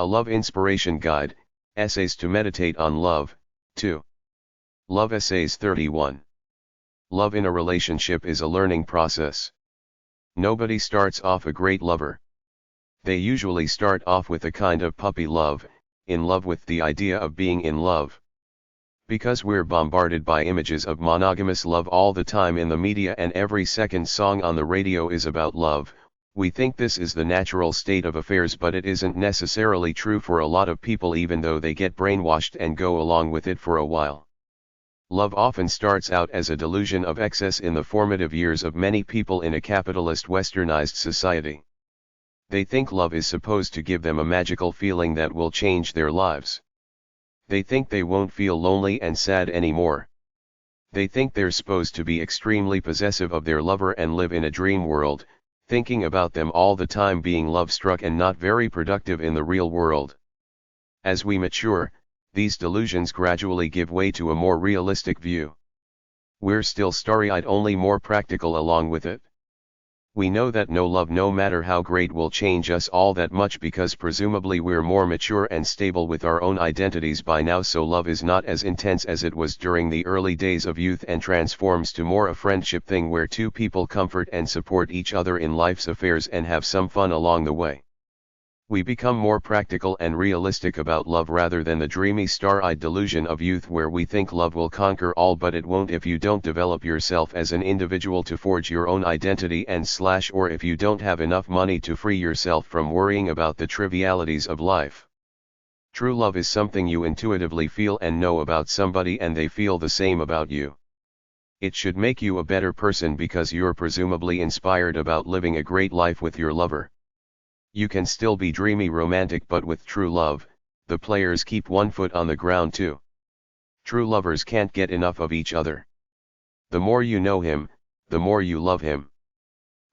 A Love Inspiration Guide, Essays to Meditate on Love, 2. Love Essays 31. Love in a relationship is a learning process. Nobody starts off a great lover. They usually start off with a kind of puppy love, in love with the idea of being in love. Because we're bombarded by images of monogamous love all the time in the media and every second song on the radio is about love, we think this is the natural state of affairs, but it isn't necessarily true for a lot of people, even though they get brainwashed and go along with it for a while. Love often starts out as a delusion of excess in the formative years of many people in a capitalist westernized society. They think love is supposed to give them a magical feeling that will change their lives. They think they won't feel lonely and sad anymore. They think they're supposed to be extremely possessive of their lover and live in a dream world, thinking about them all the time, being love-struck and not very productive in the real world. As we mature, these delusions gradually give way to a more realistic view. We're still starry-eyed, only more practical along with it. We know that no love, no matter how great, will change us all that much, because presumably we're more mature and stable with our own identities by now, so love is not as intense as it was during the early days of youth and transforms to more a friendship thing where two people comfort and support each other in life's affairs and have some fun along the way. We become more practical and realistic about love rather than the dreamy star-eyed delusion of youth where we think love will conquer all, but it won't if you don't develop yourself as an individual to forge your own identity or if you don't have enough money to free yourself from worrying about the trivialities of life. True love is something you intuitively feel and know about somebody and they feel the same about you. It should make you a better person because you're presumably inspired about living a great life with your lover. You can still be dreamy romantic, but with true love, the players keep one foot on the ground too. True lovers can't get enough of each other. The more you know him, the more you love him.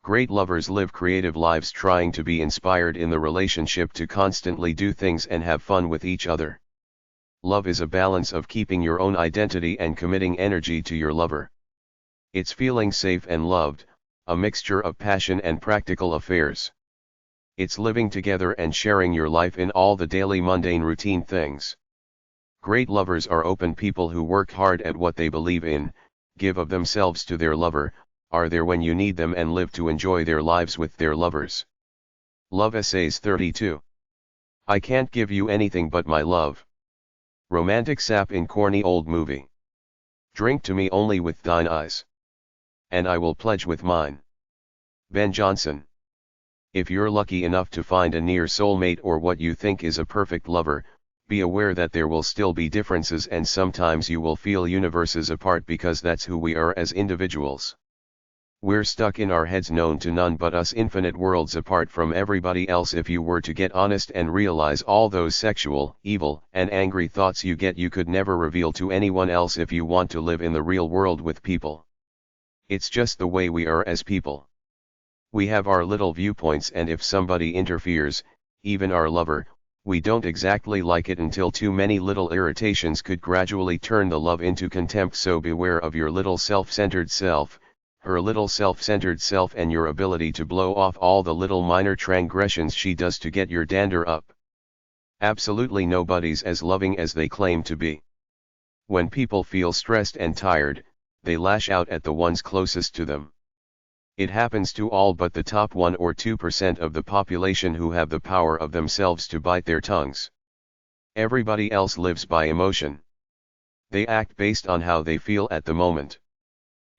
Great lovers live creative lives trying to be inspired in the relationship to constantly do things and have fun with each other. Love is a balance of keeping your own identity and committing energy to your lover. It's feeling safe and loved, a mixture of passion and practical affairs. It's living together and sharing your life in all the daily mundane routine things. Great lovers are open people who work hard at what they believe in, give of themselves to their lover, are there when you need them, and live to enjoy their lives with their lovers. Love Essays 32. I can't give you anything but my love. Romantic sap in corny old movie. Drink to me only with thine eyes. And I will pledge with mine. Ben Jonson. If you're lucky enough to find a near soulmate or what you think is a perfect lover, be aware that there will still be differences and sometimes you will feel universes apart, because that's who we are as individuals. We're stuck in our heads, known to none but us, infinite worlds apart from everybody else. If you were to get honest and realize all those sexual, evil, and angry thoughts you get, you could never reveal to anyone else if you want to live in the real world with people. It's just the way we are as people. We have our little viewpoints, and if somebody interferes, even our lover, we don't exactly like it until too many little irritations could gradually turn the love into contempt. So beware of your little self-centered self, her little self-centered self, and your ability to blow off all the little minor transgressions she does to get your dander up. Absolutely nobody's as loving as they claim to be. When people feel stressed and tired, they lash out at the ones closest to them. It happens to all but the top 1 or 2% of the population who have the power of themselves to bite their tongues. Everybody else lives by emotion. They act based on how they feel at the moment.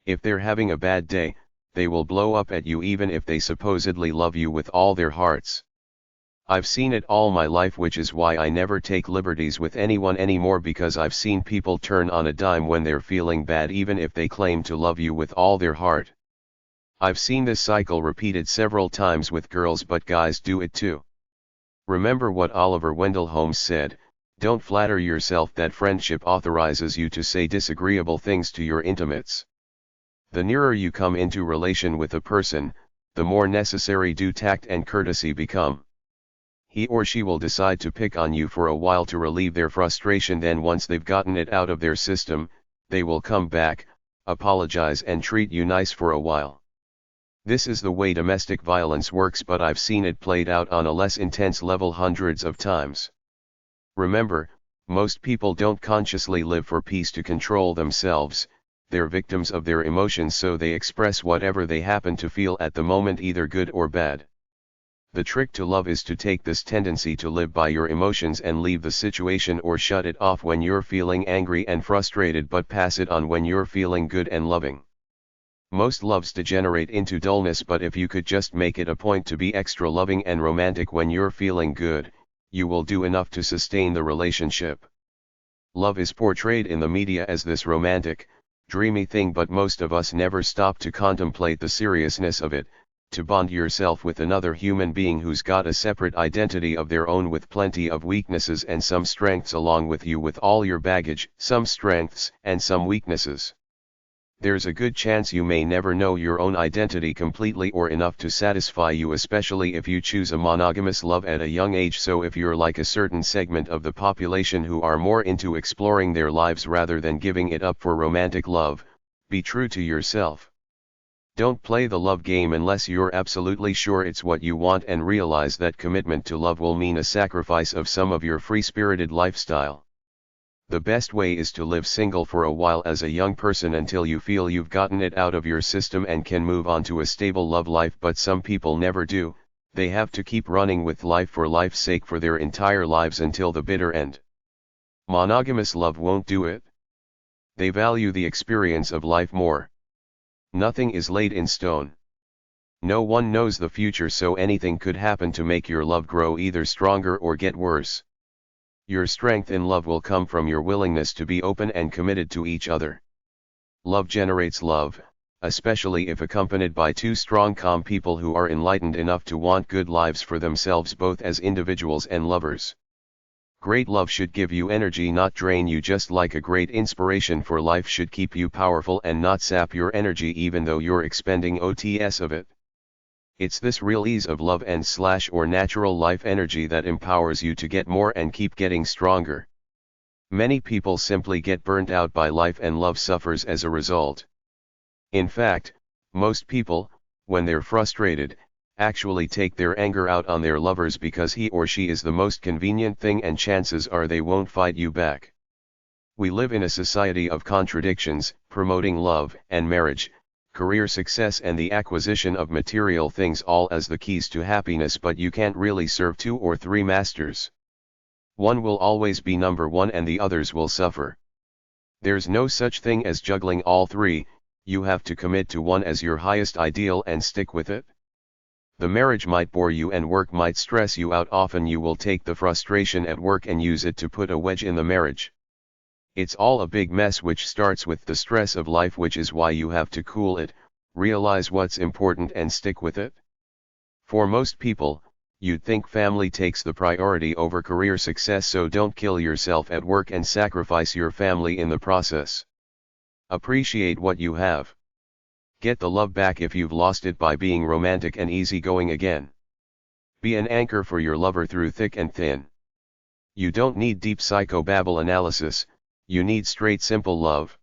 If they're having a bad day, they will blow up at you even if they supposedly love you with all their hearts. I've seen it all my life, which is why I never take liberties with anyone anymore, because I've seen people turn on a dime when they're feeling bad, even if they claim to love you with all their heart. I've seen this cycle repeated several times with girls, but guys do it too. Remember what Oliver Wendell Holmes said, don't flatter yourself that friendship authorizes you to say disagreeable things to your intimates. The nearer you come into relation with a person, the more necessary do tact and courtesy become. He or she will decide to pick on you for a while to relieve their frustration, then once they've gotten it out of their system, they will come back, apologize and treat you nice for a while. This is the way domestic violence works, but I've seen it played out on a less intense level hundreds of times. Remember, most people don't consciously live for peace to control themselves, they're victims of their emotions, so they express whatever they happen to feel at the moment, either good or bad. The trick to love is to take this tendency to live by your emotions and leave the situation or shut it off when you're feeling angry and frustrated, but pass it on when you're feeling good and loving. Most loves degenerate into dullness, but if you could just make it a point to be extra loving and romantic when you're feeling good, you will do enough to sustain the relationship. Love is portrayed in the media as this romantic, dreamy thing, but most of us never stop to contemplate the seriousness of it. To bond yourself with another human being who's got a separate identity of their own, with plenty of weaknesses and some strengths, along with you, with all your baggage, some strengths and some weaknesses. There's a good chance you may never know your own identity completely or enough to satisfy you, especially if you choose a monogamous love at a young age. So if you're like a certain segment of the population who are more into exploring their lives rather than giving it up for romantic love, be true to yourself. Don't play the love game unless you're absolutely sure it's what you want, and realize that commitment to love will mean a sacrifice of some of your free-spirited lifestyle. The best way is to live single for a while as a young person until you feel you've gotten it out of your system and can move on to a stable love life, but some people never do. They have to keep running with life for life's sake for their entire lives until the bitter end. Monogamous love won't do it. They value the experience of life more. Nothing is laid in stone. No one knows the future, so anything could happen to make your love grow either stronger or get worse. Your strength in love will come from your willingness to be open and committed to each other. Love generates love, especially if accompanied by two strong, calm people who are enlightened enough to want good lives for themselves, both as individuals and lovers. Great love should give you energy, not drain you, just like a great inspiration for life should keep you powerful and not sap your energy even though you're expending OTS of it. It's this real ease of love and / or natural life energy that empowers you to get more and keep getting stronger. Many people simply get burnt out by life, and love suffers as a result. In fact, most people, when they're frustrated, actually take their anger out on their lovers because he or she is the most convenient thing, and chances are they won't fight you back. We live in a society of contradictions, promoting love and marriage, career success and the acquisition of material things all as the keys to happiness, but you can't really serve 2 or 3 masters. One will always be number one and the others will suffer. There's no such thing as juggling all 3, you have to commit to one as your highest ideal and stick with it. The marriage might bore you and work might stress you out. Often you will take the frustration at work and use it to put a wedge in the marriage. It's all a big mess which starts with the stress of life, which is why you have to cool it, realize what's important and stick with it. For most people, you'd think family takes the priority over career success, so don't kill yourself at work and sacrifice your family in the process. Appreciate what you have. Get the love back if you've lost it by being romantic and easygoing again. Be an anchor for your lover through thick and thin. You don't need deep psychobabble analysis, you need straight simple love.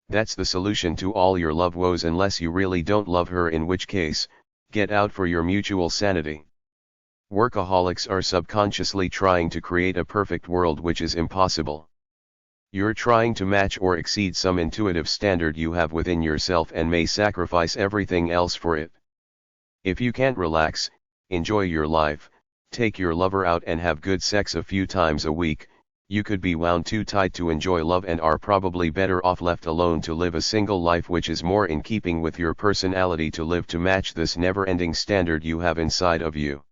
That's the solution to all your love woes, unless you really don't love her, in which case, get out for your mutual sanity. Workaholics are subconsciously trying to create a perfect world, which is impossible. You're trying to match or exceed some intuitive standard you have within yourself and may sacrifice everything else for it. If you can't relax, enjoy your life, take your lover out and have good sex a few times a week, you could be wound too tight to enjoy love and are probably better off left alone to live a single life, which is more in keeping with your personality to live to match this never-ending standard you have inside of you.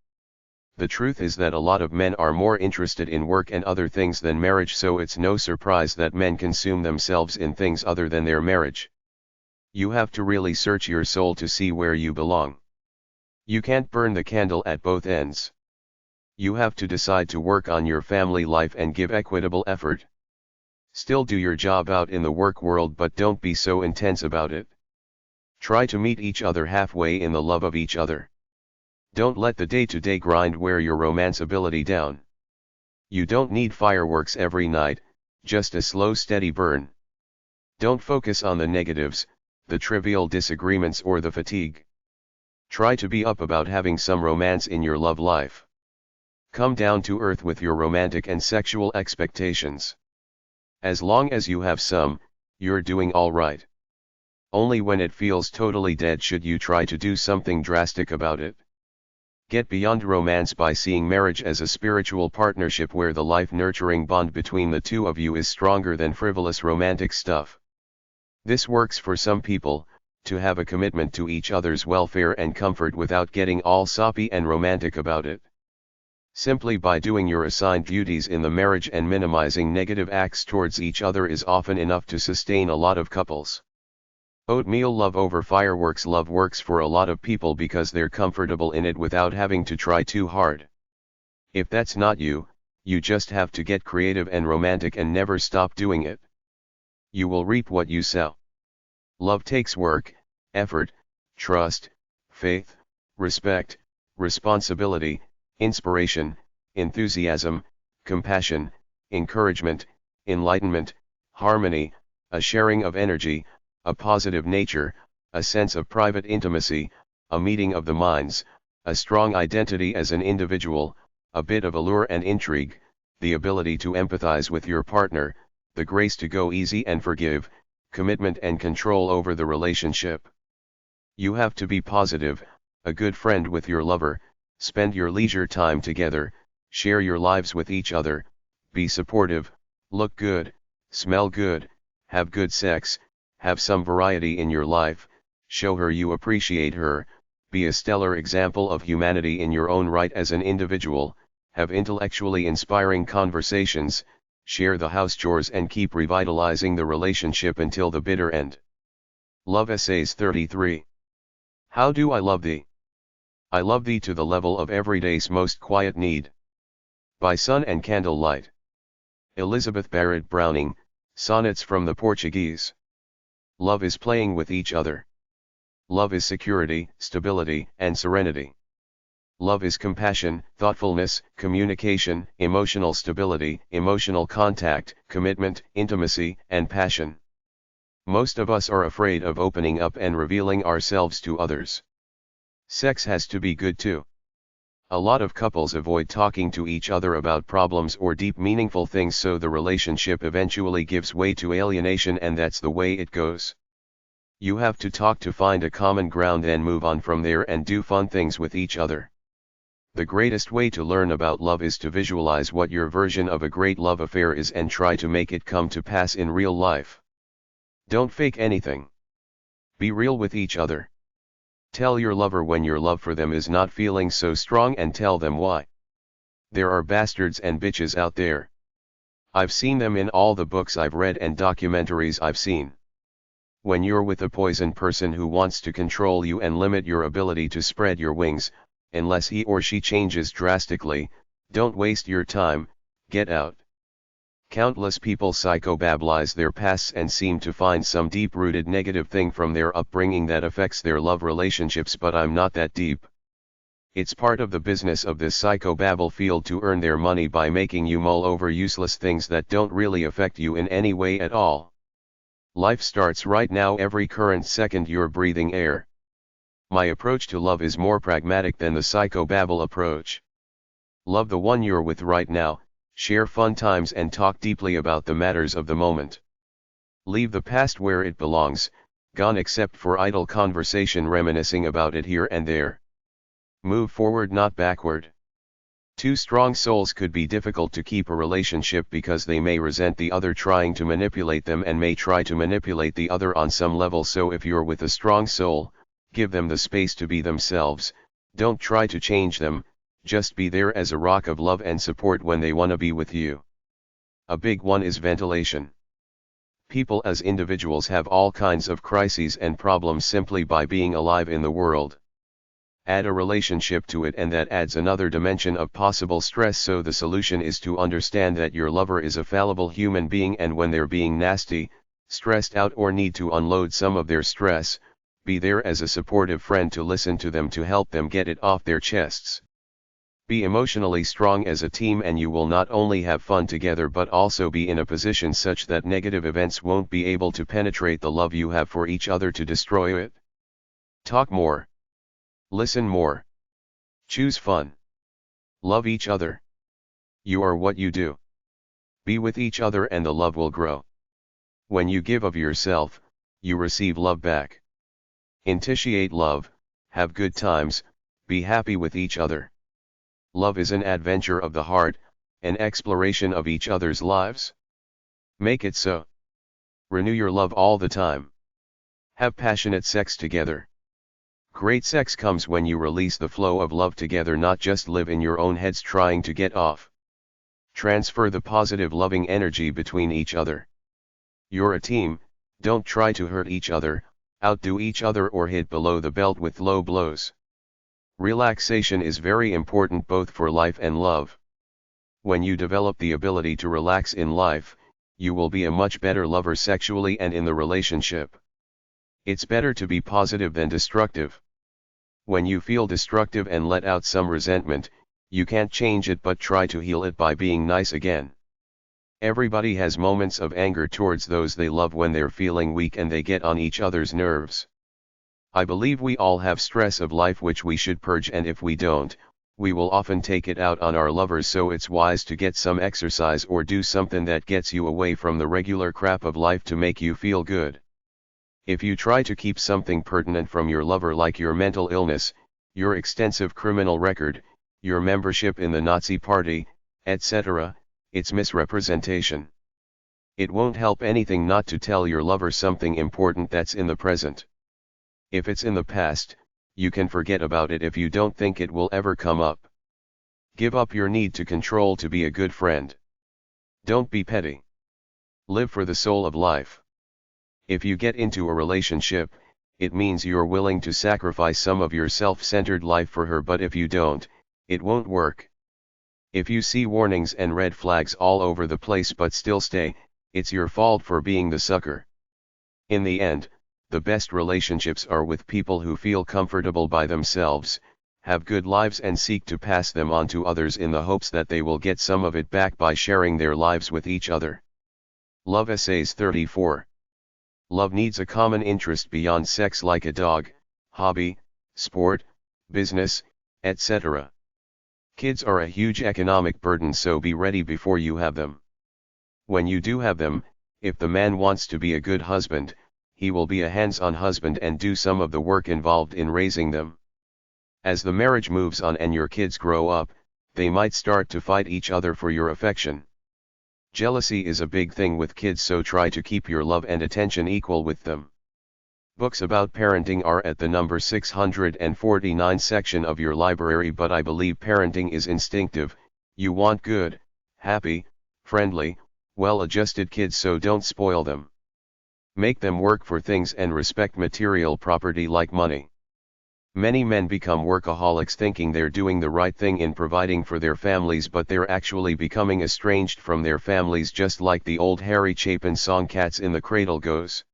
The truth is that a lot of men are more interested in work and other things than marriage, so it's no surprise that men consume themselves in things other than their marriage. You have to really search your soul to see where you belong. You can't burn the candle at both ends. You have to decide to work on your family life and give equitable effort. Still do your job out in the work world, but don't be so intense about it. Try to meet each other halfway in the love of each other. Don't let the day-to-day grind wear your romanceability down. You don't need fireworks every night, just a slow, steady burn. Don't focus on the negatives, the trivial disagreements or the fatigue. Try to be up about having some romance in your love life. Come down to earth with your romantic and sexual expectations. As long as you have some, you're doing all right. Only when it feels totally dead should you try to do something drastic about it. Get beyond romance by seeing marriage as a spiritual partnership where the life-nurturing bond between the two of you is stronger than frivolous romantic stuff. This works for some people, to have a commitment to each other's welfare and comfort without getting all soppy and romantic about it. Simply by doing your assigned duties in the marriage and minimizing negative acts towards each other is often enough to sustain a lot of couples. Oatmeal love over fireworks love works for a lot of people because they're comfortable in it without having to try too hard. If that's not you, you just have to get creative and romantic and never stop doing it. You will reap what you sow. Love takes work, effort, trust, faith, respect, responsibility, inspiration, enthusiasm, compassion, encouragement, enlightenment, harmony, a sharing of energy, a positive nature, a sense of private intimacy, a meeting of the minds, a strong identity as an individual, a bit of allure and intrigue, the ability to empathize with your partner, the grace to go easy and forgive, commitment and control over the relationship. You have to be positive, a good friend with your lover, spend your leisure time together, share your lives with each other, be supportive, look good, smell good, have good sex, have some variety in your life, show her you appreciate her, be a stellar example of humanity in your own right as an individual, have intellectually inspiring conversations, share the house chores and keep revitalizing the relationship until the bitter end. Love Essays 33. How do I love thee? I love thee to the level of everyday's most quiet need. By Sun and Candlelight. Elizabeth Barrett Browning, Sonnets from the Portuguese. Love is playing with each other. Love is security, stability, and serenity. Love is compassion, thoughtfulness, communication, emotional stability, emotional contact, commitment, intimacy, and passion. Most of us are afraid of opening up and revealing ourselves to others. Sex has to be good too. A lot of couples avoid talking to each other about problems or deep meaningful things, so the relationship eventually gives way to alienation, and that's the way it goes. You have to talk to find a common ground and move on from there and do fun things with each other. The greatest way to learn about love is to visualize what your version of a great love affair is and try to make it come to pass in real life. Don't fake anything. Be real with each other. Tell your lover when your love for them is not feeling so strong and tell them why. There are bastards and bitches out there. I've seen them in all the books I've read and documentaries I've seen. When you're with a poison person who wants to control you and limit your ability to spread your wings, unless he or she changes drastically, don't waste your time, get out. Countless people psychobabblize their pasts and seem to find some deep-rooted negative thing from their upbringing that affects their love relationships, but I'm not that deep. It's part of the business of this psychobabble field to earn their money by making you mull over useless things that don't really affect you in any way at all. Life starts right now, every current second you're breathing air. My approach to love is more pragmatic than the psychobabble approach. Love the one you're with right now, share fun times and talk deeply about the matters of the moment. Leave the past where it belongs, gone except for idle conversation reminiscing about it here and there. Move forward, not backward. Two strong souls could be difficult to keep a relationship because they may resent the other trying to manipulate them and may try to manipulate the other on some level, so if you're with a strong soul, give them the space to be themselves, don't try to change them, just be there as a rock of love and support when they want to be with you. A big one is ventilation. People as individuals have all kinds of crises and problems simply by being alive in the world. Add a relationship to it and that adds another dimension of possible stress, so the solution is to understand that your lover is a fallible human being, and when they're being nasty, stressed out, or need to unload some of their stress, be there as a supportive friend to listen to them to help them get it off their chests. Be emotionally strong as a team and you will not only have fun together but also be in a position such that negative events won't be able to penetrate the love you have for each other to destroy it. Talk more. Listen more. Choose fun. Love each other. You are what you do. Be with each other and the love will grow. When you give of yourself, you receive love back. Initiate love, have good times, be happy with each other. Love is an adventure of the heart, an exploration of each other's lives. Make it so. Renew your love all the time. Have passionate sex together. Great sex comes when you release the flow of love together, not just live in your own heads trying to get off. Transfer the positive loving energy between each other. You're a team, don't try to hurt each other, outdo each other or hit below the belt with low blows. Relaxation is very important both for life and love. When you develop the ability to relax in life, you will be a much better lover sexually and in the relationship. It's better to be positive than destructive. When you feel destructive and let out some resentment, you can't change it but try to heal it by being nice again. Everybody has moments of anger towards those they love when they're feeling weak and they get on each other's nerves. I believe we all have stress of life which we should purge, and if we don't, we will often take it out on our lovers, so it's wise to get some exercise or do something that gets you away from the regular crap of life to make you feel good. If you try to keep something pertinent from your lover like your mental illness, your extensive criminal record, your membership in the Nazi Party, etc., it's misrepresentation. It won't help anything not to tell your lover something important that's in the present. If it's in the past, you can forget about it if you don't think it will ever come up. Give up your need to control to be a good friend. Don't be petty. Live for the soul of life. If you get into a relationship, it means you're willing to sacrifice some of your self-centered life for her, but if you don't, it won't work. If you see warnings and red flags all over the place but still stay, it's your fault for being the sucker. In the end, the best relationships are with people who feel comfortable by themselves, have good lives and seek to pass them on to others in the hopes that they will get some of it back by sharing their lives with each other. Love Essays 34. Love needs a common interest beyond sex, like a dog, hobby, sport, business, etc. Kids are a huge economic burden, so be ready before you have them. When you do have them, if the man wants to be a good husband, he will be a hands-on husband and do some of the work involved in raising them. As the marriage moves on and your kids grow up, they might start to fight each other for your affection. Jealousy is a big thing with kids, so try to keep your love and attention equal with them. Books about parenting are at the number 649 section of your library, but I believe parenting is instinctive. You want good, happy, friendly, well-adjusted kids, so don't spoil them. Make them work for things and respect material property like money. Many men become workaholics thinking they're doing the right thing in providing for their families, but they're actually becoming estranged from their families, just like the old Harry Chapin song Cats in the Cradle goes.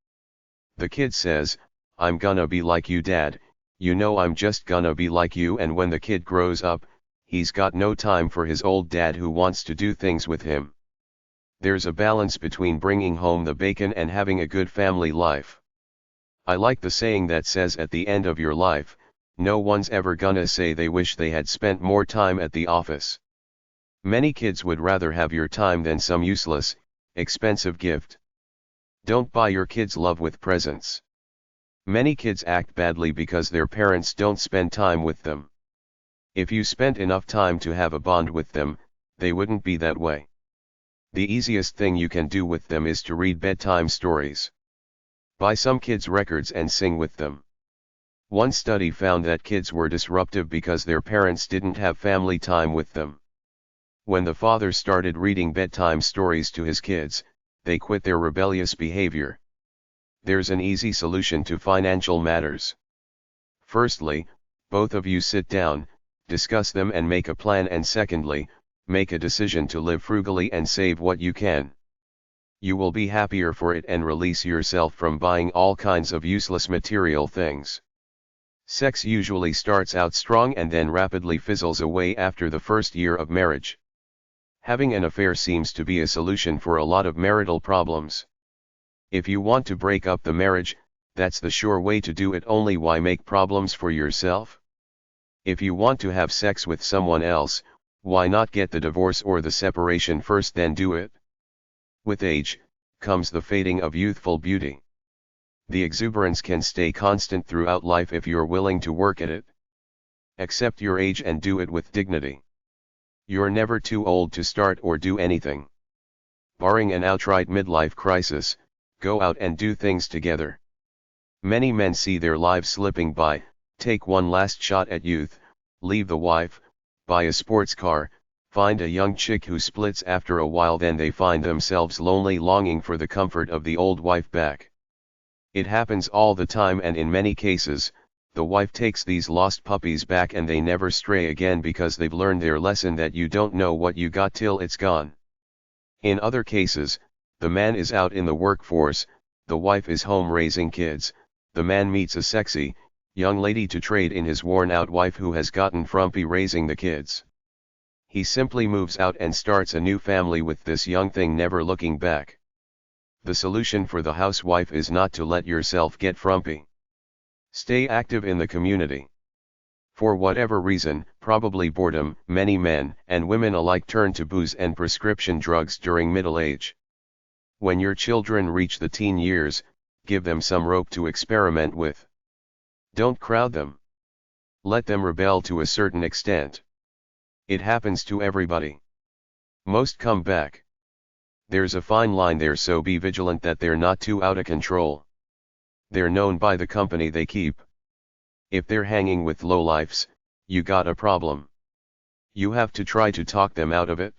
The kid says, "I'm gonna be like you, Dad, you know I'm just gonna be like you," and when the kid grows up, he's got no time for his old dad who wants to do things with him. There's a balance between bringing home the bacon and having a good family life. I like the saying that says at the end of your life, no one's ever gonna say they wish they had spent more time at the office. Many kids would rather have your time than some useless, expensive gift. Don't buy your kids love with presents. Many kids act badly because their parents don't spend time with them. If you spent enough time to have a bond with them, they wouldn't be that way. The easiest thing you can do with them is to read bedtime stories. Buy some kids records and sing with them. One study found that kids were disruptive because their parents didn't have family time with them. When the father started reading bedtime stories to his kids, they quit their rebellious behavior. There's an easy solution to financial matters. Firstly, both of you sit down, discuss them and make a plan, and secondly, make a decision to live frugally and save what you can. You will be happier for it and release yourself from buying all kinds of useless material things. Sex usually starts out strong and then rapidly fizzles away after the first year of marriage. Having an affair seems to be a solution for a lot of marital problems. If you want to break up the marriage, that's the sure way to do it. Only why make problems for yourself? If you want to have sex with someone else, why not get the divorce or the separation first, then do it? With age, comes the fading of youthful beauty. The exuberance can stay constant throughout life if you're willing to work at it. Accept your age and do it with dignity. You're never too old to start or do anything. Barring an outright midlife crisis, go out and do things together. Many men see their lives slipping by, take one last shot at youth, leave the wife, buy a sports car, find a young chick who splits after a while, then they find themselves lonely, longing for the comfort of the old wife back. It happens all the time, and in many cases, the wife takes these lost puppies back and they never stray again because they've learned their lesson that you don't know what you got till it's gone. In other cases, the man is out in the workforce, the wife is home raising kids, the man meets a sexy, young lady to trade in his worn-out wife who has gotten frumpy raising the kids. He simply moves out and starts a new family with this young thing, never looking back. The solution for the housewife is not to let yourself get frumpy. Stay active in the community. For whatever reason, probably boredom, many men and women alike turn to booze and prescription drugs during middle age. When your children reach the teen years, give them some rope to experiment with. Don't crowd them. Let them rebel to a certain extent. It happens to everybody. Most come back. There's a fine line there, so be vigilant that they're not too out of control. They're known by the company they keep. If they're hanging with lowlifes, you got a problem. You have to try to talk them out of it.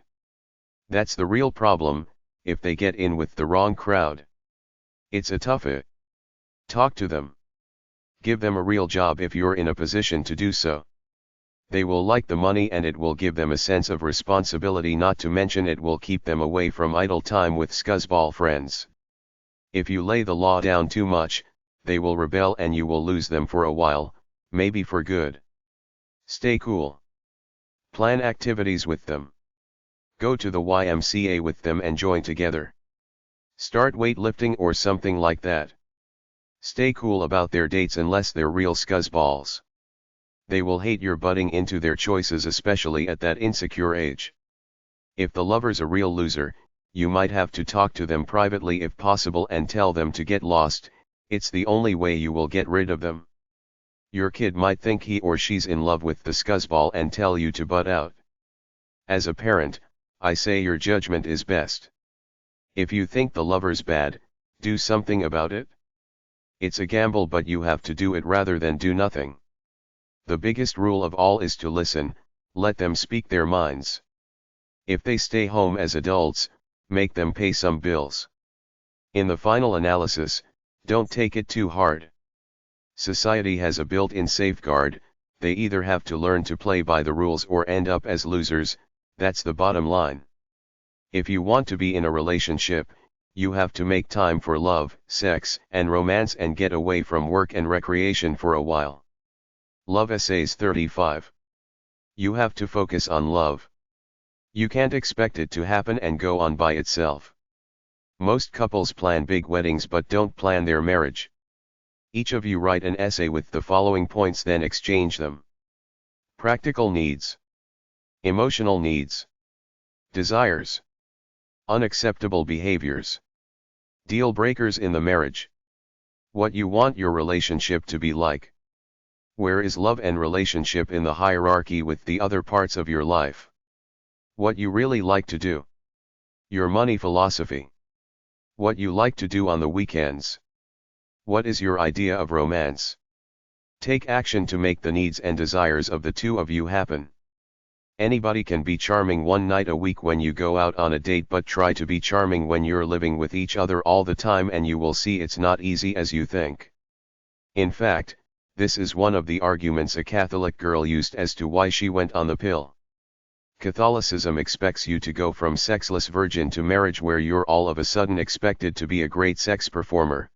That's the real problem, if they get in with the wrong crowd. It's a toughie. Talk to them. Give them a real job if you're in a position to do so. They will like the money and it will give them a sense of responsibility, not to mention it will keep them away from idle time with scuzzball friends. If you lay the law down too much, they will rebel and you will lose them for a while, maybe for good. Stay cool. Plan activities with them. Go to the YMCA with them and join together. Start weightlifting or something like that. Stay cool about their dates unless they're real scuzzballs. They will hate your butting into their choices, especially at that insecure age. If the lover's a real loser, you might have to talk to them privately if possible and tell them to get lost. It's the only way you will get rid of them. Your kid might think he or she's in love with the scuzzball and tell you to butt out. As a parent, I say your judgment is best. If you think the lover's bad, do something about it. It's a gamble, but you have to do it rather than do nothing. The biggest rule of all is to listen, let them speak their minds. If they stay home as adults, make them pay some bills. In the final analysis, don't take it too hard. Society has a built-in safeguard, they either have to learn to play by the rules or end up as losers, that's the bottom line. If you want to be in a relationship, you have to make time for love, sex, and romance and get away from work and recreation for a while. Love Essays 35. You have to focus on love. You can't expect it to happen and go on by itself. Most couples plan big weddings but don't plan their marriage. Each of you write an essay with the following points, then exchange them. Practical needs. Emotional needs. Desires. Unacceptable behaviors. Deal breakers in the marriage. What you want your relationship to be like. Where is love and relationship in the hierarchy with the other parts of your life? What you really like to do. Your money philosophy. What you like to do on the weekends. What is your idea of romance? Take action to make the needs and desires of the two of you happen. Anybody can be charming one night a week when you go out on a date, but try to be charming when you're living with each other all the time and you will see it's not easy as you think. In fact, this is one of the arguments a Catholic girl used as to why she went on the pill. Catholicism expects you to go from sexless virgin to marriage, where you're all of a sudden expected to be a great sex performer.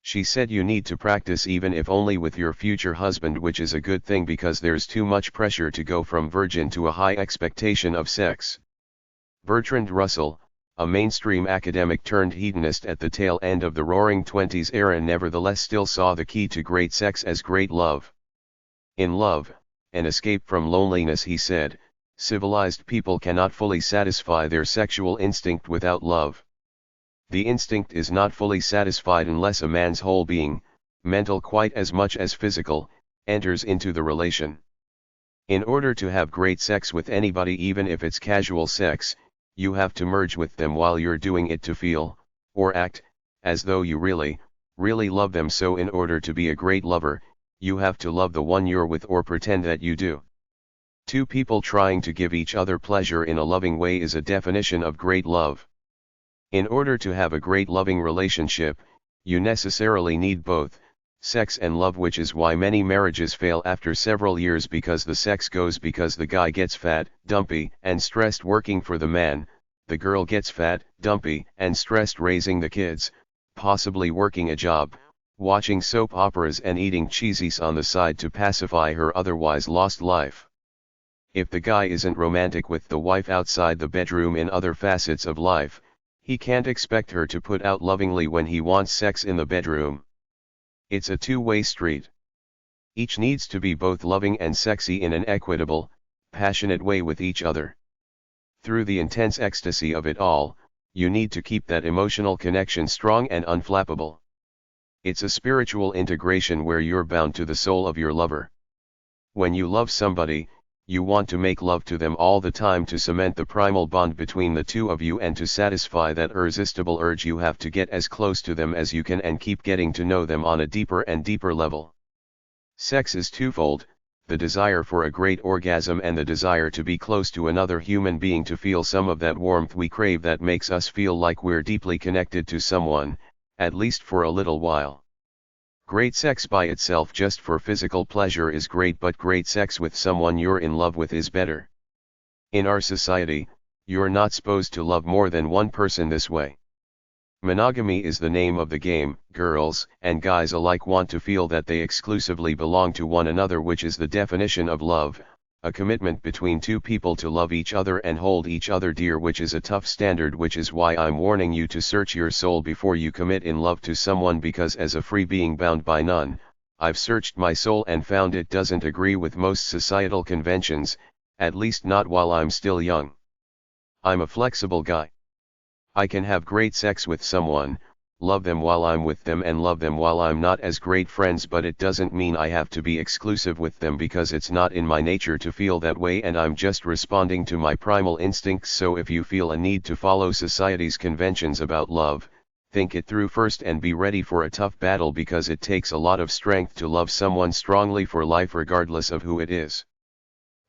She said you need to practice even if only with your future husband, which is a good thing because there's too much pressure to go from virgin to a high expectation of sex. Bertrand Russell, a mainstream academic turned hedonist at the tail end of the Roaring Twenties era, nevertheless still saw the key to great sex as great love. In love, an escape from loneliness. He said, civilized people cannot fully satisfy their sexual instinct without love. The instinct is not fully satisfied unless a man's whole being, mental quite as much as physical, enters into the relation. In order to have great sex with anybody, even if it's casual sex, you have to merge with them while you're doing it to feel, or act, as though you really, really love them. So in order to be a great lover, you have to love the one you're with or pretend that you do. Two people trying to give each other pleasure in a loving way is a definition of great love. In order to have a great loving relationship, you necessarily need both, sex and love, which is why many marriages fail after several years, because the sex goes because the guy gets fat, dumpy, and stressed working for the man, the girl gets fat, dumpy, and stressed raising the kids, possibly working a job, watching soap operas and eating cheesies on the side to pacify her otherwise lost life. If the guy isn't romantic with the wife outside the bedroom in other facets of life, he can't expect her to put out lovingly when he wants sex in the bedroom. It's a two-way street. Each needs to be both loving and sexy in an equitable, passionate way with each other. Through the intense ecstasy of it all, you need to keep that emotional connection strong and unflappable. It's a spiritual integration where you're bound to the soul of your lover. When you love somebody, you want to make love to them all the time to cement the primal bond between the two of you and to satisfy that irresistible urge you have to get as close to them as you can and keep getting to know them on a deeper and deeper level. Sex is twofold, the desire for a great orgasm and the desire to be close to another human being, to feel some of that warmth we crave that makes us feel like we're deeply connected to someone, at least for a little while. Great sex by itself just for physical pleasure is great, but great sex with someone you're in love with is better. In our society, you're not supposed to love more than one person this way. Monogamy is the name of the game. Girls and guys alike want to feel that they exclusively belong to one another, which is the definition of love, a commitment between two people to love each other and hold each other dear, which is a tough standard, which is why I'm warning you to search your soul before you commit in love to someone, because as a free being bound by none, I've searched my soul and found it doesn't agree with most societal conventions, at least not while I'm still young. I'm a flexible guy. I can have great sex with someone, love them while I'm with them and love them while I'm not as great friends, but it doesn't mean I have to be exclusive with them, because it's not in my nature to feel that way and I'm just responding to my primal instincts. So if you feel a need to follow society's conventions about love, think it through first and be ready for a tough battle, because it takes a lot of strength to love someone strongly for life regardless of who it is.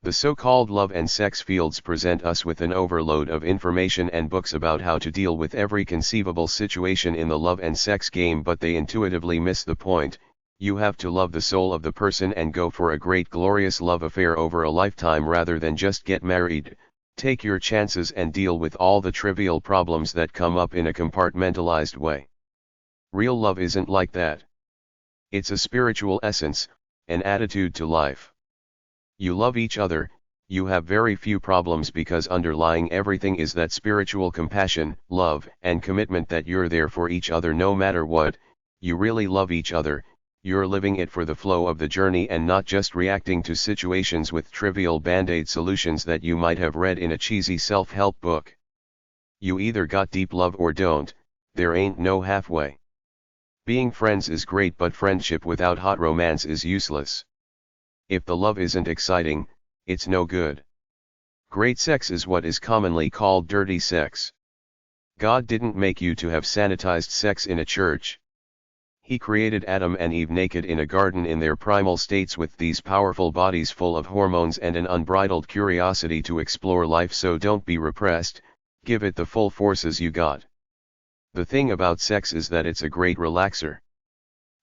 The so-called love and sex fields present us with an overload of information and books about how to deal with every conceivable situation in the love and sex game, but they intuitively miss the point. You have to love the soul of the person and go for a great glorious love affair over a lifetime rather than just get married, take your chances and deal with all the trivial problems that come up in a compartmentalized way. Real love isn't like that. It's a spiritual essence, an attitude to life. You love each other, you have very few problems, because underlying everything is that spiritual compassion, love, and commitment that you're there for each other no matter what. You really love each other, you're living it for the flow of the journey and not just reacting to situations with trivial band-aid solutions that you might have read in a cheesy self-help book. You either got deep love or don't, there ain't no halfway. Being friends is great, but friendship without hot romance is useless. If the love isn't exciting, it's no good. Great sex is what is commonly called dirty sex. God didn't make you to have sanitized sex in a church. He created Adam and Eve naked in a garden in their primal states with these powerful bodies full of hormones and an unbridled curiosity to explore life. So don't be repressed, give it the full forces you got. The thing about sex is that it's a great relaxer.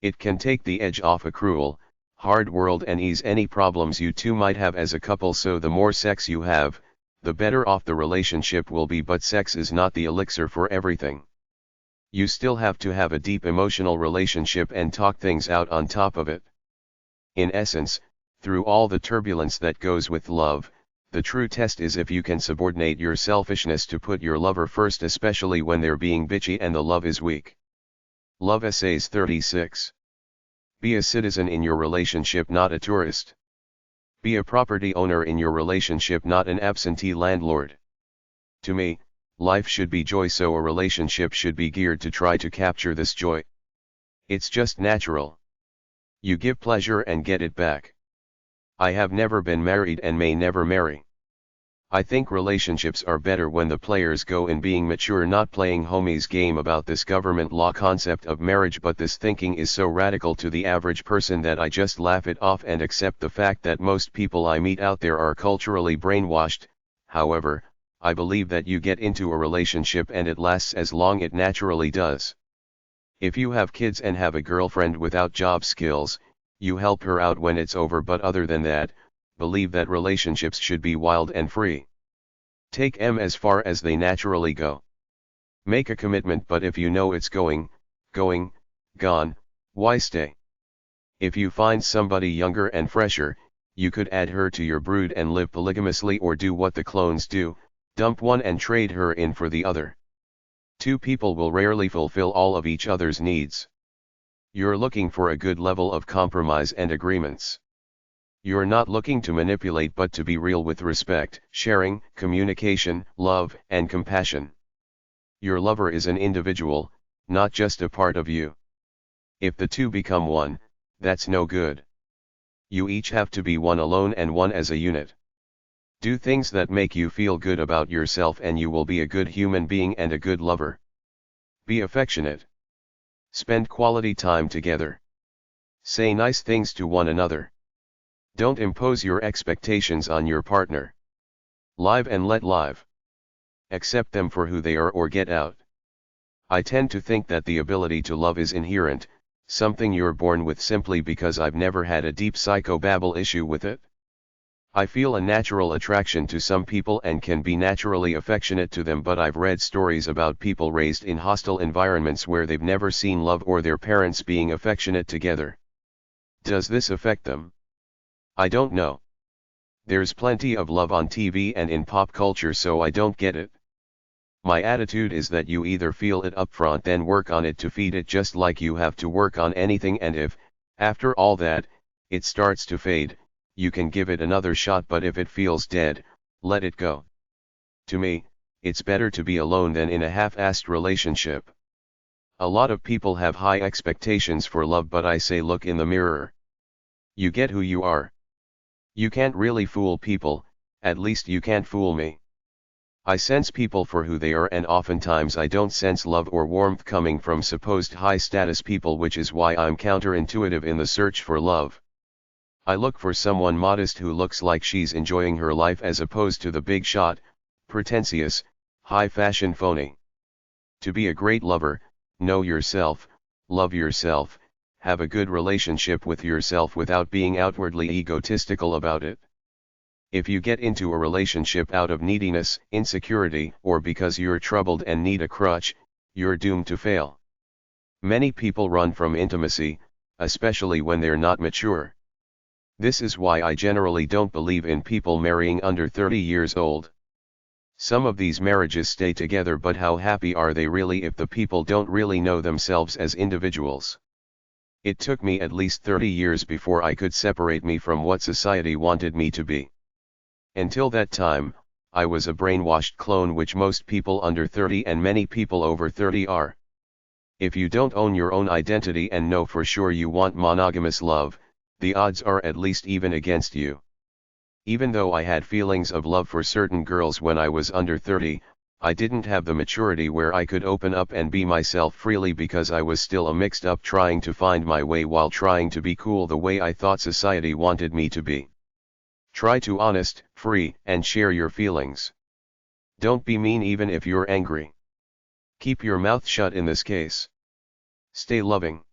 It can take the edge off a cruel, hard world and ease any problems you two might have as a couple. So the more sex you have, the better off the relationship will be, but sex is not the elixir for everything. You still have to have a deep emotional relationship and talk things out on top of it. In essence, through all the turbulence that goes with love, the true test is if you can subordinate your selfishness to put your lover first, especially when they're being bitchy and the love is weak. Love Essays 36. Be a citizen in your relationship, not a tourist. Be a property owner in your relationship, not an absentee landlord. To me, life should be joy, so a relationship should be geared to try to capture this joy. It's just natural. You give pleasure and get it back. I have never been married and may never marry. I think relationships are better when the players go in being mature, not playing homies game about this government law concept of marriage. But this thinking is so radical to the average person that I just laugh it off and accept the fact that most people I meet out there are culturally brainwashed. However, I believe that you get into a relationship and it lasts as long it naturally does. If you have kids and have a girlfriend without job skills, you help her out when it's over, but other than that, believe that relationships should be wild and free. Take them as far as they naturally go. Make a commitment, but if you know it's gone, why stay? If you find somebody younger and fresher, you could add her to your brood and live polygamously, or do what the clones do, dump one and trade her in for the other. Two people will rarely fulfill all of each other's needs. You're looking for a good level of compromise and agreements. You're not looking to manipulate, but to be real with respect, sharing, communication, love, and compassion. Your lover is an individual, not just a part of you. If the two become one, that's no good. You each have to be one alone and one as a unit. Do things that make you feel good about yourself and you will be a good human being and a good lover. Be affectionate. Spend quality time together. Say nice things to one another. Don't impose your expectations on your partner. Live and let live. Accept them for who they are or get out. I tend to think that the ability to love is inherent, something you're born with, simply because I've never had a deep psychobabble issue with it. I feel a natural attraction to some people and can be naturally affectionate to them, but I've read stories about people raised in hostile environments where they've never seen love or their parents being affectionate together. Does this affect them? I don't know. There's plenty of love on TV and in pop culture, so I don't get it. My attitude is that you either feel it up front, then work on it to feed it, just like you have to work on anything, and if, after all that, it starts to fade, you can give it another shot, but if it feels dead, let it go. To me, it's better to be alone than in a half-assed relationship. A lot of people have high expectations for love, but I say look in the mirror. You get who you are. You can't really fool people, at least you can't fool me. I sense people for who they are, and oftentimes I don't sense love or warmth coming from supposed high-status people, which is why I'm counterintuitive in the search for love. I look for someone modest who looks like she's enjoying her life, as opposed to the big shot, pretentious, high-fashion phony. To be a great lover, know yourself, love yourself, have a good relationship with yourself without being outwardly egotistical about it. If you get into a relationship out of neediness, insecurity, or because you're troubled and need a crutch, you're doomed to fail. Many people run from intimacy, especially when they're not mature. This is why I generally don't believe in people marrying under 30 years old. Some of these marriages stay together, but how happy are they really if the people don't really know themselves as individuals? It took me at least 30 years before I could separate me from what society wanted me to be. Until that time, I was a brainwashed clone, which most people under 30 and many people over 30 are. If you don't own your own identity and know for sure you want monogamous love, the odds are at least even against you. Even though I had feelings of love for certain girls when I was under 30, I didn't have the maturity where I could open up and be myself freely, because I was still a mixed up trying to find my way while trying to be cool the way I thought society wanted me to be. Try to honest, free, and share your feelings. Don't be mean even if you're angry. Keep your mouth shut in this case. Stay loving.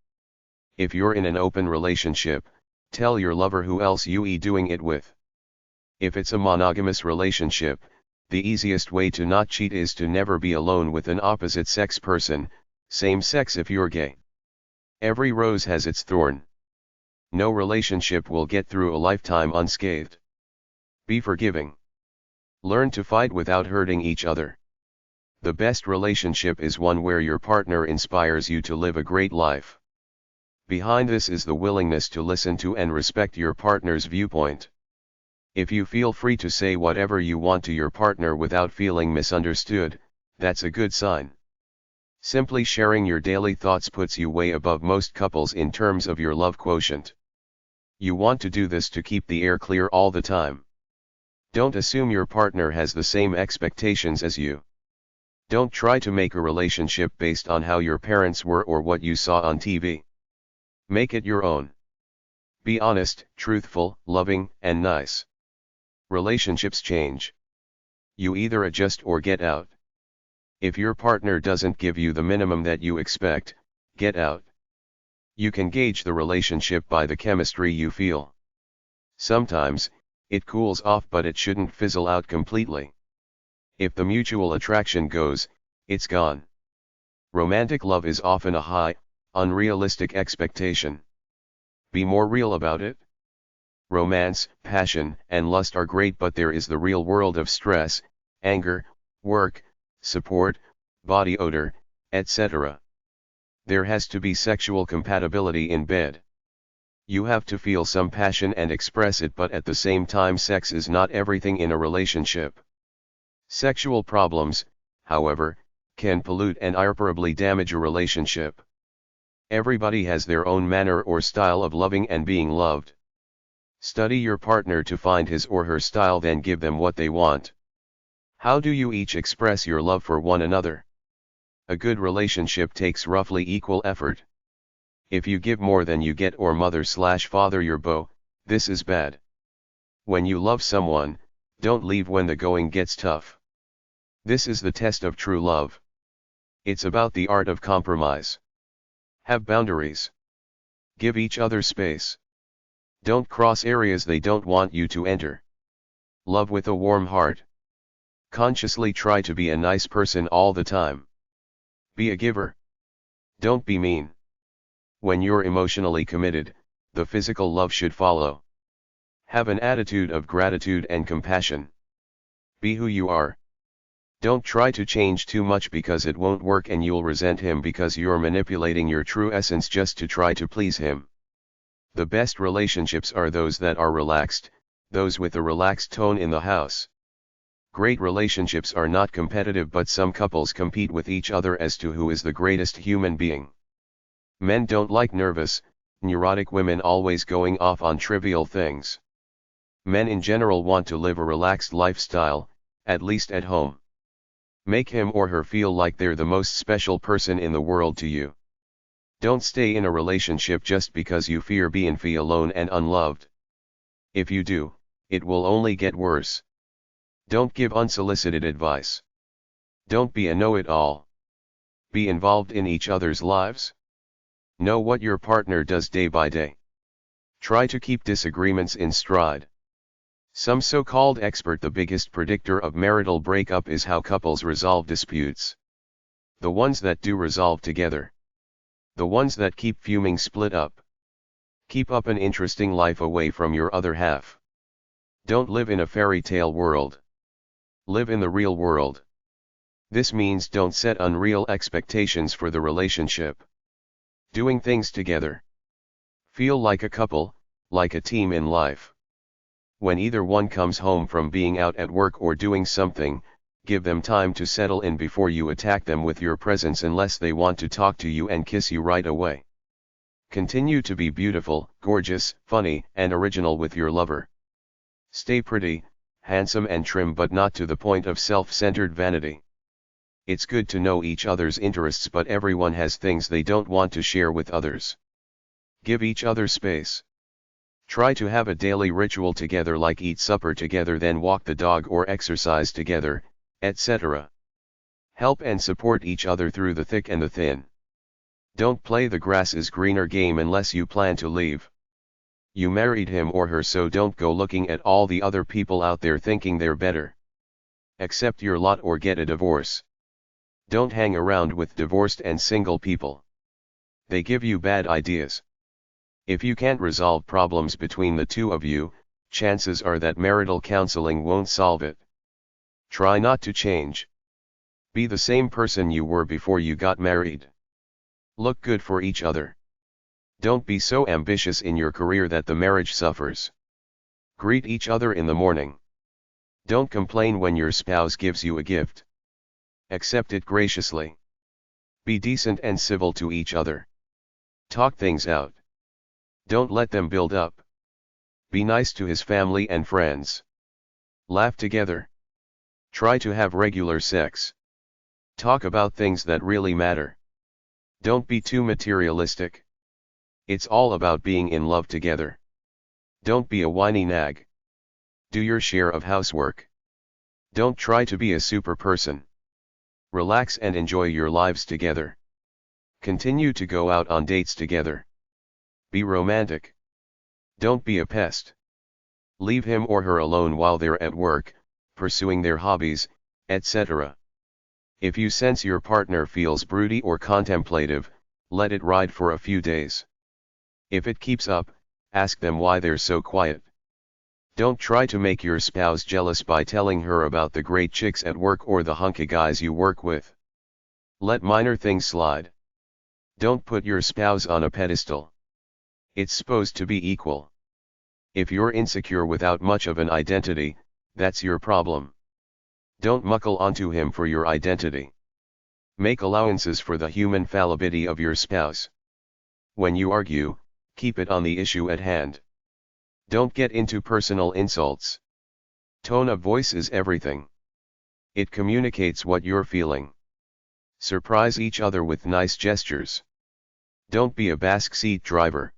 If you're in an open relationship, tell your lover who else you doing it with. If it's a monogamous relationship, the easiest way to not cheat is to never be alone with an opposite sex person, same sex if you're gay. Every rose has its thorn. No relationship will get through a lifetime unscathed. Be forgiving. Learn to fight without hurting each other. The best relationship is one where your partner inspires you to live a great life. Behind this is the willingness to listen to and respect your partner's viewpoint. If you feel free to say whatever you want to your partner without feeling misunderstood, that's a good sign. Simply sharing your daily thoughts puts you way above most couples in terms of your love quotient. You want to do this to keep the air clear all the time. Don't assume your partner has the same expectations as you. Don't try to make a relationship based on how your parents were or what you saw on TV. Make it your own. Be honest, truthful, loving, and nice. Relationships change. You either adjust or get out. If your partner doesn't give you the minimum that you expect, get out. You can gauge the relationship by the chemistry you feel. Sometimes, it cools off, but it shouldn't fizzle out completely. If the mutual attraction goes, it's gone. Romantic love is often a high, unrealistic expectation. Be more real about it. Romance, passion, and lust are great, but there is the real world of stress, anger, work, support, body odor, etc. There has to be sexual compatibility in bed. You have to feel some passion and express it, but at the same time, sex is not everything in a relationship. Sexual problems, however, can pollute and irreparably damage a relationship. Everybody has their own manner or style of loving and being loved. Study your partner to find his or her style, then give them what they want. How do you each express your love for one another? A good relationship takes roughly equal effort. If you give more than you get, or mother/father your beau, this is bad. When you love someone, don't leave when the going gets tough. This is the test of true love. It's about the art of compromise. Have boundaries. Give each other space. Don't cross areas they don't want you to enter. Love with a warm heart. Consciously try to be a nice person all the time. Be a giver. Don't be mean. When you're emotionally committed, the physical love should follow. Have an attitude of gratitude and compassion. Be who you are. Don't try to change too much, because it won't work and you'll resent him because you're manipulating your true essence just to try to please him. The best relationships are those that are relaxed, those with a relaxed tone in the house. Great relationships are not competitive, but some couples compete with each other as to who is the greatest human being. Men don't like nervous, neurotic women always going off on trivial things. Men in general want to live a relaxed lifestyle, at least at home. Make him or her feel like they're the most special person in the world to you. Don't stay in a relationship just because you fear being alone and unloved. If you do, it will only get worse. Don't give unsolicited advice. Don't be a know-it-all. Be involved in each other's lives. Know what your partner does day by day. Try to keep disagreements in stride. Some so-called expert, the biggest predictor of marital breakup is how couples resolve disputes. The ones that do resolve together. The ones that keep fuming split up. Keep up an interesting life away from your other half. Don't live in a fairy tale world. Live in the real world. This means don't set unreal expectations for the relationship. Doing things together. Feel like a couple, like a team in life. When either one comes home from being out at work or doing something, give them time to settle in before you attack them with your presence, unless they want to talk to you and kiss you right away. Continue to be beautiful, gorgeous, funny, and original with your lover. Stay pretty, handsome and trim, but not to the point of self-centered vanity. It's good to know each other's interests, but everyone has things they don't want to share with others. Give each other space. Try to have a daily ritual together, like eat supper together, then walk the dog or exercise together, etc. Help and support each other through the thick and the thin. Don't play the grass is greener game unless you plan to leave. You married him or her, so don't go looking at all the other people out there thinking they're better. Accept your lot or get a divorce. Don't hang around with divorced and single people. They give you bad ideas. If you can't resolve problems between the two of you, chances are that marital counseling won't solve it. Try not to change. Be the same person you were before you got married. Look good for each other. Don't be so ambitious in your career that the marriage suffers. Greet each other in the morning. Don't complain when your spouse gives you a gift. Accept it graciously. Be decent and civil to each other. Talk things out. Don't let them build up. Be nice to his family and friends. Laugh together. Try to have regular sex. Talk about things that really matter. Don't be too materialistic. It's all about being in love together. Don't be a whiny nag. Do your share of housework. Don't try to be a super person. Relax and enjoy your lives together. Continue to go out on dates together. Be romantic. Don't be a pest. Leave him or her alone while they're at work, pursuing their hobbies, etc. If you sense your partner feels broody or contemplative, let it ride for a few days. If it keeps up, ask them why they're so quiet. Don't try to make your spouse jealous by telling her about the great chicks at work or the hunky guys you work with. Let minor things slide. Don't put your spouse on a pedestal. It's supposed to be equal. If you're insecure without much of an identity, that's your problem. Don't muckle onto him for your identity. Make allowances for the human fallibility of your spouse. When you argue, keep it on the issue at hand. Don't get into personal insults. Tone of voice is everything. It communicates what you're feeling. Surprise each other with nice gestures. Don't be a backseat driver.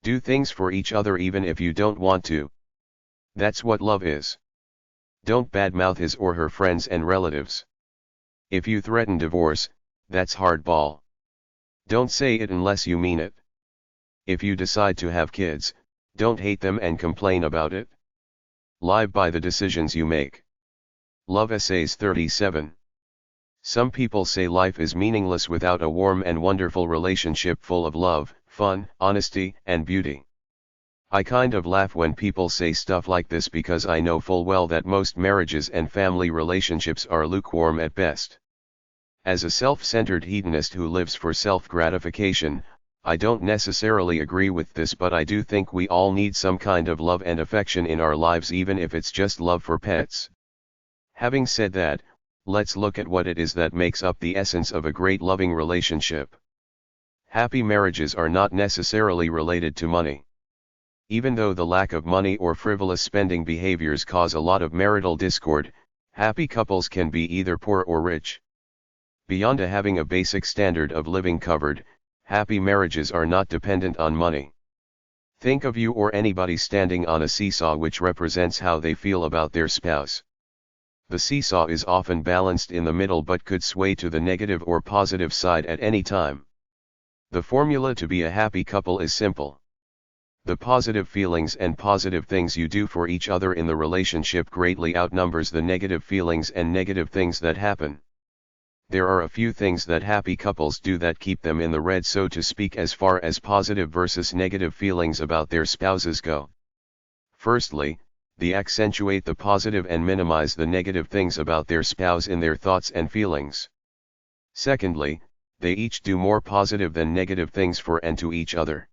Do things for each other even if you don't want to. That's what love is. Don't badmouth his or her friends and relatives. If you threaten divorce, that's hardball. Don't say it unless you mean it. If you decide to have kids, don't hate them and complain about it. Live by the decisions you make. Love Essays 37. Some people say life is meaningless without a warm and wonderful relationship full of love, fun, honesty, and beauty. I kind of laugh when people say stuff like this because I know full well that most marriages and family relationships are lukewarm at best. As a self-centered hedonist who lives for self-gratification, I don't necessarily agree with this, but I do think we all need some kind of love and affection in our lives, even if it's just love for pets. Having said that, let's look at what it is that makes up the essence of a great loving relationship. Happy marriages are not necessarily related to money. Even though the lack of money or frivolous spending behaviors cause a lot of marital discord, happy couples can be either poor or rich. Beyond having a basic standard of living covered, happy marriages are not dependent on money. Think of you or anybody standing on a seesaw, which represents how they feel about their spouse. The seesaw is often balanced in the middle but could sway to the negative or positive side at any time. The formula to be a happy couple is simple. The positive feelings and positive things you do for each other in the relationship greatly outnumbers the negative feelings and negative things that happen. There are a few things that happy couples do that keep them in the red, so to speak, as far as positive versus negative feelings about their spouses go. Firstly, they accentuate the positive and minimize the negative things about their spouse in their thoughts and feelings. Secondly, they each do more positive than negative things for and to each other.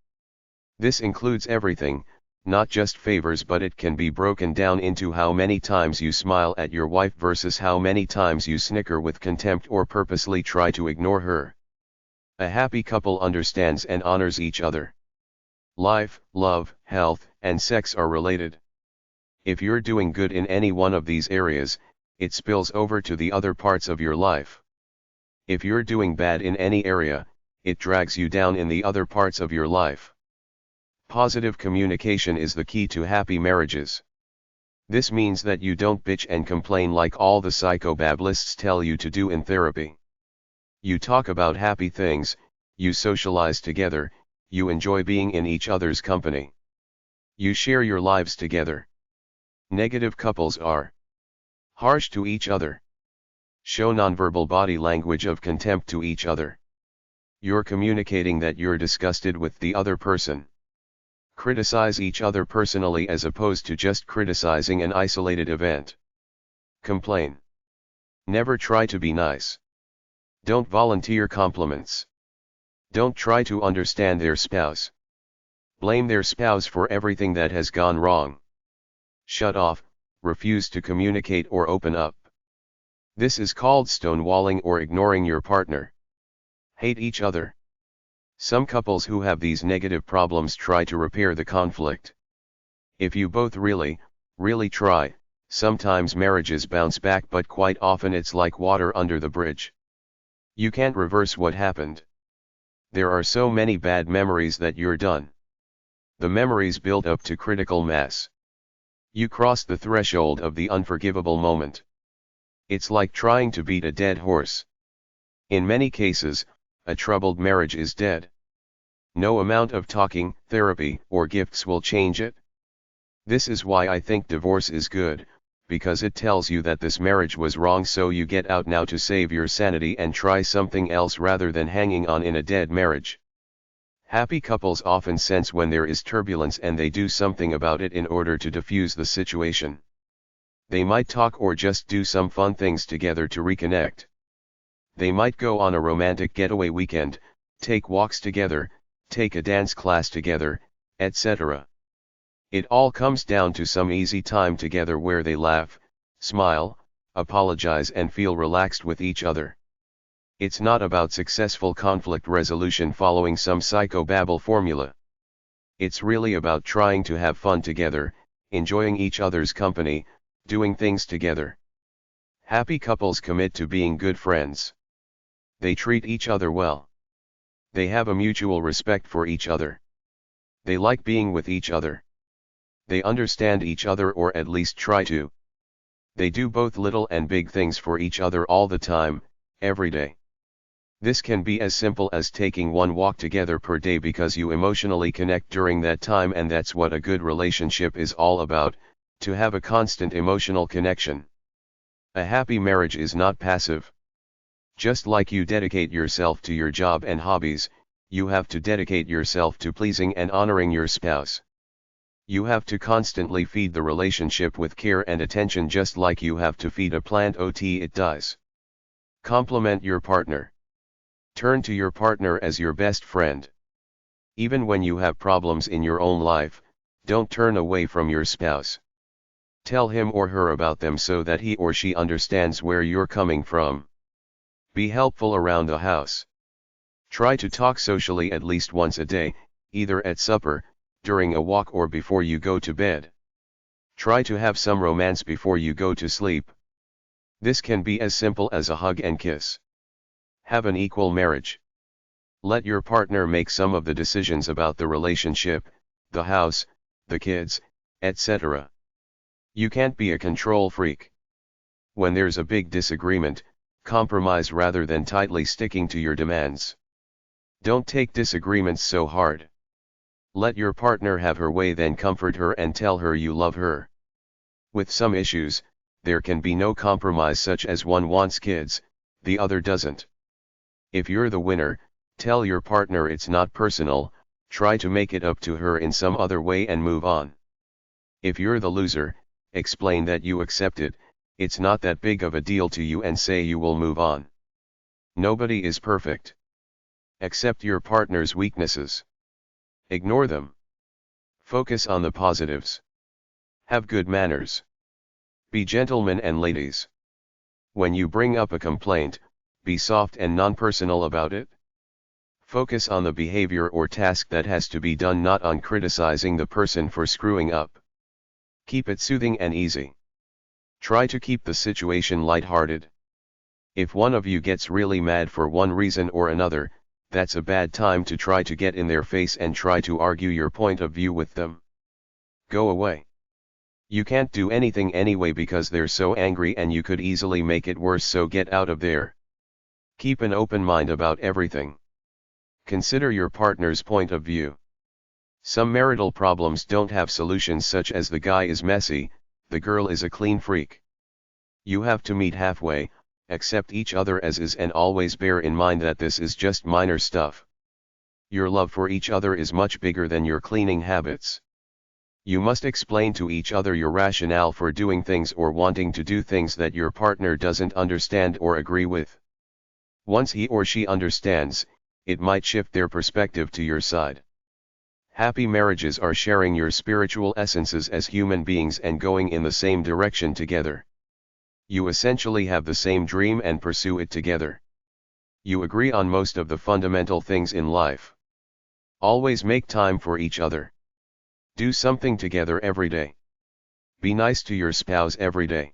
This includes everything, not just favors, but it can be broken down into how many times you smile at your wife versus how many times you snicker with contempt or purposely try to ignore her. A happy couple understands and honors each other. Life, love, health, and sex are related. If you're doing good in any one of these areas, it spills over to the other parts of your life. If you're doing bad in any area, it drags you down in the other parts of your life. Positive communication is the key to happy marriages. This means that you don't bitch and complain like all the psychobablists tell you to do in therapy. You talk about happy things, you socialize together, you enjoy being in each other's company. You share your lives together. Negative couples are harsh to each other. Show nonverbal body language of contempt to each other. You're communicating that you're disgusted with the other person. Criticize each other personally as opposed to just criticizing an isolated event. Complain. Never try to be nice. Don't volunteer compliments. Don't try to understand their spouse. Blame their spouse for everything that has gone wrong. shut off, refuse to communicate or open up. This is called stonewalling or ignoring your partner. Hate each other. Some couples who have these negative problems try to repair the conflict. If you both really try, sometimes marriages bounce back, but quite often it's like water under the bridge. You can't reverse what happened. There are so many bad memories that you're done. The memories build up to critical mass. You cross the threshold of the unforgivable moment. It's like trying to beat a dead horse. In many cases, a troubled marriage is dead. No amount of talking, therapy, or gifts will change it. This is why I think divorce is good, because it tells you that this marriage was wrong, so you get out now to save your sanity and try something else rather than hanging on in a dead marriage. Happy couples often sense when there is turbulence and they do something about it in order to diffuse the situation. They might talk or just do some fun things together to reconnect. They might go on a romantic getaway weekend, take walks together, take a dance class together, etc. It all comes down to some easy time together where they laugh, smile, apologize and feel relaxed with each other. It's not about successful conflict resolution following some psychobabble formula. It's really about trying to have fun together, enjoying each other's company, doing things together. Happy couples commit to being good friends. They treat each other well. They have a mutual respect for each other. They like being with each other. They understand each other, or at least try to. They do both little and big things for each other all the time, every day. This can be as simple as taking one walk together per day because you emotionally connect during that time, and that's what a good relationship is all about, to have a constant emotional connection. A happy marriage is not passive. Just like you dedicate yourself to your job and hobbies, you have to dedicate yourself to pleasing and honoring your spouse. You have to constantly feed the relationship with care and attention, just like you have to feed a plant until it dies. Compliment your partner. Turn to your partner as your best friend. Even when you have problems in your own life, don't turn away from your spouse. Tell him or her about them so that he or she understands where you're coming from. Be helpful around the house. Try to talk socially at least once a day, either at supper, during a walk, or before you go to bed. Try to have some romance before you go to sleep. This can be as simple as a hug and kiss. Have an equal marriage. Let your partner make some of the decisions about the relationship, the house, the kids, etc. You can't be a control freak. When there's a big disagreement, compromise rather than tightly sticking to your demands. Don't take disagreements so hard. Let your partner have her way, then comfort her and tell her you love her. With some issues, there can be no compromise, such as one wants kids, the other doesn't. If you're the winner, tell your partner it's not personal, try to make it up to her in some other way and move on. If you're the loser, explain that you accept it, it's not that big of a deal to you, and say you will move on. Nobody is perfect. Accept your partner's weaknesses. Ignore them. Focus on the positives. Have good manners. Be gentlemen and ladies. When you bring up a complaint, be soft and non-personal about it. Focus on the behavior or task that has to be done, not on criticizing the person for screwing up. Keep it soothing and easy. Try to keep the situation lighthearted. If one of you gets really mad for one reason or another, that's a bad time to try to get in their face and try to argue your point of view with them. Go away. You can't do anything anyway because they're so angry, and you could easily make it worse, so get out of there. Keep an open mind about everything. Consider your partner's point of view. Some marital problems don't have solutions, such as the guy is messy, the girl is a clean freak. You have to meet halfway, accept each other as is, and always bear in mind that this is just minor stuff. Your love for each other is much bigger than your cleaning habits. You must explain to each other your rationale for doing things or wanting to do things that your partner doesn't understand or agree with. Once he or she understands, it might shift their perspective to your side. Happy marriages are sharing your spiritual essences as human beings and going in the same direction together. You essentially have the same dream and pursue it together. You agree on most of the fundamental things in life. Always make time for each other. Do something together every day. Be nice to your spouse every day.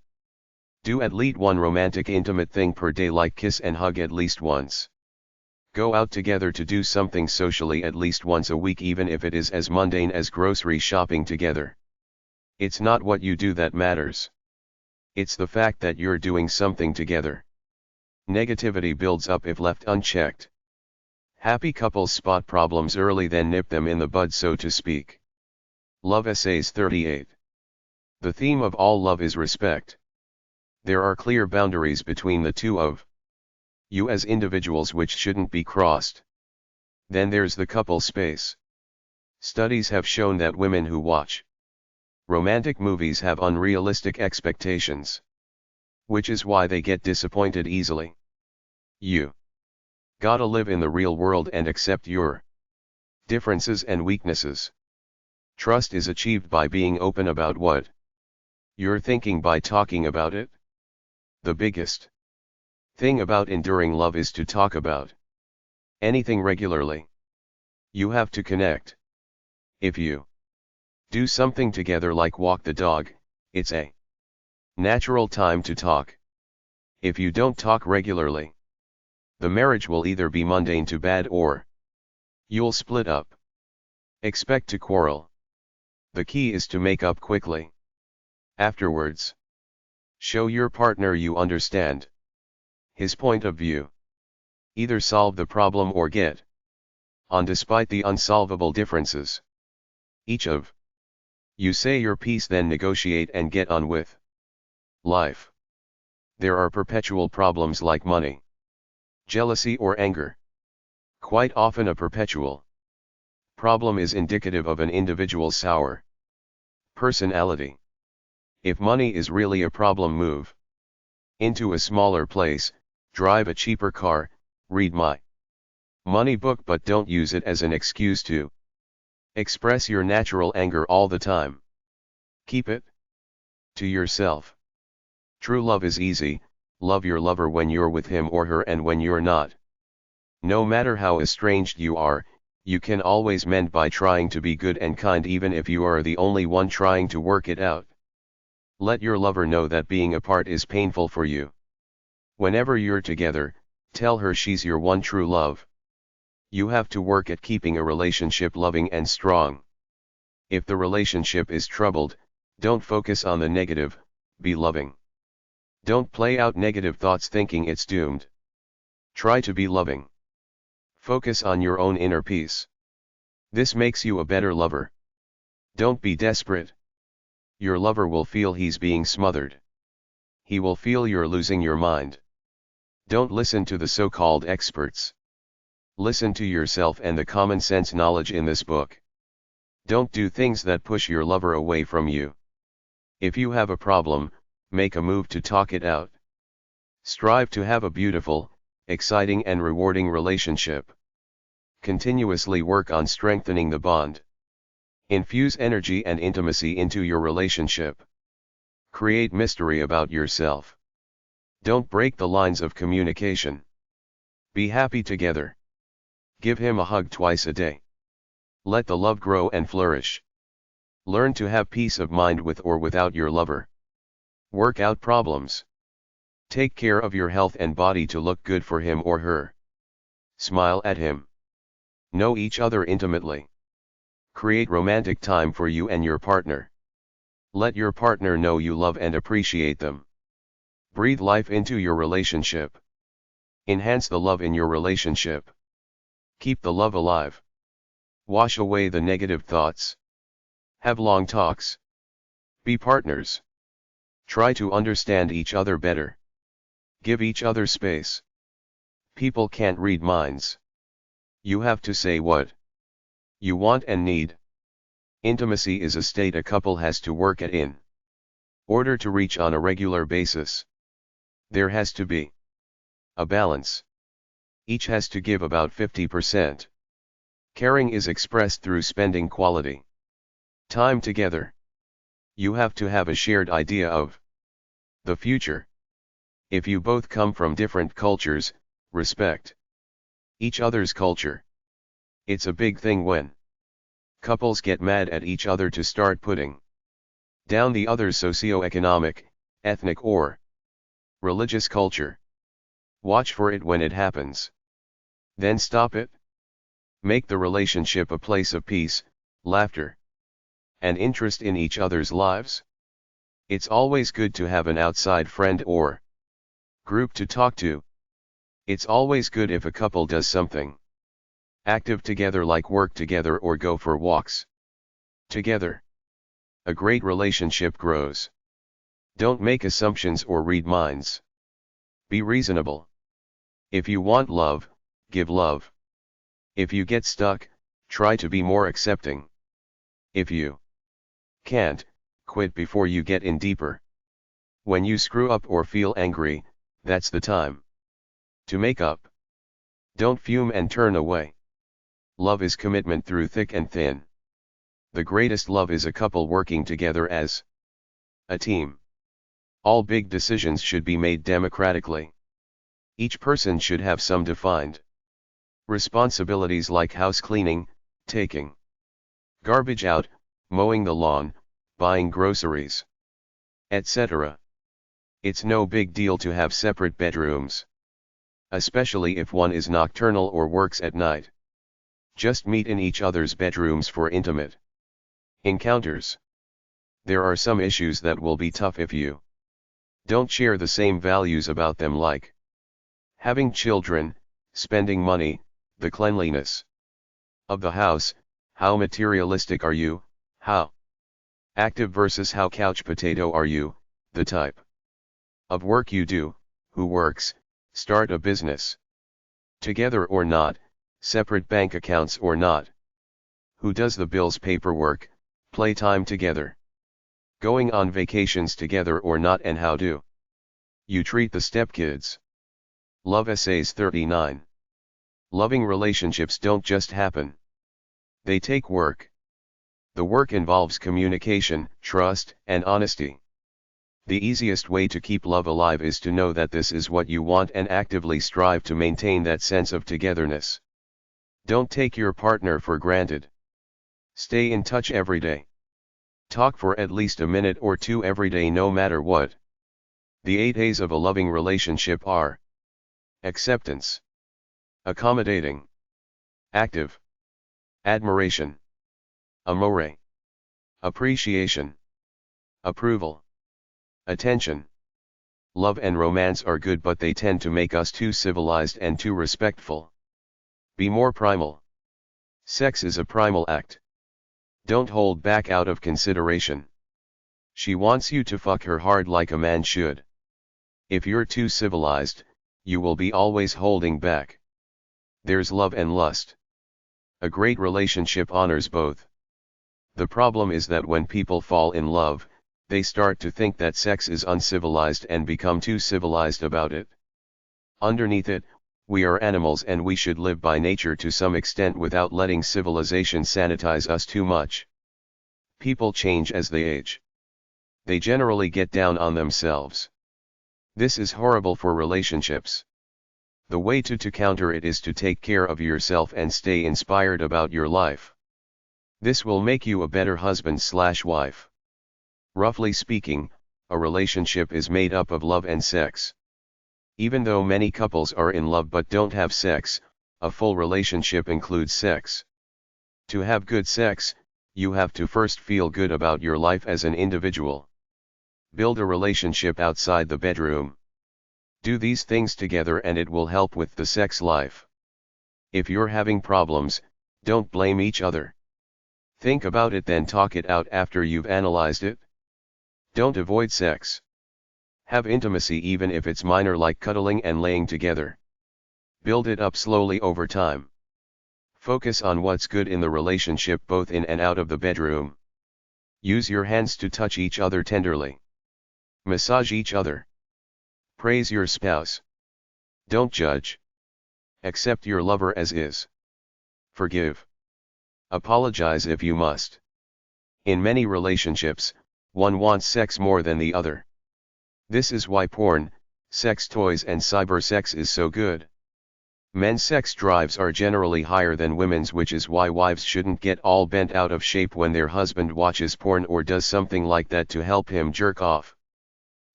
Do at least one romantic intimate thing per day, like kiss and hug at least once. Go out together to do something socially at least once a week, even if it is as mundane as grocery shopping together. It's not what you do that matters. It's the fact that you're doing something together. Negativity builds up if left unchecked. Happy couples spot problems early, then nip them in the bud, so to speak. Love Essays 38. The theme of all love is respect. There are clear boundaries between the two of you as individuals which shouldn't be crossed. Then there's the couple space. Studies have shown that women who watch romantic movies have unrealistic expectations, which is why they get disappointed easily. You gotta live in the real world and accept your differences and weaknesses. Trust is achieved by being open about what you're thinking, by talking about it. The biggest thing about enduring love is to talk about anything regularly. You have to connect. If you do something together like walk the dog, it's a natural time to talk. If you don't talk regularly, the marriage will either be mundane to bad or you'll split up. Expect to quarrel. The key is to make up quickly. Afterwards, show your partner you understand his point of view. Either solve the problem or get on despite the unsolvable differences. Each of you say your piece, then negotiate and get on with life. There are perpetual problems like money, jealousy or anger. Quite often a perpetual problem is indicative of an individual's sour personality. If money is really a problem, move into a smaller place, drive a cheaper car, read my money book, but don't use it as an excuse to express your natural anger all the time. Keep it to yourself. True love is easy. Love your lover when you're with him or her and when you're not. No matter how estranged you are, you can always mend by trying to be good and kind, even if you are the only one trying to work it out. Let your lover know that being apart is painful for you. Whenever you're together, tell her she's your one true love. You have to work at keeping a relationship loving and strong. If the relationship is troubled, don't focus on the negative, be loving. Don't play out negative thoughts thinking it's doomed. Try to be loving. Focus on your own inner peace. This makes you a better lover. Don't be desperate. Your lover will feel he's being smothered. He will feel you're losing your mind. Don't listen to the so-called experts. Listen to yourself and the common sense knowledge in this book. Don't do things that push your lover away from you. If you have a problem, make a move to talk it out. Strive to have a beautiful, exciting and rewarding relationship. Continuously work on strengthening the bond. Infuse energy and intimacy into your relationship. Create mystery about yourself. Don't break the lines of communication. Be happy together. Give him a hug twice a day. Let the love grow and flourish. Learn to have peace of mind with or without your lover. Work out problems. Take care of your health and body to look good for him or her. Smile at him. Know each other intimately. Create romantic time for you and your partner. Let your partner know you love and appreciate them. Breathe life into your relationship. Enhance the love in your relationship. Keep the love alive. Wash away the negative thoughts. Have long talks. Be partners. Try to understand each other better. Give each other space. People can't read minds. You have to say what you want and need. Intimacy is a state a couple has to work at in order to reach on a regular basis. There has to be a balance. Each has to give about 50%. Caring is expressed through spending quality time together. You have to have a shared idea of the future. If you both come from different cultures, respect each other's culture. It's a big thing when couples get mad at each other to start putting down the other's socio-economic, ethnic or religious culture. Watch for it when it happens. Then stop it. Make the relationship a place of peace, laughter, and interest in each other's lives. It's always good to have an outside friend or group to talk to. It's always good if a couple does something active together, like work together or go for walks together. A great relationship grows. Don't make assumptions or read minds. Be reasonable. If you want love, give love. If you get stuck, try to be more accepting. If you can't, quit before you get in deeper. When you screw up or feel angry, that's the time to make up. Don't fume and turn away. Love is commitment through thick and thin. The greatest love is a couple working together as a team. All big decisions should be made democratically. Each person should have some defined responsibilities, like house cleaning, taking garbage out, mowing the lawn, buying groceries, etc. It's no big deal to have separate bedrooms, especially if one is nocturnal or works at night. Just meet in each other's bedrooms for intimate encounters. There are some issues that will be tough if you don't share the same values about them, like having children, spending money, the cleanliness of the house, how materialistic are you, how active versus how couch potato are you, the type of work you do, who works, start a business together or not, separate bank accounts or not, who does the bills, paperwork, playtime together, going on vacations together or not, and how do you treat the stepkids. Love Essays 39. Loving relationships don't just happen. They take work. The work involves communication, trust, and honesty. The easiest way to keep love alive is to know that this is what you want and actively strive to maintain that sense of togetherness. Don't take your partner for granted. Stay in touch every day. Talk for at least a minute or two every day, no matter what. The 8 A's of a loving relationship are: acceptance, accommodating, active, admiration, amore, appreciation, approval, attention. Love and romance are good, but they tend to make us too civilized and too respectful. Be more primal. Sex is a primal act. Don't hold back out of consideration. She wants you to fuck her hard like a man should. If you're too civilized, you will be always holding back. There's love and lust. A great relationship honors both. The problem is that when people fall in love, they start to think that sex is uncivilized and become too civilized about it. Underneath it, we are animals and we should live by nature to some extent without letting civilization sanitize us too much. People change as they age. They generally get down on themselves. This is horrible for relationships. The way to counter it is to take care of yourself and stay inspired about your life. This will make you a better husband/wife. Roughly speaking, a relationship is made up of love and sex. Even though many couples are in love but don't have sex, a full relationship includes sex. To have good sex, you have to first feel good about your life as an individual. Build a relationship outside the bedroom. Do these things together and it will help with the sex life. If you're having problems, don't blame each other. Think about it, then talk it out after you've analyzed it. Don't avoid sex. Have intimacy even if it's minor, like cuddling and laying together. Build it up slowly over time. Focus on what's good in the relationship both in and out of the bedroom. Use your hands to touch each other tenderly. Massage each other. Praise your spouse. Don't judge. Accept your lover as is. Forgive. Apologize if you must. In many relationships, one wants sex more than the other. This is why porn, sex toys and cyber sex is so good. Men's sex drives are generally higher than women's, which is why wives shouldn't get all bent out of shape when their husband watches porn or does something like that to help him jerk off.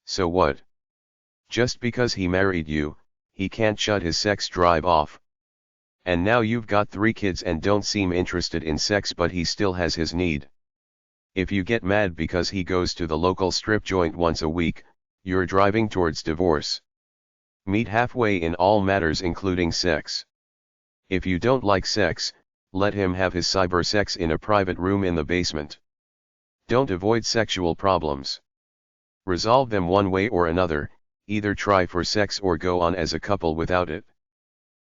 So what? Just because he married you, he can't shut his sex drive off. And now you've got 3 kids and don't seem interested in sex, but he still has his need. If you get mad because he goes to the local strip joint once a week, you're driving towards divorce. Meet halfway in all matters including sex. If you don't like sex, let him have his cyber sex in a private room in the basement. Don't avoid sexual problems. Resolve them one way or another, either try for sex or go on as a couple without it.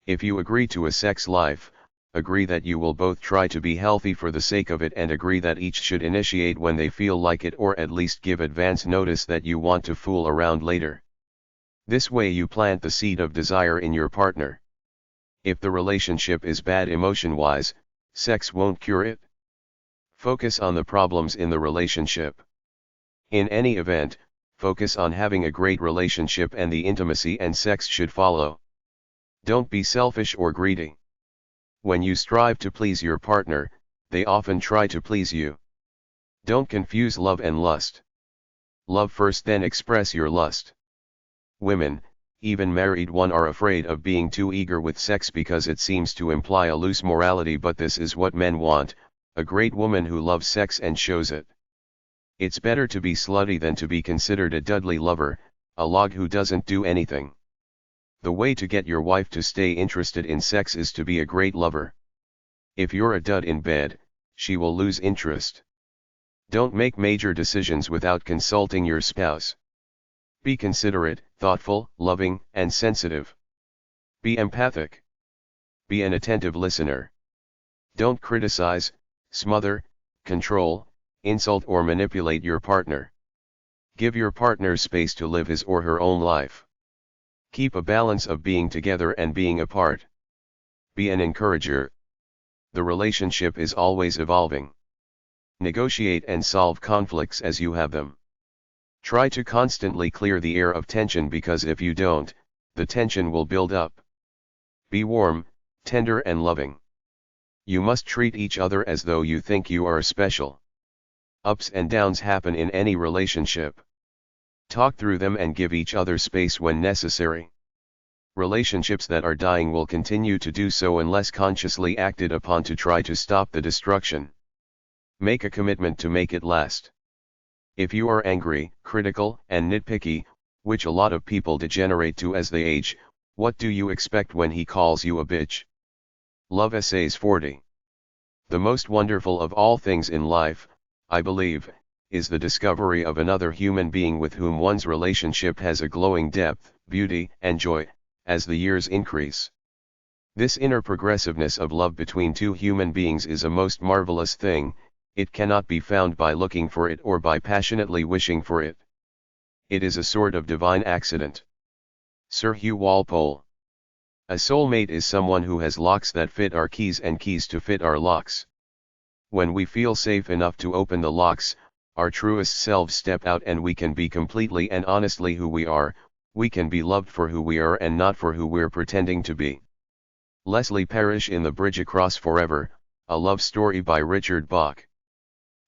If you agree to a sex life, agree that you will both try to be healthy for the sake of it, and agree that each should initiate when they feel like it, or at least give advance notice that you want to fool around later. This way you plant the seed of desire in your partner. If the relationship is bad emotion-wise, sex won't cure it. Focus on the problems in the relationship. In any event, focus on having a great relationship, and the intimacy and sex should follow. Don't be selfish or greedy. When you strive to please your partner, they often try to please you. Don't confuse love and lust. Love first, then express your lust. Women, even married one, are afraid of being too eager with sex because it seems to imply a loose morality, but this is what men want, a great woman who loves sex and shows it. It's better to be slutty than to be considered a Dudley lover, a log who doesn't do anything. The way to get your wife to stay interested in sex is to be a great lover. If you're a dud in bed, she will lose interest. Don't make major decisions without consulting your spouse. Be considerate, thoughtful, loving, and sensitive. Be empathic. Be an attentive listener. Don't criticize, smother, control, insult, or manipulate your partner. Give your partner space to live his or her own life. Keep a balance of being together and being apart. Be an encourager. The relationship is always evolving. Negotiate and solve conflicts as you have them. Try to constantly clear the air of tension, because if you don't, the tension will build up. Be warm, tender, and loving. You must treat each other as though you think you are special. Ups and downs happen in any relationship. Talk through them and give each other space when necessary. Relationships that are dying will continue to do so unless consciously acted upon to try to stop the destruction. Make a commitment to make it last. If you are angry, critical, and nitpicky, which a lot of people degenerate to as they age, what do you expect when he calls you a bitch? Love Essays 40. The most wonderful of all things in life, I believe, is the discovery of another human being with whom one's relationship has a glowing depth, beauty, and joy, as the years increase. This inner progressiveness of love between two human beings is a most marvelous thing. It cannot be found by looking for it or by passionately wishing for it. It is a sort of divine accident. Sir Hugh Walpole. A soulmate is someone who has locks that fit our keys and keys to fit our locks. When we feel safe enough to open the locks, our truest selves step out and we can be completely and honestly who we are. We can be loved for who we are and not for who we're pretending to be. Leslie Parrish in The Bridge Across Forever, a love story by Richard Bach.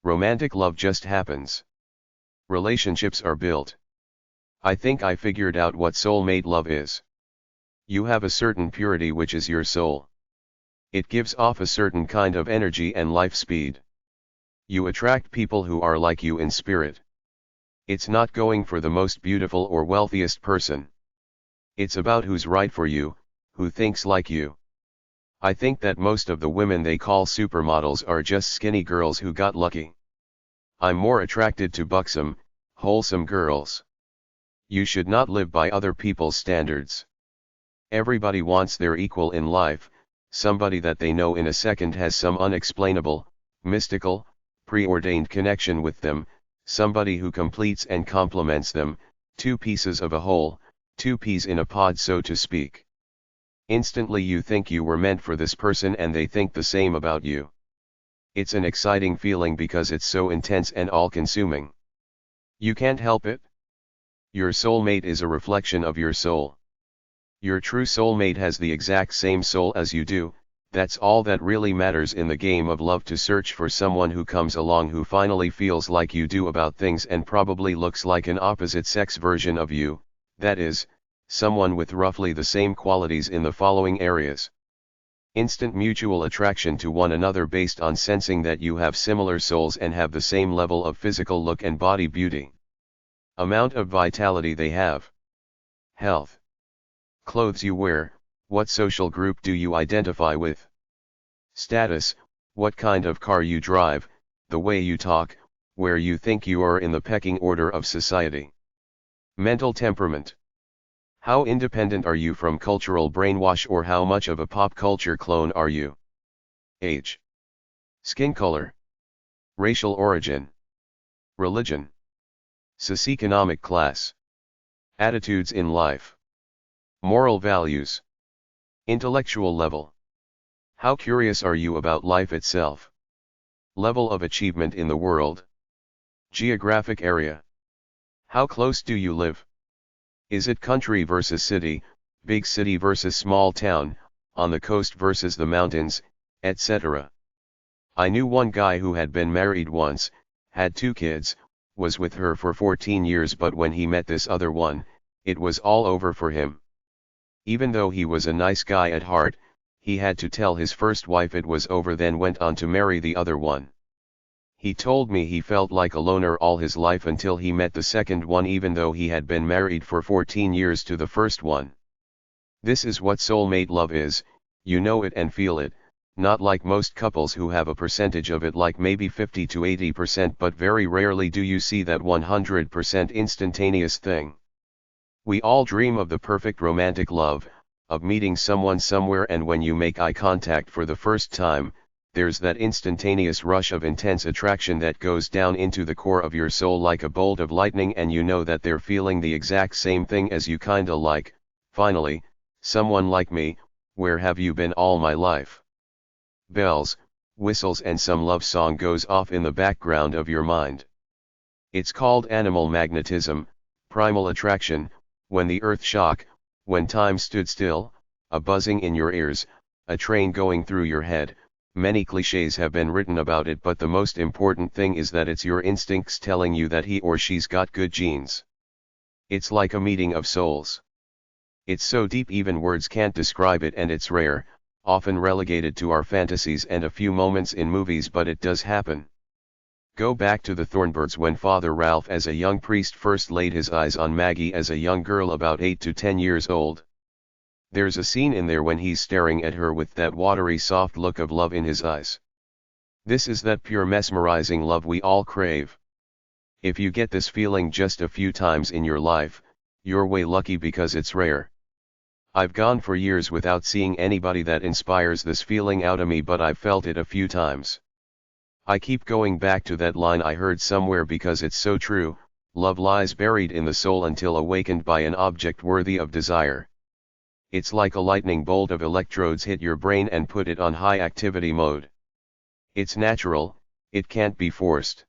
Romantic love just happens. Relationships are built. I think I figured out what soulmate love is. You have a certain purity which is your soul. It gives off a certain kind of energy and life speed. You attract people who are like you in spirit. It's not going for the most beautiful or wealthiest person. It's about who's right for you, who thinks like you. I think that most of the women they call supermodels are just skinny girls who got lucky. I'm more attracted to buxom, wholesome girls. You should not live by other people's standards. Everybody wants their equal in life, somebody that they know in a second has some unexplainable, mystical, preordained connection with them, somebody who completes and complements them, two pieces of a whole, two peas in a pod, so to speak. Instantly you think you were meant for this person and they think the same about you. It's an exciting feeling because it's so intense and all-consuming. You can't help it. Your soulmate is a reflection of your soul. Your true soulmate has the exact same soul as you do. That's all that really matters in the game of love, to search for someone who comes along who finally feels like you do about things and probably looks like an opposite sex version of you, that is, someone with roughly the same qualities in the following areas. Instant mutual attraction to one another based on sensing that you have similar souls and have the same level of physical look and body beauty. Amount of vitality they have. Health. Clothes you wear. What social group do you identify with? Status, what kind of car you drive, the way you talk, where you think you are in the pecking order of society. Mental temperament. How independent are you from cultural brainwash, or how much of a pop culture clone are you? Age. Skin color. Racial origin. Religion. Socioeconomic class. Attitudes in life. Moral values. Intellectual level. How curious are you about life itself? Level of achievement in the world. Geographic area. How close do you live? Is it country versus city, big city versus small town, on the coast versus the mountains, etc.? I knew one guy who had been married once, had 2 kids, was with her for 14 years, but when he met this other one, it was all over for him. Even though he was a nice guy at heart, he had to tell his first wife it was over, then went on to marry the other one. He told me he felt like a loner all his life until he met the second one, even though he had been married for 14 years to the first one. This is what soulmate love is, you know it and feel it, not like most couples who have a percentage of it, like maybe 50 to 80%, but very rarely do you see that 100% instantaneous thing. We all dream of the perfect romantic love, of meeting someone somewhere, and when you make eye contact for the first time, there's that instantaneous rush of intense attraction that goes down into the core of your soul like a bolt of lightning, and you know that they're feeling the exact same thing as you, kinda like, finally, someone like me, where have you been all my life? Bells, whistles, and some love song goes off in the background of your mind. It's called animal magnetism, primal attraction, when the earth shook, when time stood still, a buzzing in your ears, a train going through your head. Many cliches have been written about it, but the most important thing is that it's your instincts telling you that he or she's got good genes. It's like a meeting of souls. It's so deep even words can't describe it, and it's rare, often relegated to our fantasies and a few moments in movies, but it does happen. Go back to the Thornbirds when Father Ralph as a young priest first laid his eyes on Maggie as a young girl about 8 to 10 years old. There's a scene in there when he's staring at her with that watery soft look of love in his eyes. This is that pure mesmerizing love we all crave. If you get this feeling just a few times in your life, you're way lucky because it's rare. I've gone for years without seeing anybody that inspires this feeling out of me, but I've felt it a few times. I keep going back to that line I heard somewhere because it's so true. Love lies buried in the soul until awakened by an object worthy of desire. It's like a lightning bolt of electrodes hit your brain and put it on high activity mode. It's natural, it can't be forced.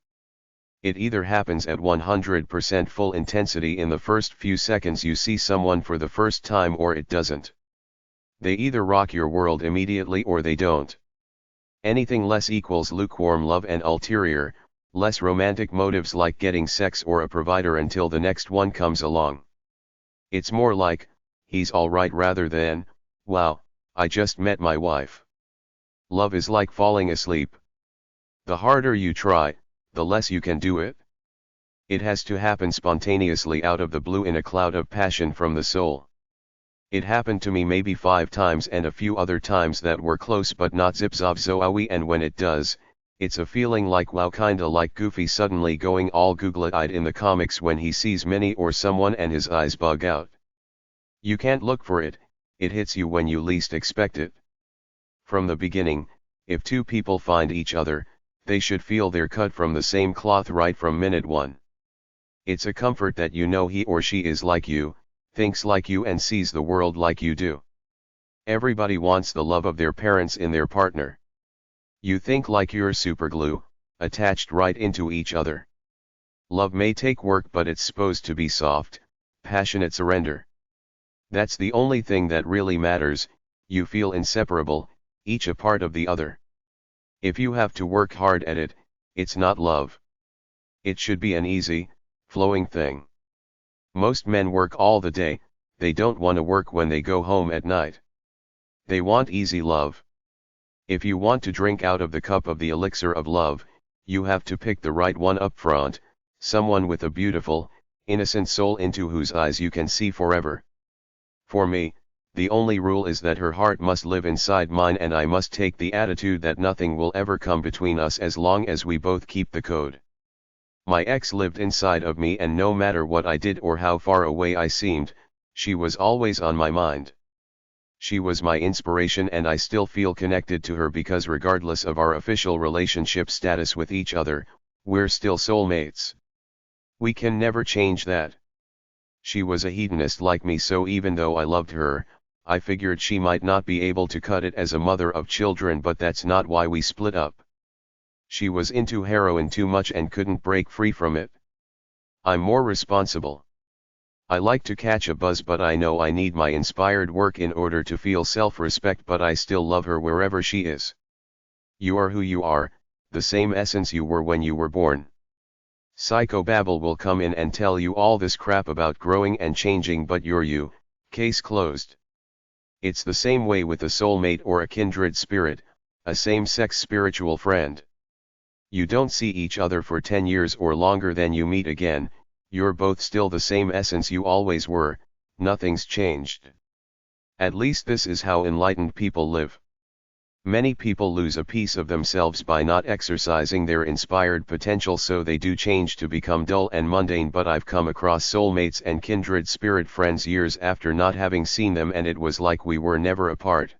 It either happens at 100% full intensity in the first few seconds you see someone for the first time, or it doesn't. They either rock your world immediately or they don't. Anything less equals lukewarm love and ulterior, less romantic motives like getting sex or a provider until the next one comes along. It's more like, he's alright, rather than, wow, I just met my wife. Love is like falling asleep. The harder you try, the less you can do it. It has to happen spontaneously out of the blue in a cloud of passion from the soul. It happened to me maybe 5 times, and a few other times that were close but not zip-zop-zowie, and when it does, it's a feeling like wow, kinda like Goofy suddenly going all googly-eyed in the comics when he sees Minnie or someone and his eyes bug out. You can't look for it, it hits you when you least expect it. From the beginning, if 2 people find each other, they should feel they're cut from the same cloth right from minute 1. It's a comfort that you know he or she is like you, thinks like you, and sees the world like you do. Everybody wants the love of their parents in their partner. You think like you're superglue, attached right into each other. Love may take work, but it's supposed to be soft, passionate surrender. That's the only thing that really matters. You feel inseparable, each a part of the other. If you have to work hard at it, it's not love. It should be an easy, flowing thing. Most men work all the day, they don't want to work when they go home at night. They want easy love. If you want to drink out of the cup of the elixir of love, you have to pick the right one up front, someone with a beautiful, innocent soul into whose eyes you can see forever. For me, the only rule is that her heart must live inside mine, and I must take the attitude that nothing will ever come between us as long as we both keep the code. My ex lived inside of me, and no matter what I did or how far away I seemed, she was always on my mind. She was my inspiration, and I still feel connected to her because regardless of our official relationship status with each other, we're still soulmates. We can never change that. She was a hedonist like me, so even though I loved her, I figured she might not be able to cut it as a mother of children, but that's not why we split up. She was into heroin too much and couldn't break free from it. I'm more responsible. I like to catch a buzz, but I know I need my inspired work in order to feel self-respect, but I still love her wherever she is. You are who you are, the same essence you were when you were born. Psychobabble will come in and tell you all this crap about growing and changing, but you're you, case closed. It's the same way with a soulmate or a kindred spirit, a same-sex spiritual friend. You don't see each other for 10 years or longer, then you meet again, you're both still the same essence you always were, nothing's changed. At least this is how enlightened people live. Many people lose a piece of themselves by not exercising their inspired potential, so they do change to become dull and mundane, but I've come across soulmates and kindred spirit friends years after not having seen them, and it was like we were never apart.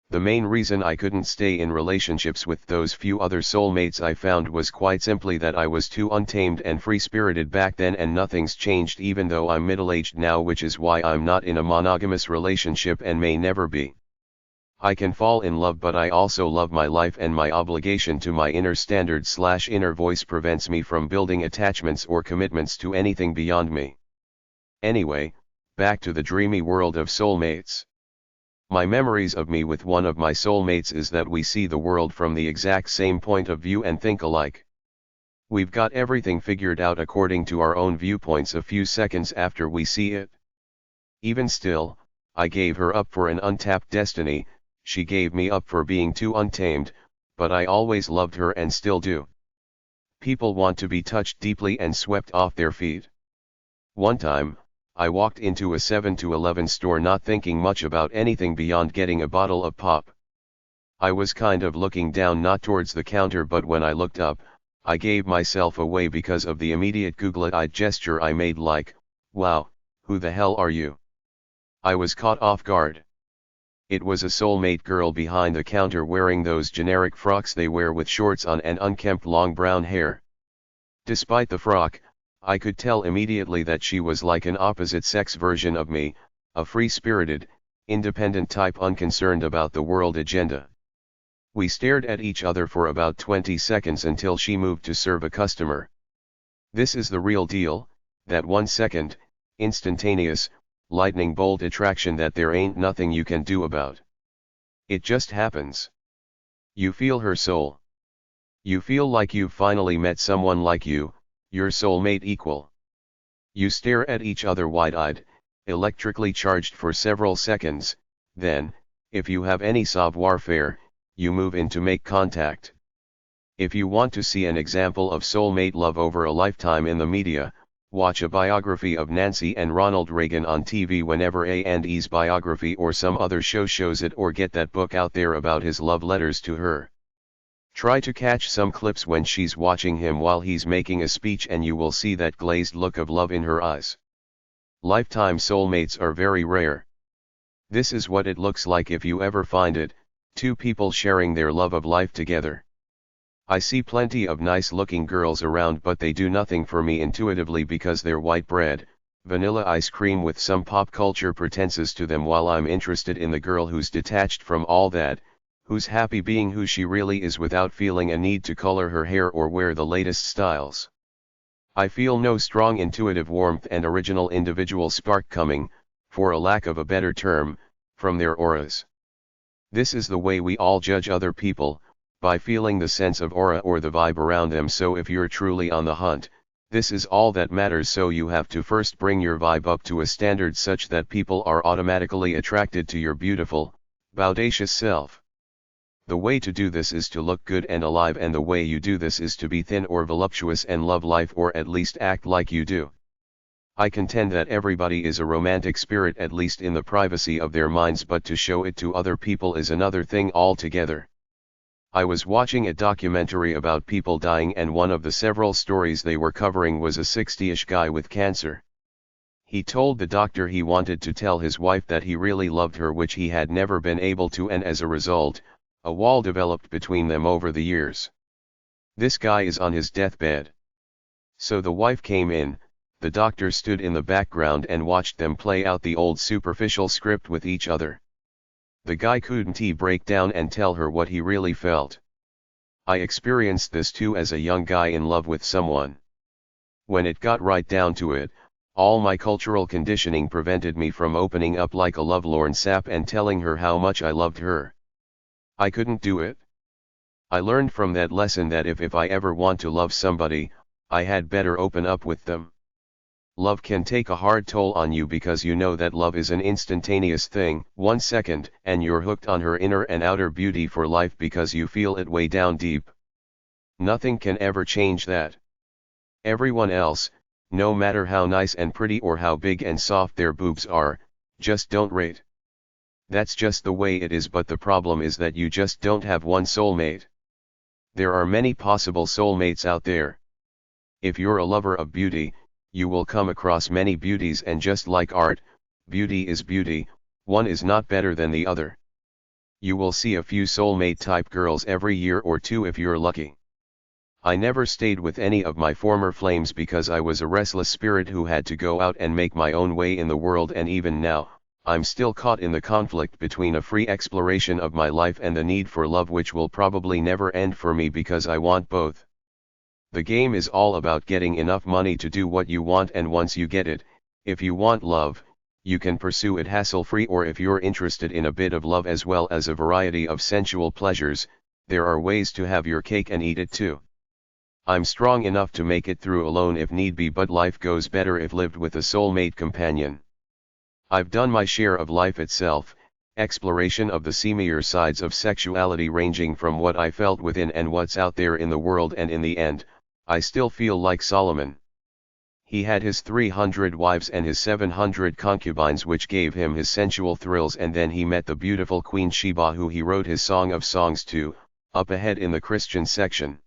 The main reason I couldn't stay in relationships with those few other soulmates I found was quite simply that I was too untamed and free-spirited back then, and nothing's changed even though I'm middle-aged now, which is why I'm not in a monogamous relationship and may never be. I can fall in love, but I also love my life, and my obligation to my inner standard/inner voice prevents me from building attachments or commitments to anything beyond me. Anyway, back to the dreamy world of soulmates. My memories of me with one of my soulmates is that we see the world from the exact same point of view and think alike. We've got everything figured out according to our own viewpoints a few seconds after we see it. Even still, I gave her up for an untapped destiny, she gave me up for being too untamed, but I always loved her and still do. People want to be touched deeply and swept off their feet. One time, I walked into a 7-Eleven store not thinking much about anything beyond getting a bottle of pop. I was kind of looking down, not towards the counter, but when I looked up, I gave myself away because of the immediate googly-eyed gesture I made, like, "Wow, who the hell are you?" I was caught off guard. It was a soulmate girl behind the counter wearing those generic frocks they wear with shorts on and unkempt long brown hair. Despite the frock, I could tell immediately that she was like an opposite-sex version of me, a free-spirited, independent type unconcerned about the world agenda. We stared at each other for about 20 seconds until she moved to serve a customer. This is the real deal, that 1 second, instantaneous, lightning bolt attraction that there ain't nothing you can do about. It just happens. You feel her soul. You feel like you've finally met someone like you, your soulmate equal. You stare at each other wide-eyed, electrically charged for several seconds, then, if you have any savoir-faire, you move in to make contact. If you want to see an example of soulmate love over a lifetime in the media, watch a biography of Nancy and Ronald Reagan on TV whenever A&E's biography or some other show shows it, or get that book out there about his love letters to her. Try to catch some clips when she's watching him while he's making a speech, and you will see that glazed look of love in her eyes. Lifetime soulmates are very rare. This is what it looks like if you ever find it, two people sharing their love of life together. I see plenty of nice-looking girls around, but they do nothing for me intuitively because they're white bread, vanilla ice cream with some pop culture pretenses to them, while I'm interested in the girl who's detached from all that, who's happy being who she really is without feeling a need to color her hair or wear the latest styles. I feel no strong intuitive warmth and original individual spark coming, for a lack of a better term, from their auras. This is the way we all judge other people, by feeling the sense of aura or the vibe around them. So if you're truly on the hunt, this is all that matters. So you have to first bring your vibe up to a standard such that people are automatically attracted to your beautiful, bodacious self. The way to do this is to look good and alive, and the way you do this is to be thin or voluptuous and love life, or at least act like you do. I contend that everybody is a romantic spirit, at least in the privacy of their minds, but to show it to other people is another thing altogether. I was watching a documentary about people dying, and one of the several stories they were covering was a 60-ish guy with cancer. He told the doctor he wanted to tell his wife that he really loved her, which he had never been able to, and as a result, a wall developed between them over the years. This guy is on his deathbed. So the wife came in, the doctor stood in the background and watched them play out the old superficial script with each other. The guy couldn't break down and tell her what he really felt. I experienced this too as a young guy in love with someone. When it got right down to it, all my cultural conditioning prevented me from opening up like a lovelorn sap and telling her how much I loved her. I couldn't do it. I learned from that lesson that if I ever want to love somebody, I had better open up with them. Love can take a hard toll on you because you know that love is an instantaneous thing, 1 second, and you're hooked on her inner and outer beauty for life because you feel it way down deep. Nothing can ever change that. Everyone else, no matter how nice and pretty or how big and soft their boobs are, just don't rate. That's just the way it is, but the problem is that you just don't have one soulmate. There are many possible soulmates out there. If you're a lover of beauty, you will come across many beauties, and just like art, beauty is beauty, one is not better than the other. You will see a few soulmate type girls every year or two if you're lucky. I never stayed with any of my former flames because I was a restless spirit who had to go out and make my own way in the world, and even now, I'm still caught in the conflict between a free exploration of my life and the need for love, which will probably never end for me because I want both. The game is all about getting enough money to do what you want, and once you get it, if you want love, you can pursue it hassle-free, or if you're interested in a bit of love as well as a variety of sensual pleasures, there are ways to have your cake and eat it too. I'm strong enough to make it through alone if need be, but life goes better if lived with a soulmate companion. I've done my share of life itself, exploration of the seamier sides of sexuality, ranging from what I felt within and what's out there in the world, and in the end, I still feel like Solomon. He had his 300 wives and his 700 concubines, which gave him his sensual thrills, and then he met the beautiful Queen Sheba, who he wrote his Song of Songs to, up ahead in the Christian section.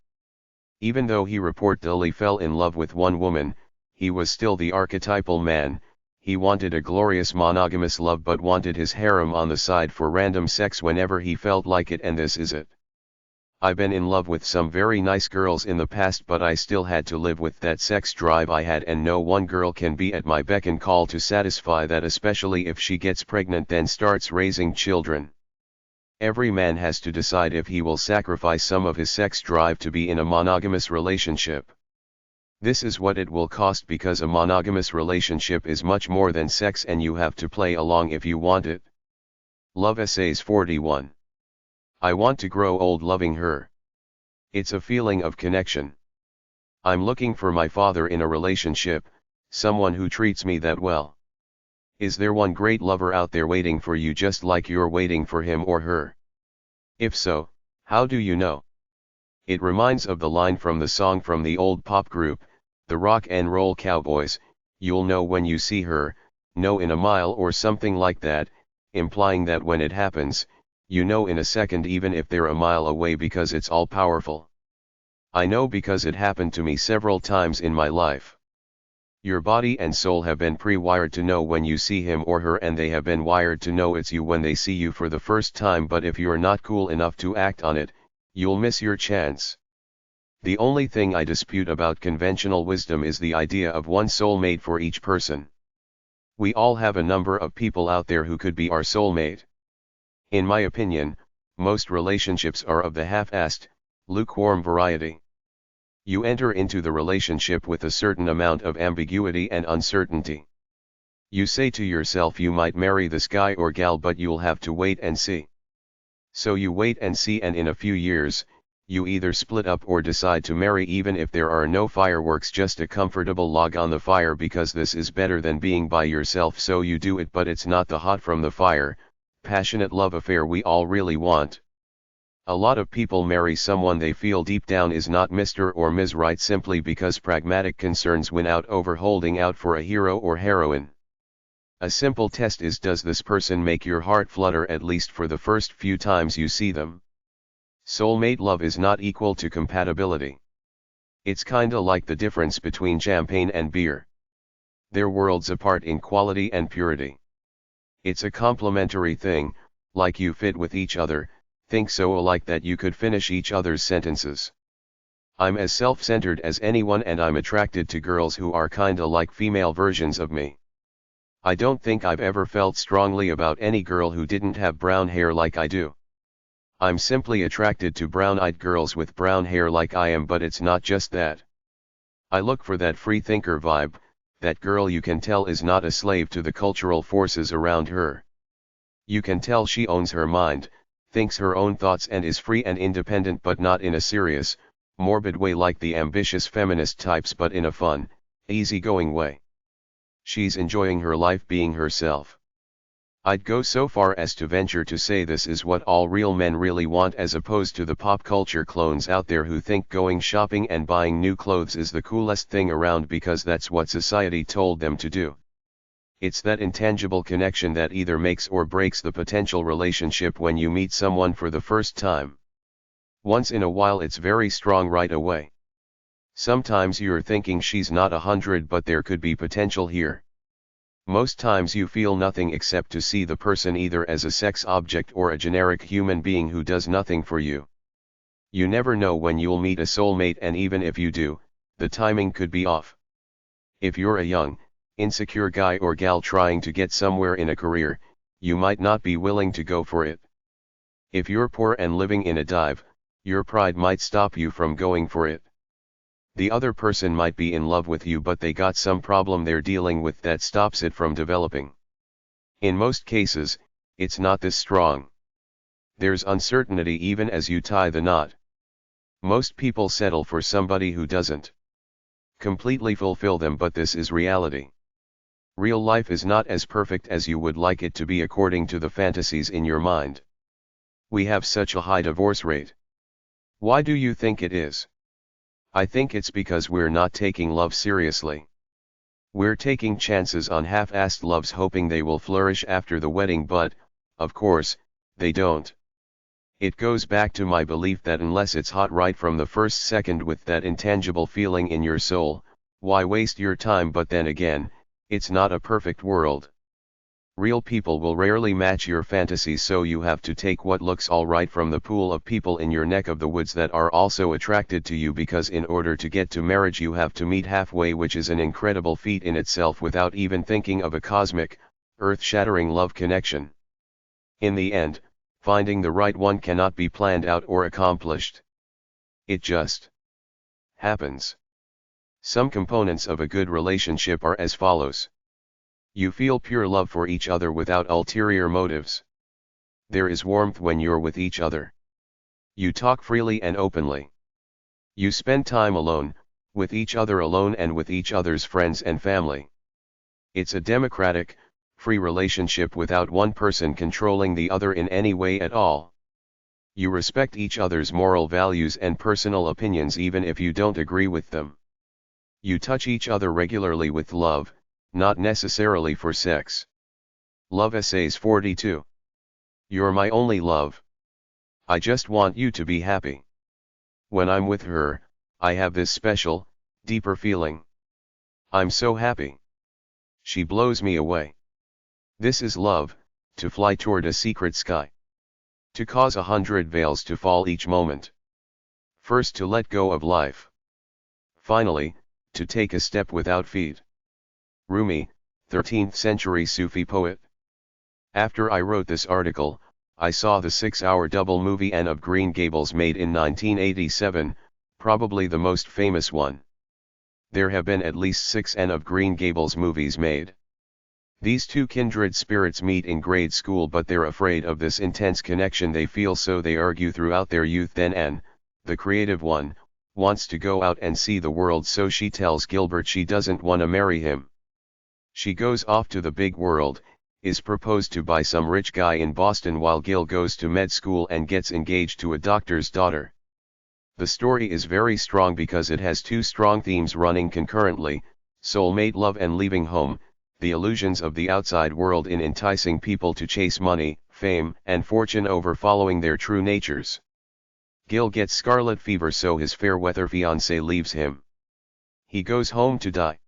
Even though he reportedly fell in love with one woman, he was still the archetypal man. He wanted a glorious monogamous love, but wanted his harem on the side for random sex whenever he felt like it, and this is it. I've been in love with some very nice girls in the past, but I still had to live with that sex drive I had, and no one girl can be at my beck and call to satisfy that, especially if she gets pregnant then starts raising children. Every man has to decide if he will sacrifice some of his sex drive to be in a monogamous relationship. This is what it will cost, because a monogamous relationship is much more than sex, and you have to play along if you want it. Love Essays 41. I want to grow old loving her. It's a feeling of connection. I'm looking for my father in a relationship, someone who treats me that well. Is there one great lover out there waiting for you just like you're waiting for him or her? If so, how do you know? It reminds of the line from the song from the old pop group, the Rock and Roll Cowboys, "You'll know when you see her, know in a mile," or something like that, implying that when it happens, you know in a second even if they're a mile away, because it's all powerful. I know because it happened to me several times in my life. Your body and soul have been pre-wired to know when you see him or her, and they have been wired to know it's you when they see you for the first time, but if you're not cool enough to act on it, you'll miss your chance. The only thing I dispute about conventional wisdom is the idea of one soulmate for each person. We all have a number of people out there who could be our soulmate. In my opinion, most relationships are of the half-assed, lukewarm variety. You enter into the relationship with a certain amount of ambiguity and uncertainty. You say to yourself you might marry this guy or gal, but you'll have to wait and see. So you wait and see, and in a few years, you either split up or decide to marry, even if there are no fireworks, just a comfortable log on the fire, because this is better than being by yourself, so you do it, but it's not the hot from the fire, passionate love affair we all really want. A lot of people marry someone they feel deep down is not Mr. or Ms. Right, simply because pragmatic concerns win out over holding out for a hero or heroine. A simple test is, does this person make your heart flutter at least for the first few times you see them? Soulmate love is not equal to compatibility. It's kinda like the difference between champagne and beer. They're worlds apart in quality and purity. It's a complementary thing, like you fit with each other, think so alike that you could finish each other's sentences. I'm as self-centered as anyone, and I'm attracted to girls who are kinda like female versions of me. I don't think I've ever felt strongly about any girl who didn't have brown hair like I do. I'm simply attracted to brown-eyed girls with brown hair like I am, but it's not just that. I look for that free thinker vibe, that girl you can tell is not a slave to the cultural forces around her. You can tell she owns her mind, thinks her own thoughts, and is free and independent, but not in a serious, morbid way like the ambitious feminist types, but in a fun, easygoing way. She's enjoying her life, being herself. I'd go so far as to venture to say this is what all real men really want, as opposed to the pop culture clones out there who think going shopping and buying new clothes is the coolest thing around because that's what society told them to do. It's that intangible connection that either makes or breaks the potential relationship when you meet someone for the first time. Once in a while it's very strong right away. Sometimes you're thinking she's not 100, but there could be potential here. Most times you feel nothing except to see the person either as a sex object or a generic human being who does nothing for you. You never know when you'll meet a soulmate, and even if you do, the timing could be off. If you're a young, insecure guy or gal trying to get somewhere in a career, you might not be willing to go for it. If you're poor and living in a dive, your pride might stop you from going for it. The other person might be in love with you, but they got some problem they're dealing with that stops it from developing. In most cases, it's not this strong. There's uncertainty even as you tie the knot. Most people settle for somebody who doesn't completely fulfill them, but this is reality. Real life is not as perfect as you would like it to be according to the fantasies in your mind. We have such a high divorce rate. Why do you think it is? I think it's because we're not taking love seriously. We're taking chances on half-assed loves, hoping they will flourish after the wedding, but, of course, they don't. It goes back to my belief that unless it's hot right from the first second with that intangible feeling in your soul, why waste your time? But then again, it's not a perfect world. Real people will rarely match your fantasies, so you have to take what looks alright from the pool of people in your neck of the woods that are also attracted to you, because in order to get to marriage you have to meet halfway, which is an incredible feat in itself without even thinking of a cosmic, earth-shattering love connection. In the end, finding the right one cannot be planned out or accomplished. It just happens. Some components of a good relationship are as follows. You feel pure love for each other without ulterior motives. There is warmth when you're with each other. You talk freely and openly. You spend time alone, with each other alone, and with each other's friends and family. It's a democratic, free relationship without one person controlling the other in any way at all. You respect each other's moral values and personal opinions even if you don't agree with them. You touch each other regularly with love, not necessarily for sex. Love Essays 42. You're my only love. I just want you to be happy. When I'm with her, I have this special, deeper feeling. I'm so happy. She blows me away. This is love, to fly toward a secret sky. To cause 100 veils to fall each moment. First to let go of life. Finally, to take a step without feet. Rumi, 13th century Sufi poet. After I wrote this article, I saw the 6-hour double movie Anne of Green Gables made in 1987, probably the most famous one. There have been at least 6 Anne of Green Gables movies made. These two kindred spirits meet in grade school, but they're afraid of this intense connection they feel, so they argue throughout their youth. Then Anne, the creative one, wants to go out and see the world, so she tells Gilbert she doesn't want to marry him. She goes off to the big world, is proposed to by some rich guy in Boston, while Gil goes to med school and gets engaged to a doctor's daughter. The story is very strong because it has two strong themes running concurrently: soulmate love and leaving home, the illusions of the outside world in enticing people to chase money, fame, and fortune over following their true natures. Gil gets scarlet fever, so his fair-weather fiancée leaves him. He goes home to die.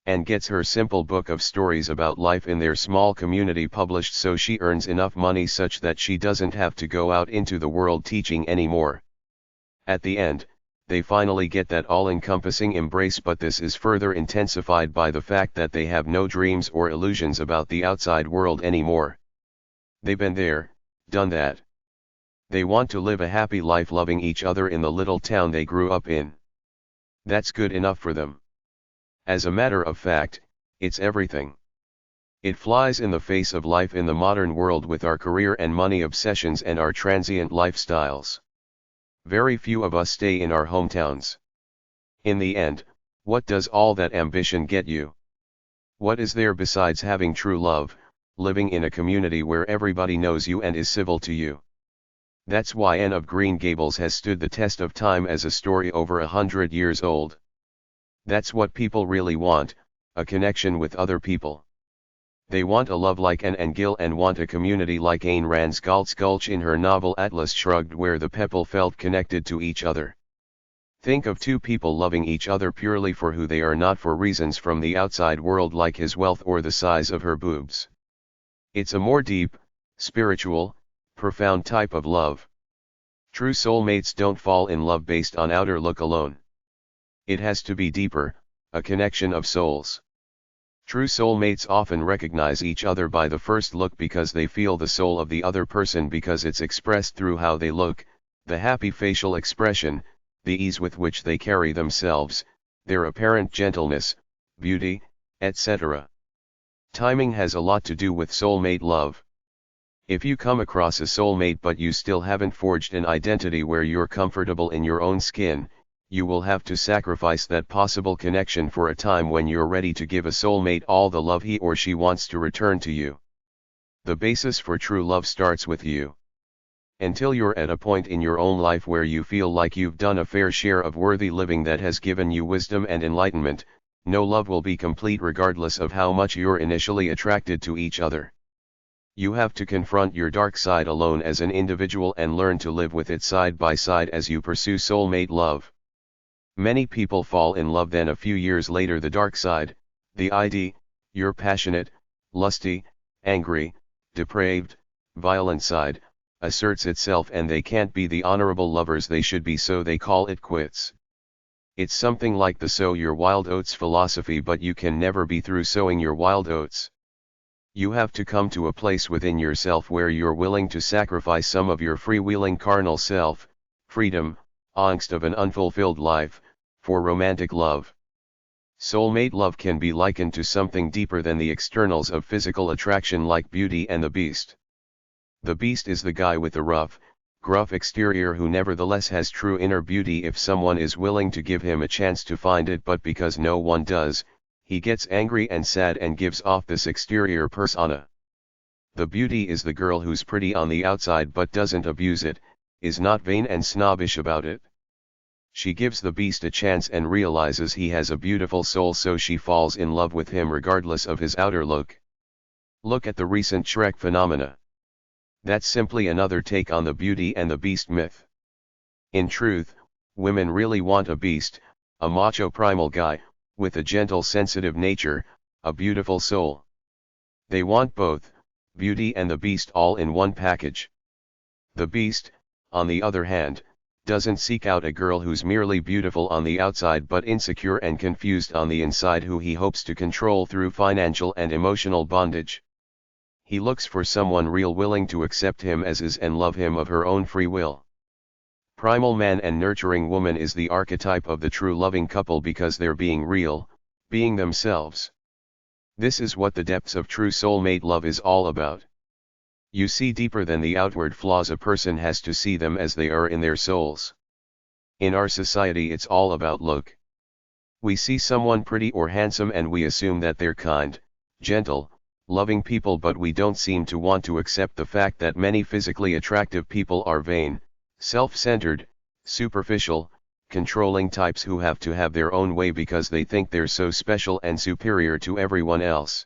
Anne gets her simple book of stories about life in their small community published, so she earns enough money such that she doesn't have to go out into the world teaching anymore. At the end, they finally get that all-encompassing embrace, but this is further intensified by the fact that they have no dreams or illusions about the outside world anymore. They've been there, done that. They want to live a happy life loving each other in the little town they grew up in. That's good enough for them. As a matter of fact, it's everything. It flies in the face of life in the modern world with our career and money obsessions and our transient lifestyles. Very few of us stay in our hometowns. In the end, what does all that ambition get you? What is there besides having true love, living in a community where everybody knows you and is civil to you? That's why Anne of Green Gables has stood the test of time as a story over 100 years old. That's what people really want, a connection with other people. They want a love like Anne and Gil, and want a community like Ayn Rand's Galt's Gulch in her novel Atlas Shrugged, where the people felt connected to each other. Think of two people loving each other purely for who they are, not for reasons from the outside world like his wealth or the size of her boobs. It's a more deep, spiritual, profound type of love. True soulmates don't fall in love based on outer look alone. It has to be deeper, a connection of souls. True soulmates often recognize each other by the first look because they feel the soul of the other person, because it's expressed through how they look, the happy facial expression, the ease with which they carry themselves, their apparent gentleness, beauty, etc. Timing has a lot to do with soulmate love. If you come across a soulmate but you still haven't forged an identity where you're comfortable in your own skin, you will have to sacrifice that possible connection for a time when you're ready to give a soulmate all the love he or she wants to return to you. The basis for true love starts with you. Until you're at a point in your own life where you feel like you've done a fair share of worthy living that has given you wisdom and enlightenment, no love will be complete regardless of how much you're initially attracted to each other. You have to confront your dark side alone as an individual and learn to live with it side by side as you pursue soulmate love. Many people fall in love, then a few years later the dark side, the ID, your passionate, lusty, angry, depraved, violent side, asserts itself and they can't be the honorable lovers they should be, so they call it quits. It's something like the sow your wild oats philosophy, but you can never be through sowing your wild oats. You have to come to a place within yourself where you're willing to sacrifice some of your freewheeling carnal self, freedom, angst of an unfulfilled life, for romantic love. Soulmate love can be likened to something deeper than the externals of physical attraction, like Beauty and the Beast. The Beast is the guy with the rough, gruff exterior who nevertheless has true inner beauty if someone is willing to give him a chance to find it, but because no one does, he gets angry and sad and gives off this exterior persona. The Beauty is the girl who's pretty on the outside but doesn't abuse it, is not vain and snobbish about it. She gives the Beast a chance and realizes he has a beautiful soul, so she falls in love with him regardless of his outer look. Look at the recent Shrek phenomena. That's simply another take on the Beauty and the Beast myth. In truth, women really want a beast, a macho primal guy, with a gentle sensitive nature, a beautiful soul. They want both, Beauty and the Beast, all in one package. The Beast, on the other hand, doesn't seek out a girl who's merely beautiful on the outside but insecure and confused on the inside, who he hopes to control through financial and emotional bondage. He looks for someone real willing to accept him as is and love him of her own free will. Primal man and nurturing woman is the archetype of the true loving couple because they're being real, being themselves. This is what the depths of true soulmate love is all about. You see deeper than the outward flaws a person has to see them as they are in their souls. In our society it's all about look. We see someone pretty or handsome and we assume that they're kind, gentle, loving people, but we don't seem to want to accept the fact that many physically attractive people are vain, self-centered, superficial, controlling types who have to have their own way because they think they're so special and superior to everyone else.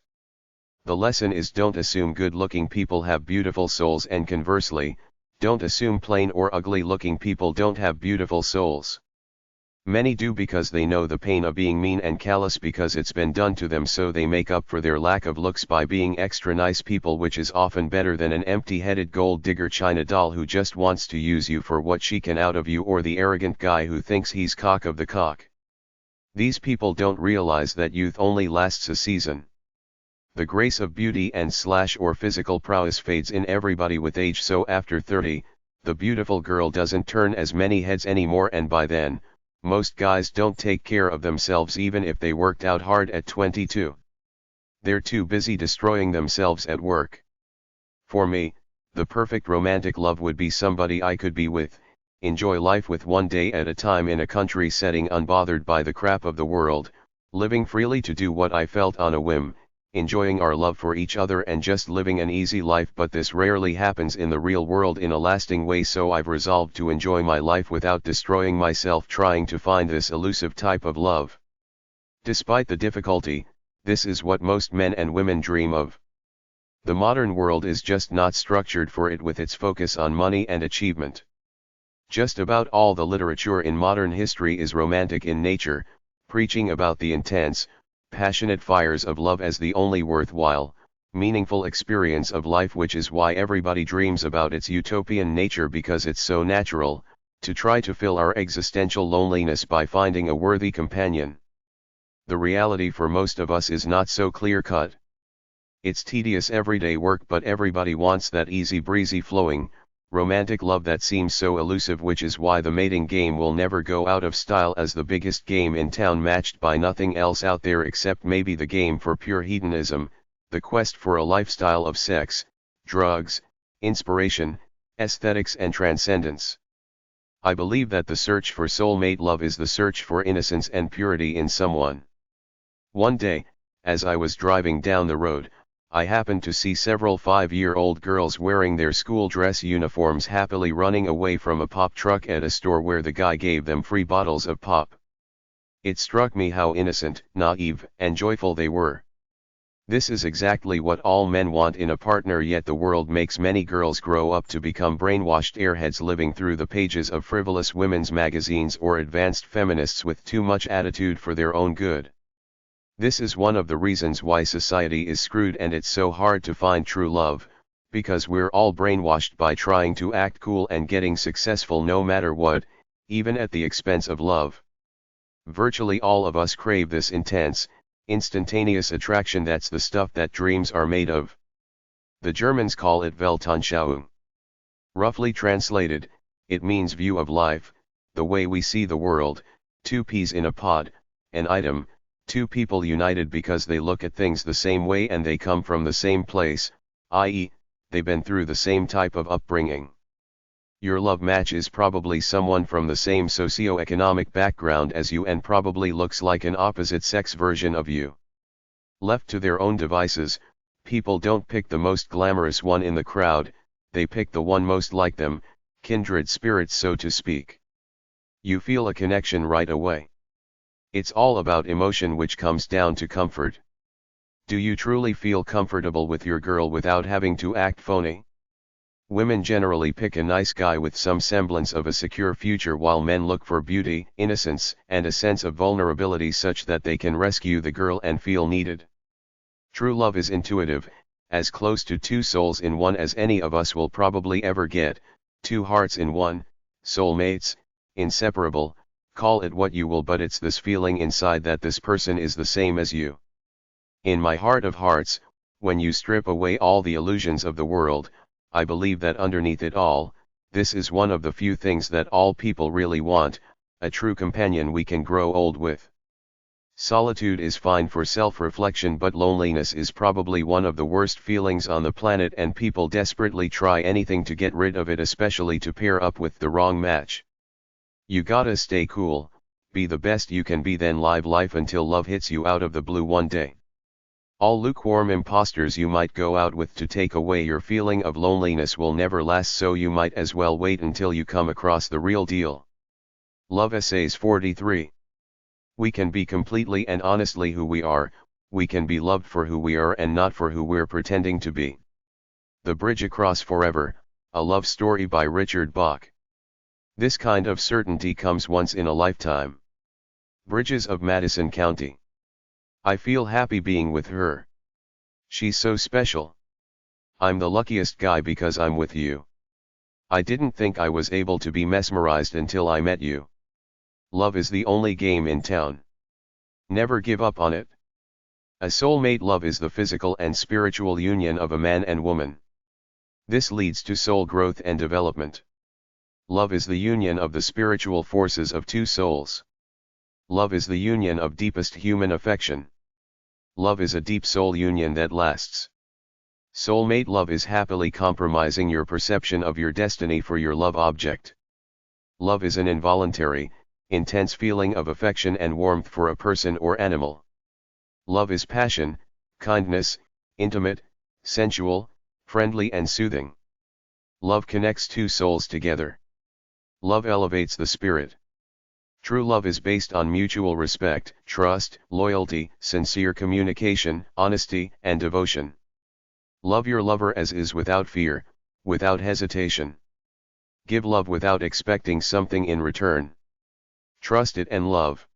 The lesson is don't assume good-looking people have beautiful souls, and conversely, don't assume plain or ugly-looking people don't have beautiful souls. Many do because they know the pain of being mean and callous because it's been done to them, so they make up for their lack of looks by being extra nice people, which is often better than an empty-headed gold digger China doll who just wants to use you for what she can out of you, or the arrogant guy who thinks he's cock of the cock. These people don't realize that youth only lasts a season. The grace of beauty and or physical prowess fades in everybody with age, so after 30, the beautiful girl doesn't turn as many heads anymore, and by then, most guys don't take care of themselves even if they worked out hard at 22. They're too busy destroying themselves at work. For me, the perfect romantic love would be somebody I could be with, enjoy life with one day at a time in a country setting, unbothered by the crap of the world, living freely to do what I felt on a whim, enjoying our love for each other and just living an easy life. But this rarely happens in the real world in a lasting way, so I've resolved to enjoy my life without destroying myself trying to find this elusive type of love. Despite the difficulty, this is what most men and women dream of. The modern world is just not structured for it, with its focus on money and achievement. Just about all the literature in modern history is romantic in nature, preaching about the intense, passionate fires of love as the only worthwhile, meaningful experience of life, which is why everybody dreams about its utopian nature, because it's so natural, to try to fill our existential loneliness by finding a worthy companion. The reality for most of us is not so clear-cut. It's tedious everyday work, but everybody wants that easy breezy flowing, romantic love that seems so elusive, which is why the mating game will never go out of style as the biggest game in town, matched by nothing else out there except maybe the game for pure hedonism, the quest for a lifestyle of sex, drugs, inspiration, aesthetics and transcendence. I believe that the search for soulmate love is the search for innocence and purity in someone. One day, as I was driving down the road, I happened to see several 5-year-old girls wearing their school dress uniforms happily running away from a pop truck at a store where the guy gave them free bottles of pop. It struck me how innocent, naive, and joyful they were. This is exactly what all men want in a partner, yet the world makes many girls grow up to become brainwashed airheads living through the pages of frivolous women's magazines or advanced feminists with too much attitude for their own good. This is one of the reasons why society is screwed and it's so hard to find true love, because we're all brainwashed by trying to act cool and getting successful no matter what, even at the expense of love. Virtually all of us crave this intense, instantaneous attraction. That's the stuff that dreams are made of. The Germans call it Weltanschauung. Roughly translated, it means view of life, the way we see the world, two peas in a pod, an item, two people united because they look at things the same way and they come from the same place, i.e., they've been through the same type of upbringing. Your love match is probably someone from the same socio-economic background as you and probably looks like an opposite-sex version of you. Left to their own devices, people don't pick the most glamorous one in the crowd, they pick the one most like them, kindred spirits so to speak. You feel a connection right away. It's all about emotion, which comes down to comfort. Do you truly feel comfortable with your girl without having to act phony? Women generally pick a nice guy with some semblance of a secure future, while men look for beauty, innocence, and a sense of vulnerability such that they can rescue the girl and feel needed. True love is intuitive, as close to two souls in one as any of us will probably ever get, two hearts in one, soulmates, inseparable. Call it what you will, but it's this feeling inside that this person is the same as you. In my heart of hearts, When you strip away all the illusions of the world, I believe that underneath it all, this is one of the few things that all people really want, a true companion we can grow old with. Solitude is fine for self-reflection, but loneliness is probably one of the worst feelings on the planet, and people desperately try anything to get rid of it, especially to pair up with the wrong match. You gotta stay cool, be the best you can be, then live life until love hits you out of the blue one day. All lukewarm imposters you might go out with to take away your feeling of loneliness will never last, so you might as well wait until you come across the real deal. Love Essays 43. We can be completely and honestly who we are, we can be loved for who we are and not for who we're pretending to be. The Bridge Across Forever, a love story by Richard Bach. This kind of certainty comes once in a lifetime. Bridges of Madison County. I feel happy being with her. She's so special. I'm the luckiest guy because I'm with you. I didn't think I was able to be mesmerized until I met you. Love is the only game in town. Never give up on it. A soulmate love is the physical and spiritual union of a man and woman. This leads to soul growth and development. Love is the union of the spiritual forces of two souls. Love is the union of deepest human affection. Love is a deep soul union that lasts. Soulmate love is happily compromising your perception of your destiny for your love object. Love is an involuntary, intense feeling of affection and warmth for a person or animal. Love is passion, kindness, intimate, sensual, friendly and soothing. Love connects two souls together. Love elevates the spirit. True love is based on mutual respect, trust, loyalty, sincere communication, honesty, and devotion. Love your lover as is, without fear, without hesitation. Give love without expecting something in return. Trust it and love.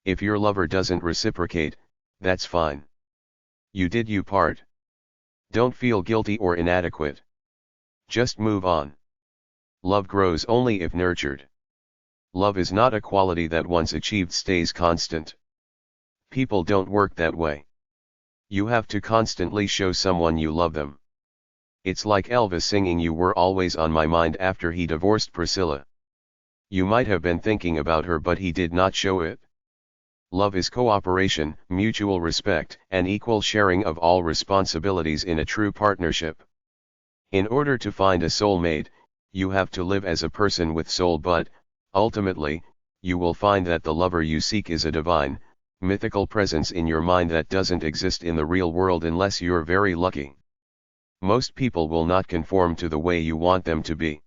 If your lover doesn't reciprocate, that's fine. You did your part. Don't feel guilty or inadequate. Just move on. Love grows only if nurtured. Love is not a quality that once achieved stays constant. People don't work that way. You have to constantly show someone you love them. It's like Elvis singing "You Were Always on My Mind" after he divorced Priscilla. You might have been thinking about her, but he did not show it. Love is cooperation, mutual respect, and equal sharing of all responsibilities in a true partnership. In order to find a soulmate, you have to live as a person with soul, but, ultimately, you will find that the lover you seek is a divine, mythical presence in your mind that doesn't exist in the real world unless you're very lucky. Most people will not conform to the way you want them to be.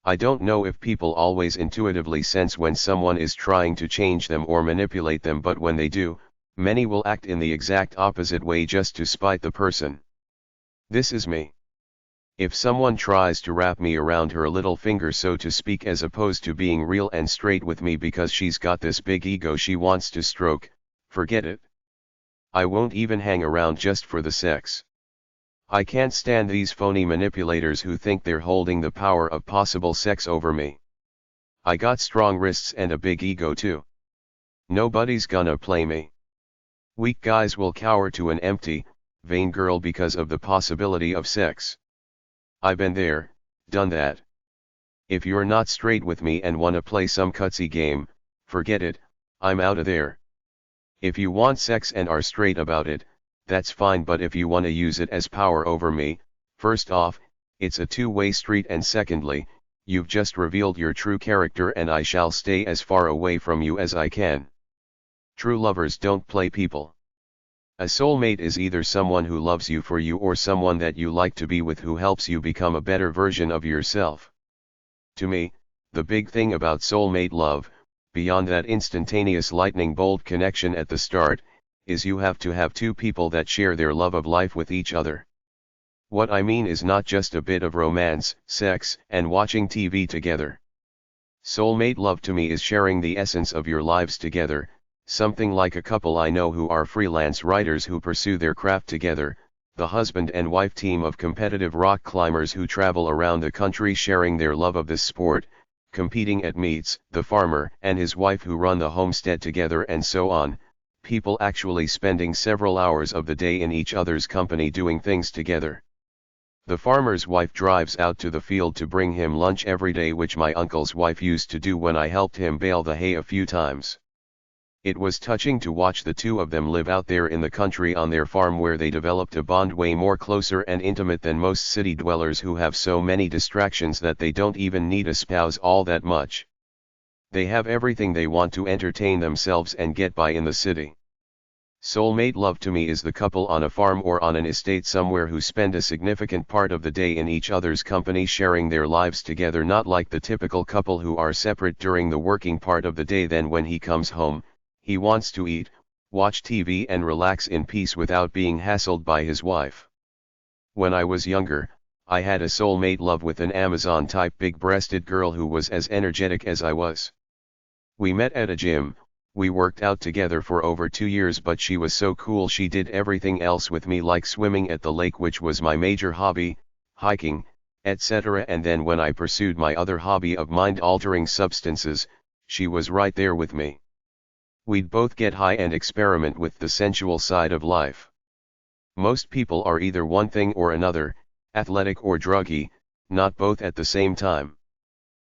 I don't know if people always intuitively sense when someone is trying to change them or manipulate them, but when they do, many will act in the exact opposite way just to spite the person. This is me. If someone tries to wrap me around her little finger, so to speak, as opposed to being real and straight with me because she's got this big ego she wants to stroke, forget it. I won't even hang around just for the sex. I can't stand these phony manipulators who think they're holding the power of possible sex over me. I got strong wrists and a big ego too. Nobody's gonna play me. Weak guys will cower to an empty, vain girl because of the possibility of sex. I've been there, done that. If you're not straight with me and wanna play some cutsy game, forget it, I'm outta there. If you want sex and are straight about it, that's fine, but if you wanna use it as power over me, first off, it's a two-way street, and secondly, you've just revealed your true character and I shall stay as far away from you as I can. True lovers don't play people. A soulmate is either someone who loves you for you or someone that you like to be with who helps you become a better version of yourself. To me, the big thing about soulmate love, beyond that instantaneous lightning bolt connection at the start, is you have to have two people that share their love of life with each other. What I mean is not just a bit of romance, sex, and watching TV together. Soulmate love to me is sharing the essence of your lives together, something like a couple I know who are freelance writers who pursue their craft together, the husband and wife team of competitive rock climbers who travel around the country sharing their love of this sport, competing at meets, the farmer and his wife who run the homestead together, and so on. people actually spending several hours of the day in each other's company doing things together. The farmer's wife drives out to the field to bring him lunch every day, which my uncle's wife used to do when I helped him bale the hay a few times. It was touching to watch the two of them live out there in the country on their farm, where they developed a bond way more closer and intimate than most city dwellers who have so many distractions that they don't even need a spouse all that much. They have everything they want to entertain themselves and get by in the city. Soulmate love to me is the couple on a farm or on an estate somewhere who spend a significant part of the day in each other's company, sharing their lives together, not like the typical couple who are separate during the working part of the day. Then when he comes home, he wants to eat, watch TV and relax in peace without being hassled by his wife. When I was younger, I had a soulmate love with an Amazon-type big-breasted girl who was as energetic as I was. We met at a gym. We worked out together for over 2 years, but she was so cool she did everything else with me, like swimming at the lake, which was my major hobby, hiking, etc. And then when I pursued my other hobby of mind-altering substances, she was right there with me. We'd both get high and experiment with the sensual side of life. Most people are either one thing or another, athletic or druggy, not both at the same time.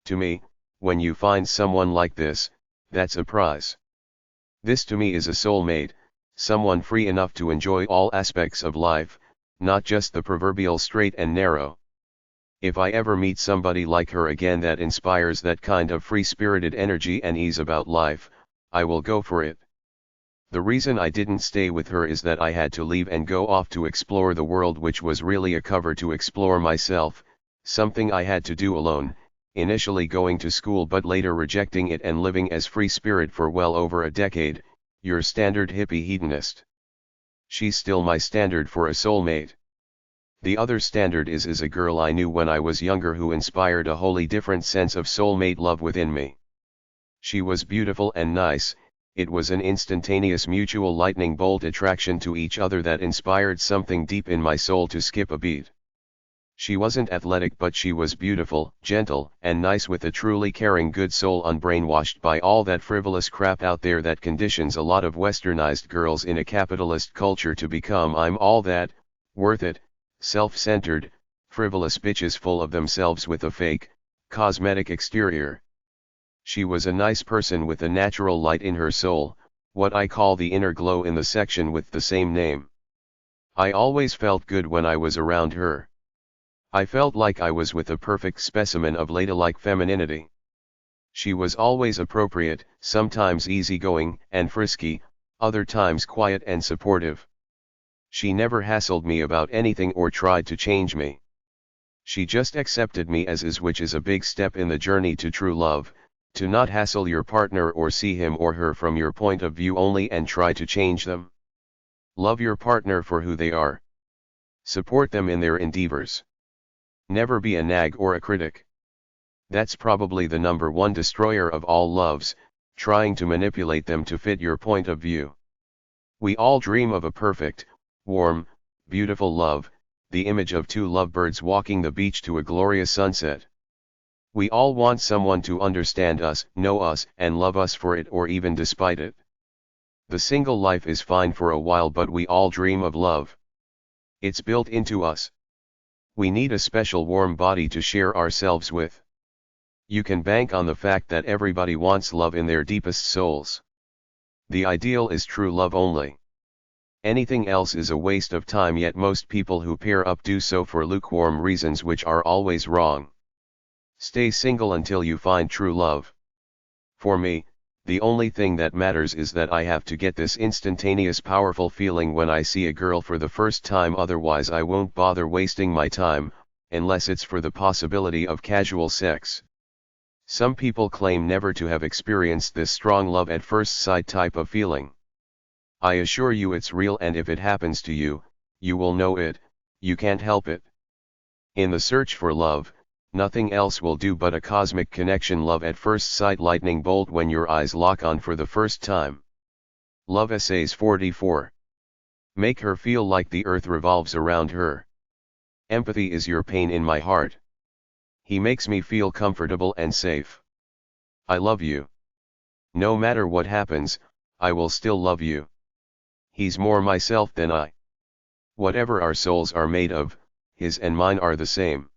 To me, when you find someone like this, that's a prize. This to me is a soulmate, someone free enough to enjoy all aspects of life, not just the proverbial straight and narrow. If I ever meet somebody like her again that inspires that kind of free-spirited energy and ease about life, I will go for it. The reason I didn't stay with her is that I had to leave and go off to explore the world, which was really a cover to explore myself, something I had to do alone, initially going to school but later rejecting it and living as free spirit for well over a decade, your standard hippie hedonist. She's still my standard for a soulmate. The other standard is a girl I knew when I was younger who inspired a wholly different sense of soulmate love within me. She was beautiful and nice. It was an instantaneous mutual lightning bolt attraction to each other that inspired something deep in my soul to skip a beat. She wasn't athletic, but she was beautiful, gentle, and nice, with a truly caring good soul, unbrainwashed by all that frivolous crap out there that conditions a lot of westernized girls in a capitalist culture to become I'm all that, worth it, self-centered, frivolous bitches full of themselves with a fake, cosmetic exterior. She was a nice person with a natural light in her soul, what I call the inner glow, in the section with the same name. I always felt good when I was around her. I felt like I was with a perfect specimen of ladylike femininity. She was always appropriate, sometimes easygoing and frisky, other times quiet and supportive. She never hassled me about anything or tried to change me. She just accepted me as is, which is a big step in the journey to true love, to not hassle your partner or see him or her from your point of view only and try to change them. Love your partner for who they are. Support them in their endeavors. Never be a nag or a critic. That's probably the number one destroyer of all loves, trying to manipulate them to fit your point of view. We all dream of a perfect, warm, beautiful love, the image of two lovebirds walking the beach to a glorious sunset. We all want someone to understand us, know us, and love us for it or even despite it. The single life is fine for a while, but we all dream of love. It's built into us. We need a special warm body to share ourselves with. You can bank on the fact that everybody wants love in their deepest souls. The ideal is true love only. Anything else is a waste of time, yet most people who pair up do so for lukewarm reasons, which are always wrong. Stay single until you find true love. For me, the only thing that matters is that I have to get this instantaneous powerful feeling when I see a girl for the first time, otherwise I won't bother wasting my time, unless it's for the possibility of casual sex. Some people claim never to have experienced this strong love at first sight type of feeling. I assure you it's real, and if it happens to you, you will know it, you can't help it. In the search for love, nothing else will do but a cosmic connection, love at first sight, lightning bolt when your eyes lock on for the first time. Love Essays 44. Make her feel like the earth revolves around her. Empathy is your pain in my heart. He makes me feel comfortable and safe. I love you. No matter what happens, I will still love you. He's more myself than I. Whatever our souls are made of, his and mine are the same.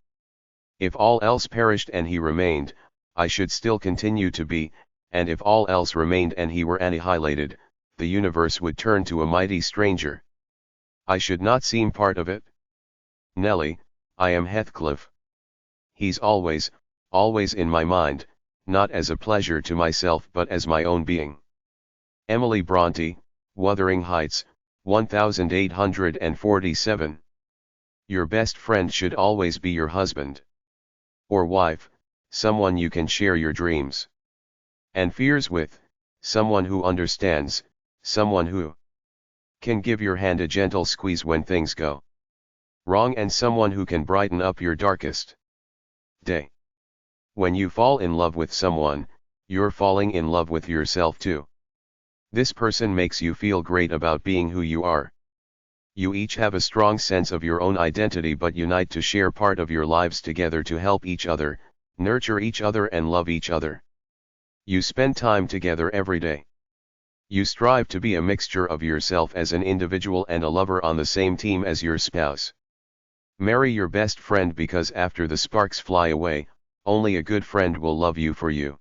If all else perished and he remained, I should still continue to be, and if all else remained and he were annihilated, the universe would turn to a mighty stranger. I should not seem part of it. Nelly, I am Heathcliff. He's always, always in my mind, not as a pleasure to myself but as my own being. Emily Bronte, Wuthering Heights, 1847. Your best friend should always be your husband. Or wife, someone you can share your dreams and fears with, someone who understands, someone who can give your hand a gentle squeeze when things go wrong, and someone who can brighten up your darkest day. When you fall in love with someone, you're falling in love with yourself too. This person makes you feel great about being who you are. You each have a strong sense of your own identity but unite to share part of your lives together to help each other, nurture each other and love each other. You spend time together every day. You strive to be a mixture of yourself as an individual and a lover on the same team as your spouse. Marry your best friend because after the sparks fly away, only a good friend will love you for you.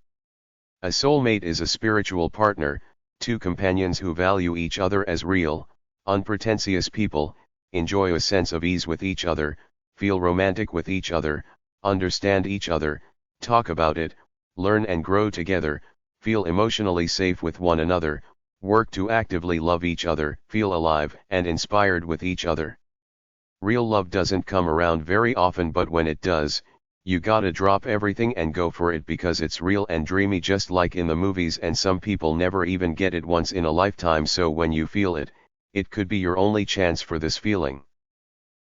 A soulmate is a spiritual partner, two companions who value each other as real, unpretentious people, enjoy a sense of ease with each other, feel romantic with each other, understand each other, talk about it, learn and grow together, feel emotionally safe with one another, work to actively love each other, feel alive and inspired with each other. Real love doesn't come around very often, but when it does, you gotta drop everything and go for it because it's real and dreamy just like in the movies, and some people never even get it once in a lifetime, so when you feel it, it could be your only chance for this feeling.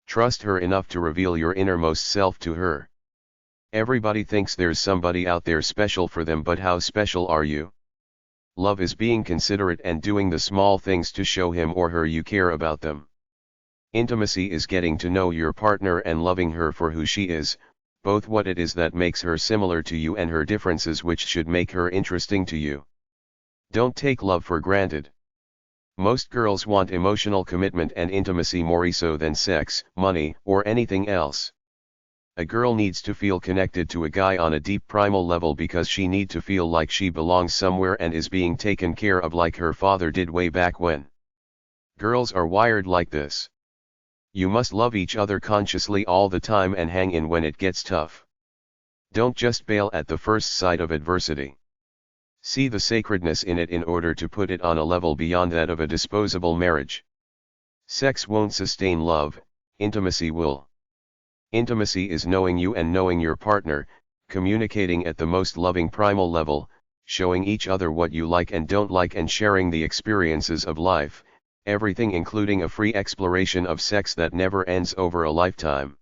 Trust her enough to reveal your innermost self to her. Everybody thinks there's somebody out there special for them, but how special are you? Love is being considerate and doing the small things to show him or her you care about them. Intimacy is getting to know your partner and loving her for who she is, both what it is that makes her similar to you and her differences which should make her interesting to you. Don't take love for granted. Most girls want emotional commitment and intimacy more so than sex, money, or anything else. A girl needs to feel connected to a guy on a deep primal level because she needs to feel like she belongs somewhere and is being taken care of like her father did way back when. Girls are wired like this. You must love each other consciously all the time and hang in when it gets tough. Don't just bail at the first sight of adversity. See the sacredness in it in order to put it on a level beyond that of a disposable marriage. Sex won't sustain love, intimacy will. Intimacy is knowing you and knowing your partner, communicating at the most loving primal level, showing each other what you like and don't like and sharing the experiences of life, everything including a free exploration of sex that never ends over a lifetime.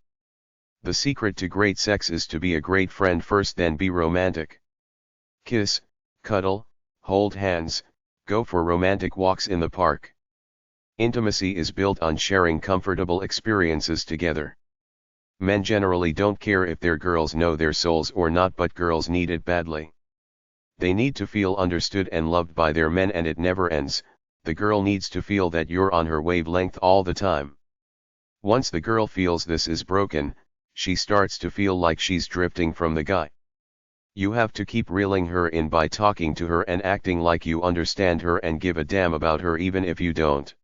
The secret to great sex is to be a great friend first, then be romantic. Kiss, cuddle, hold hands, go for romantic walks in the park. Intimacy is built on sharing comfortable experiences together. Men generally don't care if their girls know their souls or not, but girls need it badly. They need to feel understood and loved by their men, and it never ends. The girl needs to feel that you're on her wavelength all the time. Once the girl feels this is broken, she starts to feel like she's drifting from the guy. You have to keep reeling her in by talking to her and acting like you understand her and give a damn about her even if you don't.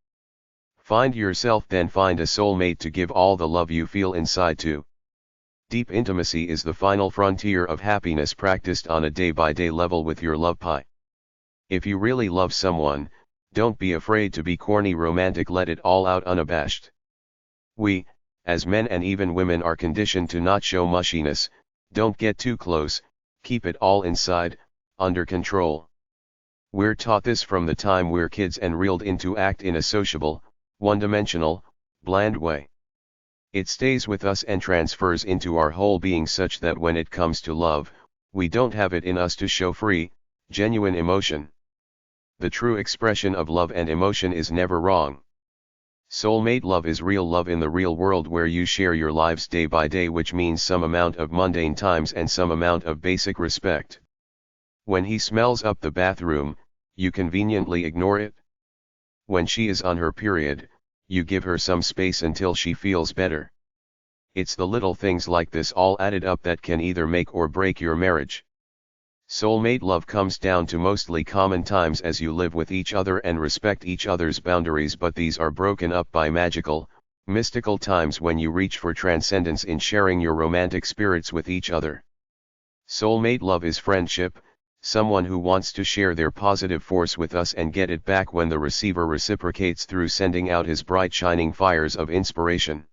Find yourself, then find a soulmate to give all the love you feel inside to. Deep intimacy is the final frontier of happiness practiced on a day-by-day level with your love pie. If you really love someone, don't be afraid to be corny romantic, let it all out unabashed. We, as men and even women, are conditioned to not show mushiness. Don't get too close, keep it all inside, under control. We're taught this from the time we're kids and reeled in to act in a sociable, one-dimensional, bland way. It stays with us and transfers into our whole being such that when it comes to love, we don't have it in us to show free, genuine emotion. The true expression of love and emotion is never wrong. Soulmate love is real love in the real world where you share your lives day by day, which means some amount of mundane times and some amount of basic respect. When he smells up the bathroom, you conveniently ignore it. When she is on her period, you give her some space until she feels better. It's the little things like this all added up that can either make or break your marriage. Soulmate love comes down to mostly common times as you live with each other and respect each other's boundaries, but these are broken up by magical, mystical times when you reach for transcendence in sharing your romantic spirits with each other. Soulmate love is friendship, someone who wants to share their positive force with us and get it back when the receiver reciprocates through sending out his bright shining fires of inspiration.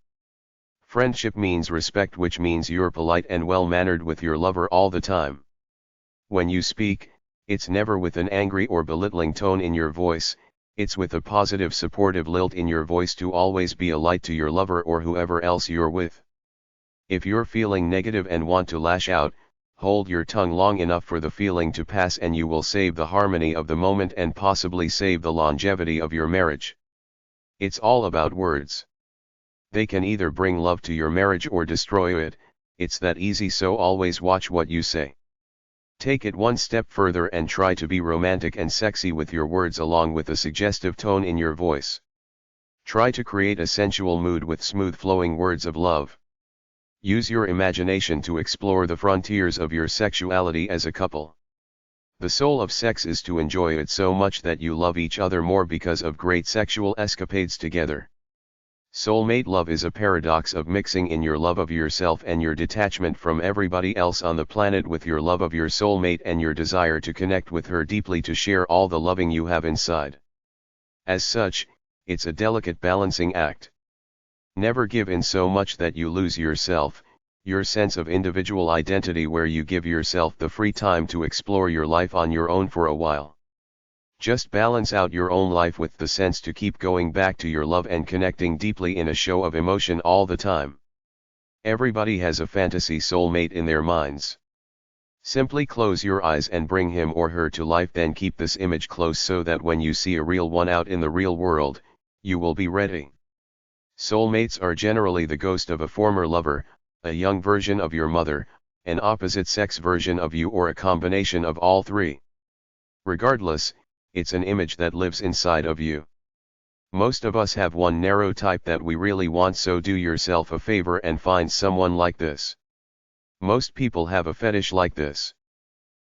Friendship means respect, which means you're polite and well-mannered with your lover all the time. When you speak, it's never with an angry or belittling tone in your voice, it's with a positive supportive lilt in your voice to always be a light to your lover or whoever else you're with. If you're feeling negative and want to lash out, hold your tongue long enough for the feeling to pass and you will save the harmony of the moment and possibly save the longevity of your marriage. It's all about words. They can either bring love to your marriage or destroy it, it's that easy, so always watch what you say. Take it one step further and try to be romantic and sexy with your words along with a suggestive tone in your voice. Try to create a sensual mood with smooth flowing words of love. Use your imagination to explore the frontiers of your sexuality as a couple. The soul of sex is to enjoy it so much that you love each other more because of great sexual escapades together. Soulmate love is a paradox of mixing in your love of yourself and your detachment from everybody else on the planet with your love of your soulmate and your desire to connect with her deeply to share all the loving you have inside. As such, it's a delicate balancing act. Never give in so much that you lose yourself, your sense of individual identity, where you give yourself the free time to explore your life on your own for a while. Just balance out your own life with the sense to keep going back to your love and connecting deeply in a show of emotion all the time. Everybody has a fantasy soulmate in their minds. Simply close your eyes and bring him or her to life, then keep this image close so that when you see a real one out in the real world, you will be ready. Soulmates are generally the ghost of a former lover, a young version of your mother, an opposite-sex version of you, or a combination of all three. Regardless, it's an image that lives inside of you. Most of us have one narrow type that we really want, so do yourself a favor and find someone like this. Most people have a fetish like this.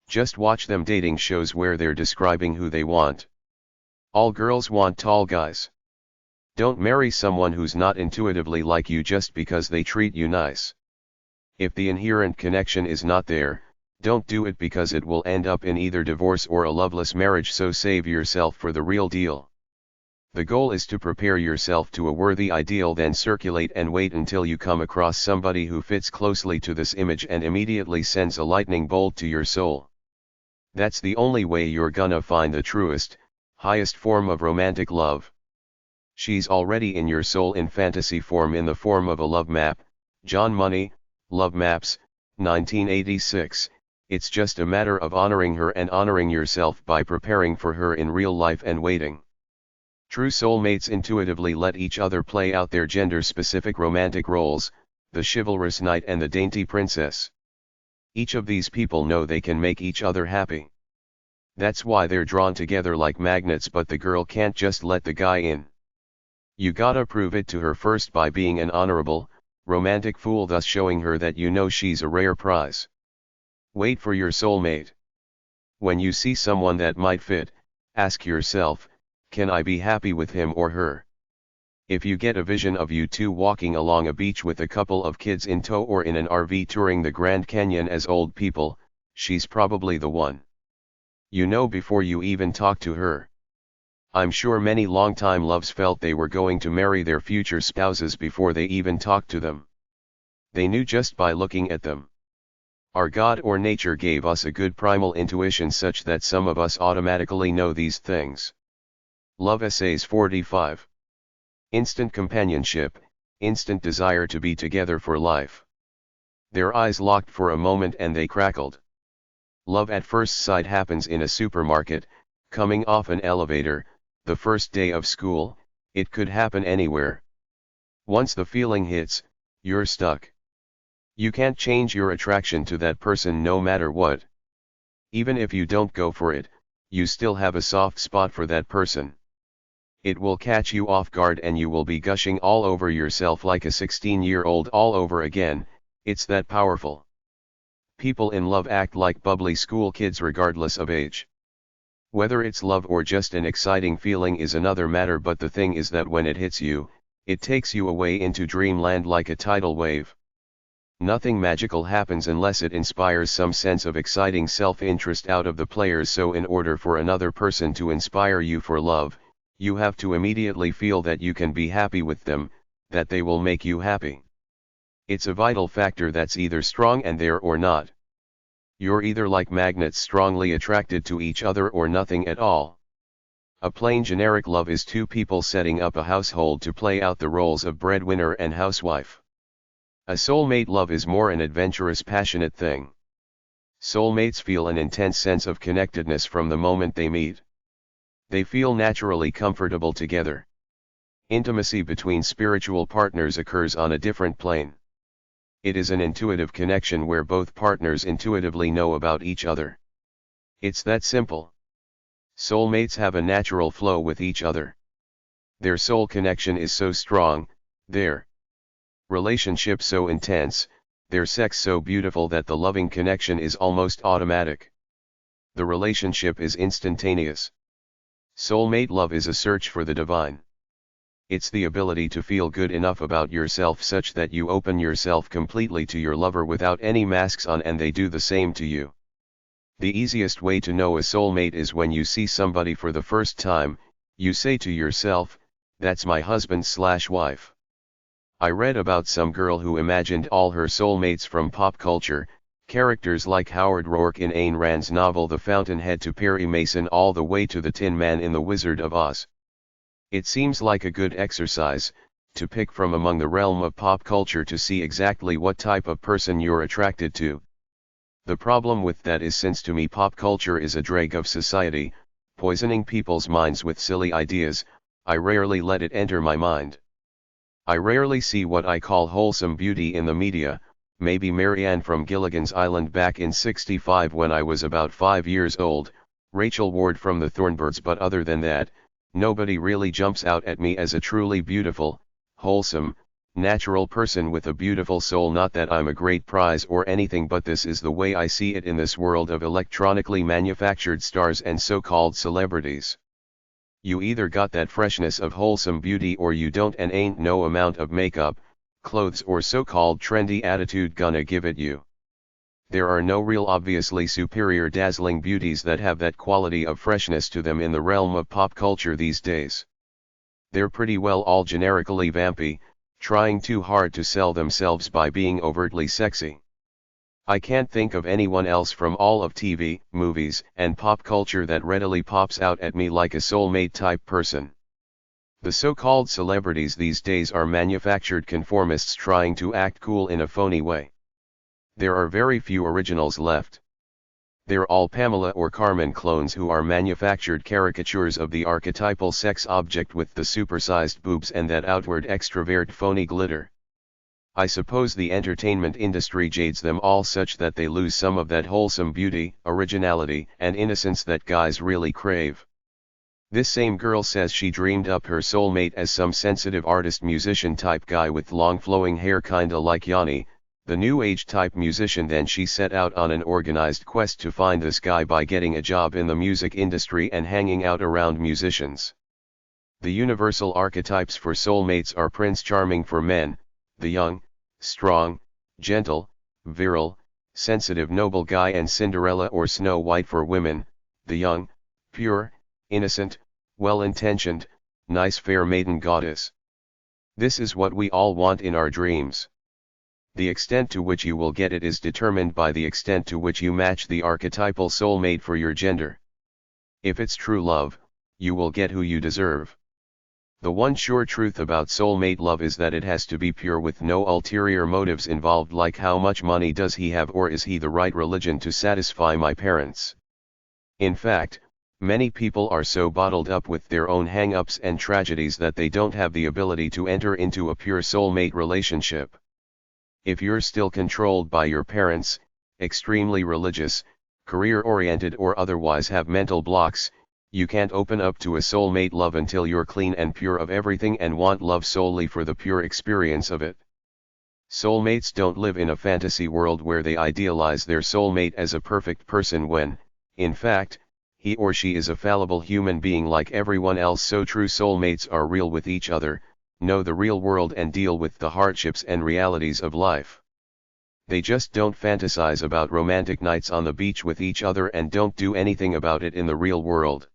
Just watch them dating shows where they're describing who they want. All girls want tall guys. Don't marry someone who's not intuitively like you just because they treat you nice. If the inherent connection is not there, don't do it, because it will end up in either divorce or a loveless marriage, so save yourself for the real deal. The goal is to prepare yourself to a worthy ideal, then circulate and wait until you come across somebody who fits closely to this image and immediately sends a lightning bolt to your soul. That's the only way you're gonna find the truest, highest form of romantic love. She's already in your soul in fantasy form in the form of a love map. John Money, Love Maps, 1986. It's just a matter of honoring her and honoring yourself by preparing for her in real life and waiting. True soulmates intuitively let each other play out their gender-specific romantic roles, the chivalrous knight and the dainty princess. Each of these people know they can make each other happy. That's why they're drawn together like magnets, but the girl can't just let the guy in. You gotta prove it to her first by being an honorable, romantic fool, thus showing her that you know she's a rare prize. Wait for your soulmate. When you see someone that might fit, ask yourself, can I be happy with him or her? If you get a vision of you two walking along a beach with a couple of kids in tow or in an RV touring the Grand Canyon as old people, she's probably the one. You know before you even talk to her. I'm sure many longtime loves felt they were going to marry their future spouses before they even talked to them. They knew just by looking at them. Our God or nature gave us a good primal intuition such that some of us automatically know these things. Love Essays 45. Instant companionship, instant desire to be together for life. Their eyes locked for a moment and they crackled. Love at first sight happens in a supermarket, coming off an elevator, the first day of school. It could happen anywhere. Once the feeling hits, you're stuck. You can't change your attraction to that person no matter what. Even if you don't go for it, you still have a soft spot for that person. It will catch you off guard and you will be gushing all over yourself like a 16-year-old all over again. It's that powerful. People in love act like bubbly school kids regardless of age. Whether it's love or just an exciting feeling is another matter, but the thing is that when it hits you, it takes you away into dreamland like a tidal wave. Nothing magical happens unless it inspires some sense of exciting self-interest out of the players, so in order for another person to inspire you for love, you have to immediately feel that you can be happy with them, that they will make you happy. It's a vital factor that's either strong and there or not. You're either like magnets strongly attracted to each other or nothing at all. A plain generic love is two people setting up a household to play out the roles of breadwinner and housewife. A soulmate love is more an adventurous, passionate thing. Soulmates feel an intense sense of connectedness from the moment they meet. They feel naturally comfortable together. Intimacy between spiritual partners occurs on a different plane. It is an intuitive connection where both partners intuitively know about each other. It's that simple. Soulmates have a natural flow with each other. Their soul connection is so strong, their relationship so intense, their sex so beautiful that the loving connection is almost automatic. The relationship is instantaneous. Soulmate love is a search for the divine. It's the ability to feel good enough about yourself such that you open yourself completely to your lover without any masks on, and they do the same to you. The easiest way to know a soulmate is when you see somebody for the first time, you say to yourself, "That's my husband/wife." I read about some girl who imagined all her soulmates from pop culture, characters like Howard Rourke in Ayn Rand's novel The Fountainhead to Perry Mason all the way to the Tin Man in The Wizard of Oz. It seems like a good exercise, to pick from among the realm of pop culture to see exactly what type of person you're attracted to. The problem with that is, since to me pop culture is a drag of society, poisoning people's minds with silly ideas, I rarely let it enter my mind. I rarely see what I call wholesome beauty in the media, maybe Marianne from Gilligan's Island back in '65 when I was about 5 years old, Rachel Ward from the Thornbirds, but other than that, nobody really jumps out at me as a truly beautiful, wholesome, natural person with a beautiful soul. Not that I'm a great prize or anything, but this is the way I see it in this world of electronically manufactured stars and so-called celebrities. You either got that freshness of wholesome beauty or you don't, and ain't no amount of makeup, clothes or so-called trendy attitude gonna give it you. There are no real obviously superior dazzling beauties that have that quality of freshness to them in the realm of pop culture these days. They're pretty well all generically vampy, trying too hard to sell themselves by being overtly sexy. I can't think of anyone else from all of TV, movies, and pop culture that readily pops out at me like a soulmate type person. The so-called celebrities these days are manufactured conformists trying to act cool in a phony way. There are very few originals left. They're all Pamela or Carmen clones who are manufactured caricatures of the archetypal sex object with the supersized boobs and that outward extrovert phony glitter. I suppose the entertainment industry jades them all such that they lose some of that wholesome beauty, originality, and innocence that guys really crave. This same girl says she dreamed up her soulmate as some sensitive artist musician type guy with long flowing hair kinda like Yanni, the new age type musician. Then she set out on an organized quest to find this guy by getting a job in the music industry and hanging out around musicians. The universal archetypes for soulmates are Prince Charming for men, the young, strong, gentle, virile, sensitive noble guy, and Cinderella or Snow White for women, the young, pure, innocent, well-intentioned, nice fair maiden goddess. This is what we all want in our dreams. The extent to which you will get it is determined by the extent to which you match the archetypal soulmate for your gender. If it's true love, you will get who you deserve. The one sure truth about soulmate love is that it has to be pure with no ulterior motives involved, like how much money does he have or is he the right religion to satisfy my parents. In fact, many people are so bottled up with their own hang-ups and tragedies that they don't have the ability to enter into a pure soulmate relationship. If you're still controlled by your parents, extremely religious, career-oriented or otherwise have mental blocks, You can't open up to a soulmate love until you're clean and pure of everything and want love solely for the pure experience of it. Soulmates don't live in a fantasy world where they idealize their soulmate as a perfect person when, in fact, he or she is a fallible human being like everyone else. So true soulmates are real with each other, know the real world and deal with the hardships and realities of life. They just don't fantasize about romantic nights on the beach with each other and don't do anything about it in the real world.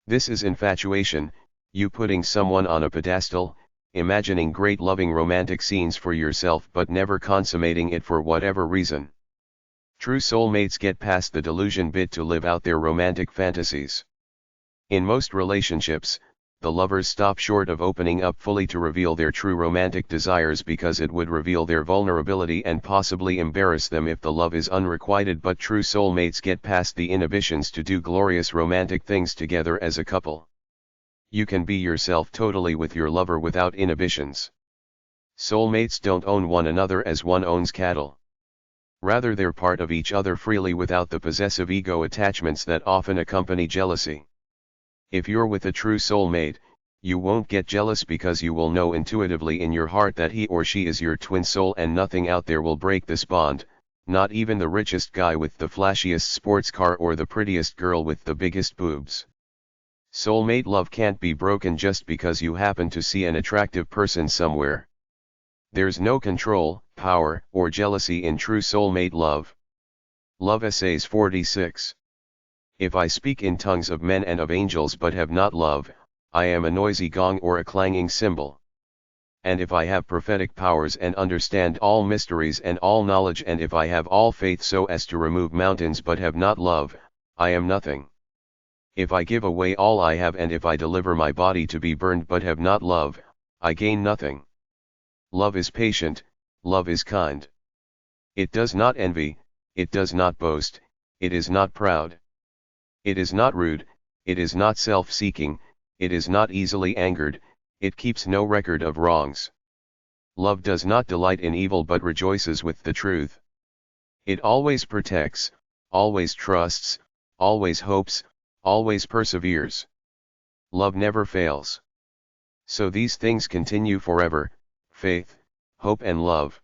This is infatuation, you putting someone on a pedestal, imagining great loving romantic scenes for yourself but never consummating it for whatever reason. True soulmates get past the delusion bit to live out their romantic fantasies. In most relationships, the lovers stop short of opening up fully to reveal their true romantic desires because it would reveal their vulnerability and possibly embarrass them if the love is unrequited, but true soulmates get past the inhibitions to do glorious romantic things together as a couple. You can be yourself totally with your lover without inhibitions. Soulmates don't own one another as one owns cattle. Rather, they're part of each other freely without the possessive ego attachments that often accompany jealousy. If you're with a true soulmate, you won't get jealous because you will know intuitively in your heart that he or she is your twin soul and nothing out there will break this bond, not even the richest guy with the flashiest sports car or the prettiest girl with the biggest boobs. Soulmate love can't be broken just because you happen to see an attractive person somewhere. There's no control, power, or jealousy in true soulmate love. Love Essays 46. If I speak in tongues of men and of angels but have not love, I am a noisy gong or a clanging cymbal. And if I have prophetic powers and understand all mysteries and all knowledge, and if I have all faith so as to remove mountains but have not love, I am nothing. If I give away all I have, and if I deliver my body to be burned but have not love, I gain nothing. Love is patient, love is kind. It does not envy, it does not boast, it is not proud. It is not rude, it is not self-seeking, it is not easily angered, it keeps no record of wrongs. Love does not delight in evil but rejoices with the truth. It always protects, always trusts, always hopes, always perseveres. Love never fails. So these things continue forever, faith, hope and love.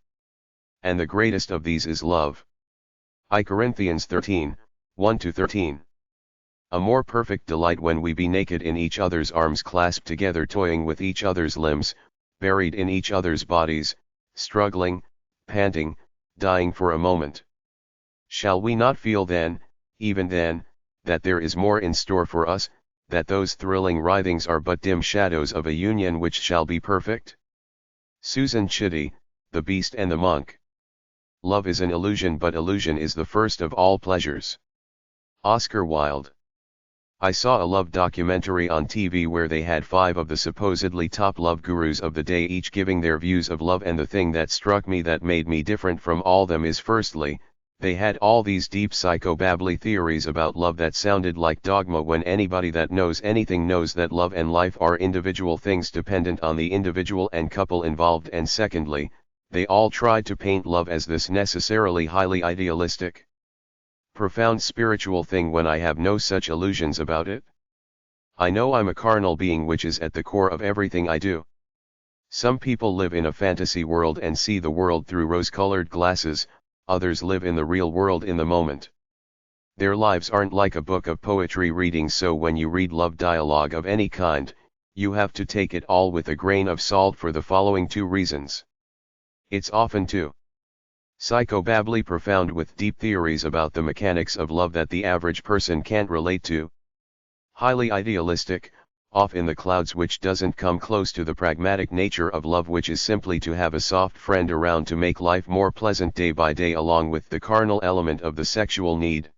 And the greatest of these is love. I Corinthians 13, 1-13. A more perfect delight when we be naked in each other's arms, clasped together, toying with each other's limbs, buried in each other's bodies, struggling, panting, dying for a moment. Shall we not feel then, even then, that there is more in store for us, that those thrilling writhings are but dim shadows of a union which shall be perfect? Susan Chitty, The Beast and the Monk. Love is an illusion, but illusion is the first of all pleasures. Oscar Wilde. I saw a love documentary on TV where they had 5 of the supposedly top love gurus of the day each giving their views of love, and the thing that struck me that made me different from all them is, firstly, they had all these deep psychobabbly theories about love that sounded like dogma, when anybody that knows anything knows that love and life are individual things dependent on the individual and couple involved. And secondly, they all tried to paint love as this necessarily highly idealistic, profound spiritual thing when I have no such illusions about it. I know I'm a carnal being, which is at the core of everything I do. Some people live in a fantasy world and see the world through rose-colored glasses, others live in the real world in the moment. Their lives aren't like a book of poetry reading, so when you read love dialogue of any kind, you have to take it all with a grain of salt for the following 2 reasons. It's often too psychobabbly profound with deep theories about the mechanics of love that the average person can't relate to. Highly idealistic, off in the clouds, which doesn't come close to the pragmatic nature of love, which is simply to have a soft friend around to make life more pleasant day by day, along with the carnal element of the sexual need.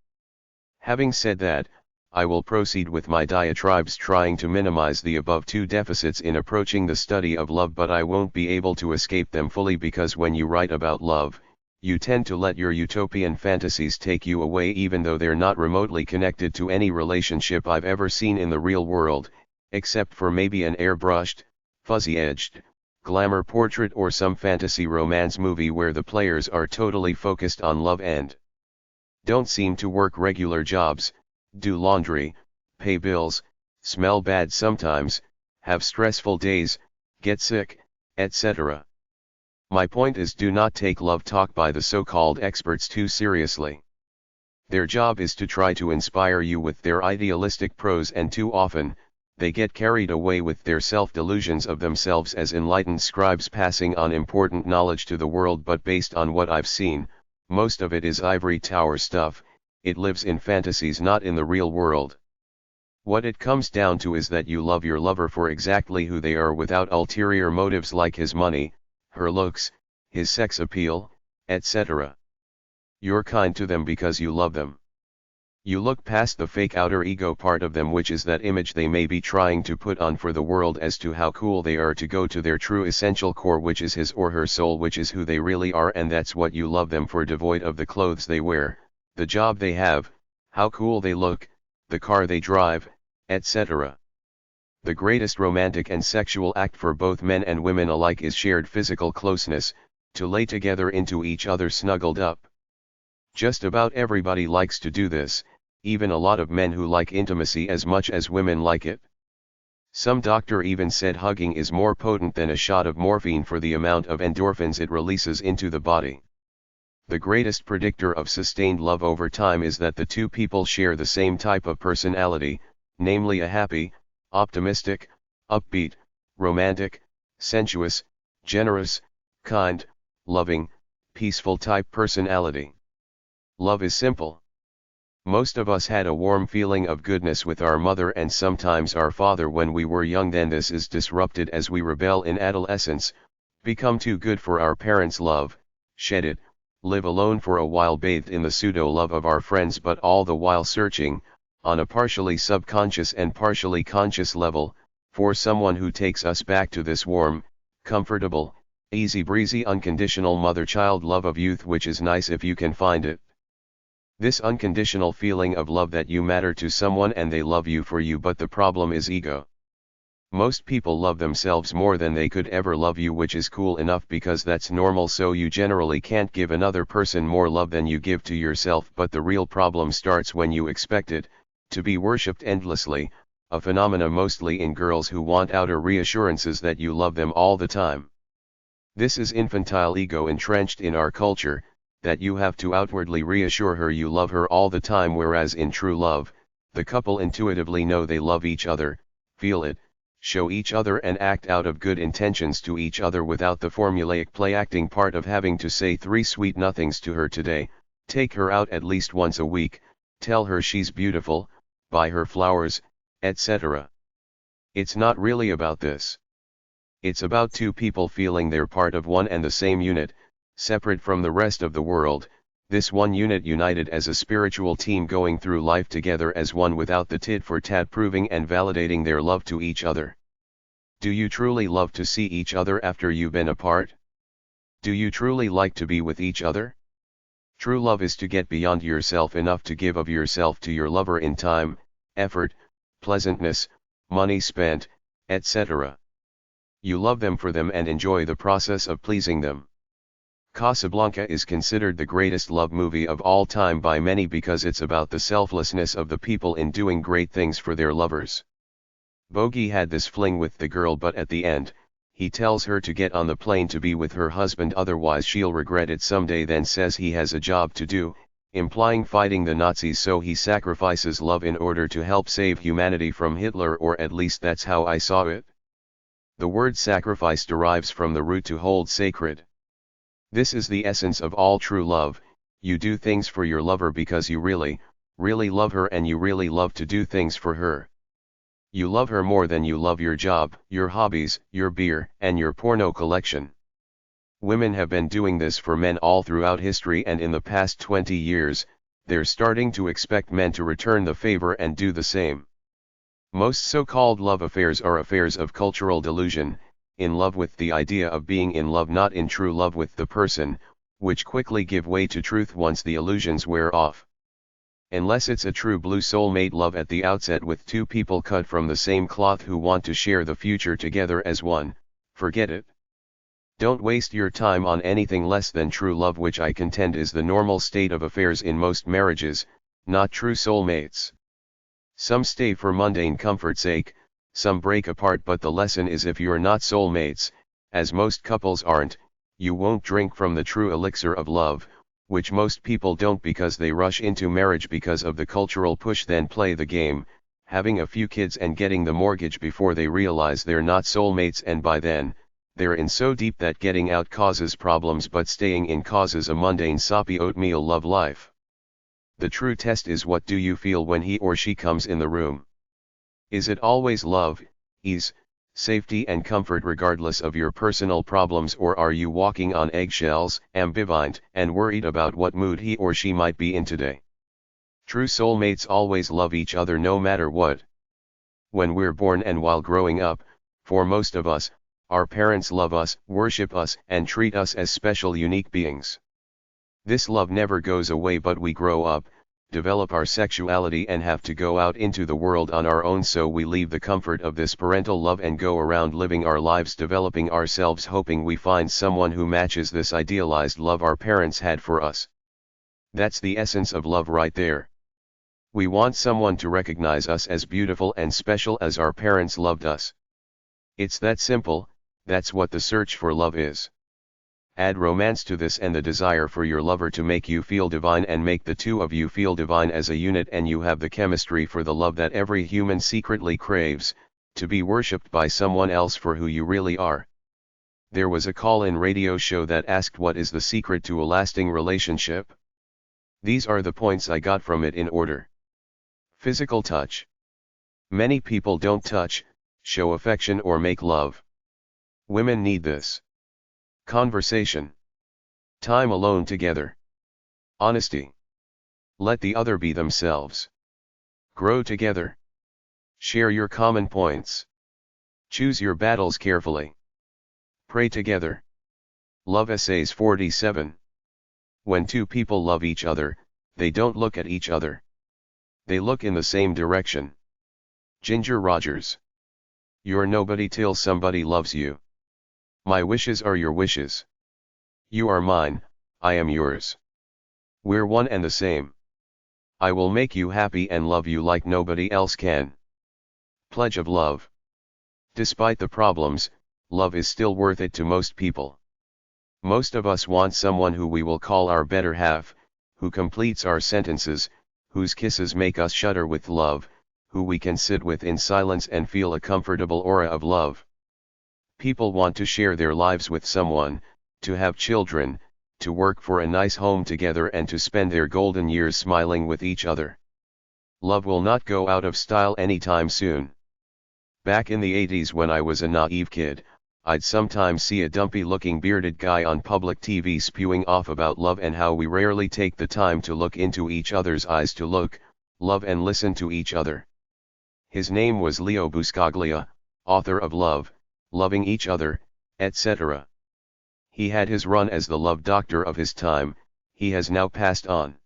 Having said that, I will proceed with my diatribes, trying to minimize the above 2 deficits in approaching the study of love, but I won't be able to escape them fully, because when you write about love, you tend to let your utopian fantasies take you away, even though they're not remotely connected to any relationship I've ever seen in the real world, except for maybe an airbrushed, fuzzy-edged, glamour portrait or some fantasy romance movie where the players are totally focused on love and don't seem to work regular jobs, do laundry, pay bills, smell bad sometimes, have stressful days, get sick, etc. My point is, do not take love talk by the so-called experts too seriously. Their job is to try to inspire you with their idealistic prose, and too often, they get carried away with their self-delusions of themselves as enlightened scribes passing on important knowledge to the world. But based on what I've seen, most of it is ivory tower stuff. It lives in fantasies, not in the real world. What it comes down to is that you love your lover for exactly who they are, without ulterior motives like his money, her looks, his sex appeal, etc. You're kind to them because you love them. You look past the fake outer ego part of them, which is that image they may be trying to put on for the world as to how cool they are, to go to their true essential core, which is his or her soul, which is who they really are, and that's what you love them for, devoid of the clothes they wear, the job they have, how cool they look, the car they drive, etc. The greatest romantic and sexual act for both men and women alike is shared physical closeness, to lay together into each other snuggled up. Just about everybody likes to do this, even a lot of men who like intimacy as much as women like it. Some doctor even said hugging is more potent than a shot of morphine for the amount of endorphins it releases into the body. The greatest predictor of sustained love over time is that the two people share the same type of personality, namely a happy, optimistic, upbeat, romantic, sensuous, generous, kind, loving, peaceful type personality. Love is simple. Most of us had a warm feeling of goodness with our mother and sometimes our father when we were young. Then this is disrupted as we rebel in adolescence, become too good for our parents' love, shed it, live alone for a while, bathed in the pseudo-love of our friends, but all the while searching, on a partially subconscious and partially conscious level, for someone who takes us back to this warm, comfortable, easy-breezy unconditional mother-child love of youth, which is nice if you can find it. This unconditional feeling of love that you matter to someone and they love you for you, but the problem is ego. Most people love themselves more than they could ever love you, which is cool enough because that's normal, so you generally can't give another person more love than you give to yourself. But the real problem starts when you expect it to be worshipped endlessly, a phenomena mostly in girls who want outer reassurances that you love them all the time. This is infantile ego entrenched in our culture, that you have to outwardly reassure her you love her all the time, whereas in true love, the couple intuitively know they love each other, feel it, show each other and act out of good intentions to each other without the formulaic play-acting part of having to say 3 sweet nothings to her today, take her out at least once a week, tell her she's beautiful, buy her flowers, etc. It's not really about this. It's about two people feeling they're part of one and the same unit, separate from the rest of the world, this one unit united as a spiritual team going through life together as one without the tit-for-tat proving and validating their love to each other. Do you truly love to see each other after you've been apart? Do you truly like to be with each other? True love is to get beyond yourself enough to give of yourself to your lover in time, effort, pleasantness, money spent, etc. You love them for them and enjoy the process of pleasing them. Casablanca is considered the greatest love movie of all time by many because it's about the selflessness of the people in doing great things for their lovers. Bogey had this fling with the girl, but at the end, he tells her to get on the plane to be with her husband, otherwise she'll regret it someday, then says he has a job to do, implying fighting the Nazis, so he sacrifices love in order to help save humanity from Hitler, or at least that's how I saw it. The word sacrifice derives from the root to hold sacred. This is the essence of all true love. You do things for your lover because you really, really love her, and you really love to do things for her. You love her more than you love your job, your hobbies, your beer, and your porno collection. Women have been doing this for men all throughout history, and in the past 20 years, they're starting to expect men to return the favor and do the same. Most so-called love affairs are affairs of cultural delusion, in love with the idea of being in love, not in true love with the person, which quickly give way to truth once the illusions wear off. Unless it's a true blue soulmate love at the outset with two people cut from the same cloth who want to share the future together as one, forget it. Don't waste your time on anything less than true love, which I contend is the normal state of affairs in most marriages, not true soulmates. Some stay for mundane comfort's sake, some break apart, but the lesson is if you're not soulmates, as most couples aren't, you won't drink from the true elixir of love, which most people don't because they rush into marriage because of the cultural push, then play the game, having a few kids and getting the mortgage before they realize they're not soulmates, and by then, they're in so deep that getting out causes problems but staying in causes a mundane soppy oatmeal love life. The true test is, what do you feel when he or she comes in the room? Is it always love, ease, safety and comfort regardless of your personal problems, or are you walking on eggshells, ambivalent and worried about what mood he or she might be in today? True soulmates always love each other no matter what. When we're born and while growing up, for most of us, our parents love us, worship us, and treat us as special, unique beings. This love never goes away, but we grow up, develop our sexuality, and have to go out into the world on our own, so we leave the comfort of this parental love and go around living our lives, developing ourselves, hoping we find someone who matches this idealized love our parents had for us. That's the essence of love right there. We want someone to recognize us as beautiful and special as our parents loved us. It's that simple. That's what the search for love is. Add romance to this and the desire for your lover to make you feel divine and make the two of you feel divine as a unit, and you have the chemistry for the love that every human secretly craves, to be worshipped by someone else for who you really are. There was a call-in radio show that asked, what is the secret to a lasting relationship? These are the points I got from it in order. Physical touch. Many people don't touch, show affection or make love. Women need this. Conversation. Time alone together. Honesty. Let the other be themselves. Grow together. Share your common points. Choose your battles carefully. Pray together. Love Essays 47. When two people love each other, they don't look at each other. They look in the same direction. Ginger Rogers. You're nobody till somebody loves you. My wishes are your wishes. You are mine, I am yours. We're one and the same. I will make you happy and love you like nobody else can. Pledge of love. Despite the problems, love is still worth it to most people. Most of us want someone who we will call our better half, who completes our sentences, whose kisses make us shudder with love, who we can sit with in silence and feel a comfortable aura of love. People want to share their lives with someone, to have children, to work for a nice home together, and to spend their golden years smiling with each other. Love will not go out of style anytime soon. Back in the 80s, when I was a naive kid, I'd sometimes see a dumpy-looking bearded guy on public TV spewing off about love and how we rarely take the time to look into each other's eyes to look, love and listen to each other. His name was Leo Buscaglia, author of Love, Loving Each Other, etc. He had his run as the love doctor of his time. He has now passed on.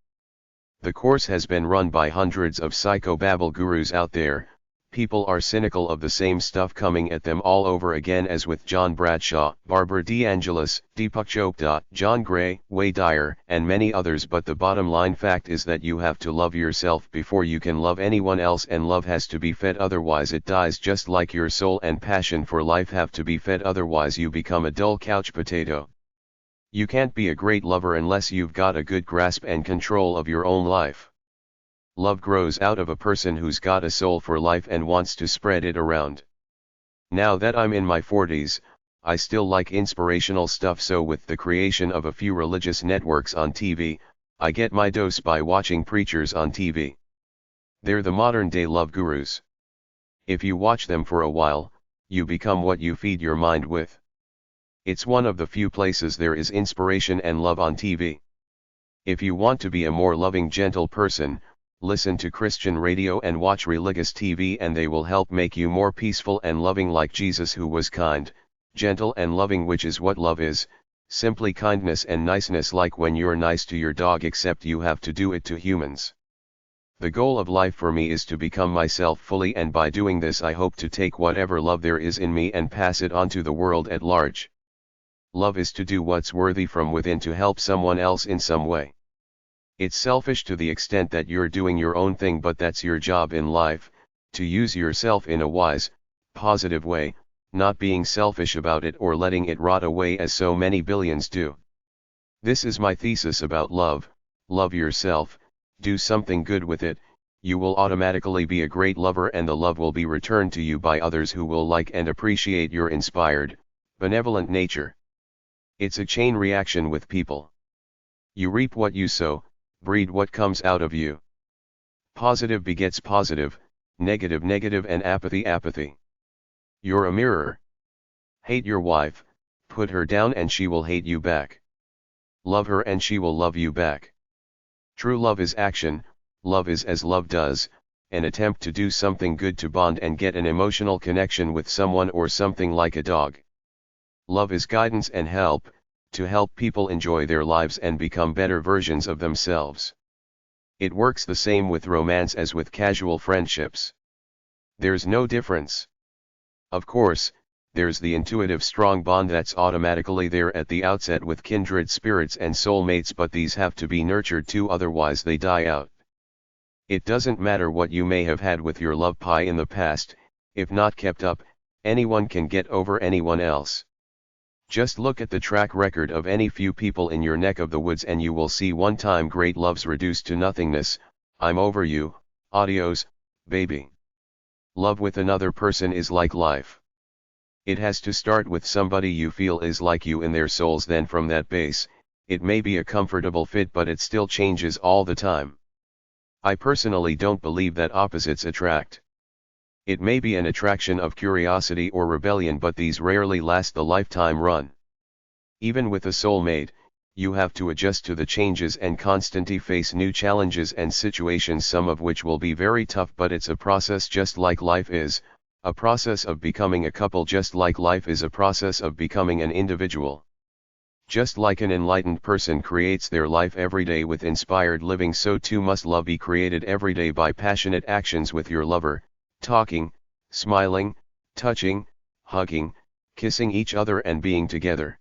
The course has been run by hundreds of psychobabble gurus out there. People are cynical of the same stuff coming at them all over again, as with John Bradshaw, Barbara DeAngelis, Deepak Chopra, John Gray, Wayne Dyer, and many others. But the bottom line fact is that you have to love yourself before you can love anyone else, and love has to be fed, otherwise it dies, just like your soul and passion for life have to be fed, otherwise you become a dull couch potato. You can't be a great lover unless you've got a good grasp and control of your own life. Love grows out of a person who's got a soul for life and wants to spread it around. Now that I'm in my 40s, I still like inspirational stuff, so with the creation of a few religious networks on TV, I get my dose by watching preachers on TV. They're the modern-day love gurus. If you watch them for a while, you become what you feed your mind with. It's one of the few places there is inspiration and love on TV. If you want to be a more loving, gentle person, listen to Christian radio and watch religious TV, and they will help make you more peaceful and loving, like Jesus, who was kind, gentle and loving, which is what love is, simply kindness and niceness, like when you're nice to your dog, except you have to do it to humans. The goal of life for me is to become myself fully, and by doing this I hope to take whatever love there is in me and pass it on to the world at large. Love is to do what's worthy from within to help someone else in some way. It's selfish to the extent that you're doing your own thing, but that's your job in life, to use yourself in a wise, positive way, not being selfish about it or letting it rot away as so many billions do. This is my thesis about love. Love yourself, do something good with it, you will automatically be a great lover and the love will be returned to you by others who will like and appreciate your inspired, benevolent nature. It's a chain reaction with people. You reap what you sow, breed what comes out of you. Positive begets positive, negative negative, and apathy apathy. You're a mirror. Hate your wife, put her down and she will hate you back. Love her and she will love you back. True love is action, love is as love does, an attempt to do something good to bond and get an emotional connection with someone or something, like a dog. Love is guidance and help, to help people enjoy their lives and become better versions of themselves. It works the same with romance as with casual friendships. There's no difference. Of course, there's the intuitive strong bond that's automatically there at the outset with kindred spirits and soulmates, but these have to be nurtured too, otherwise they die out. It doesn't matter what you may have had with your love pie in the past, if not kept up, anyone can get over anyone else. Just look at the track record of any few people in your neck of the woods and you will see one-time great loves reduced to nothingness. I'm over you, adios, baby. Love with another person is like life. It has to start with somebody you feel is like you in their souls, then from that base, it may be a comfortable fit, but it still changes all the time. I personally don't believe that opposites attract. It may be an attraction of curiosity or rebellion, but these rarely last the lifetime run. Even with a soulmate, you have to adjust to the changes and constantly face new challenges and situations, some of which will be very tough, but it's a process just like life is, a process of becoming a couple just like life is a process of becoming an individual. Just like an enlightened person creates their life every day with inspired living, so too must love be created every day by passionate actions with your lover, talking, smiling, touching, hugging, kissing each other and being together.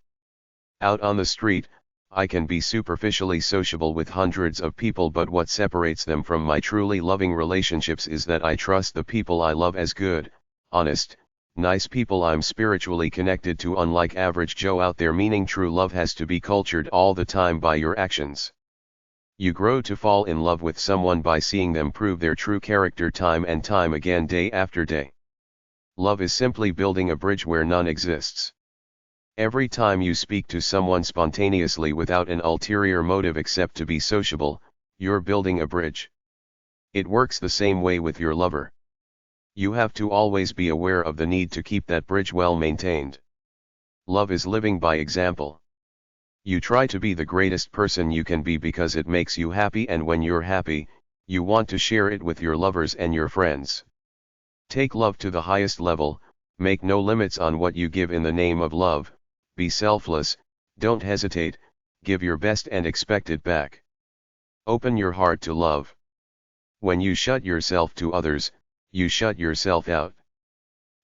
Out on the street, I can be superficially sociable with hundreds of people, but what separates them from my truly loving relationships is that I trust the people I love as good, honest, nice people I'm spiritually connected to, unlike average Joe out there, meaning true love has to be cultured all the time by your actions. You grow to fall in love with someone by seeing them prove their true character time and time again, day after day. Love is simply building a bridge where none exists. Every time you speak to someone spontaneously without an ulterior motive except to be sociable, you're building a bridge. It works the same way with your lover. You have to always be aware of the need to keep that bridge well maintained. Love is living by example. You try to be the greatest person you can be because it makes you happy, and when you're happy, you want to share it with your lovers and your friends. Take love to the highest level, make no limits on what you give in the name of love, be selfless, don't hesitate, give your best and expect it back. Open your heart to love. When you shut yourself to others, you shut yourself out.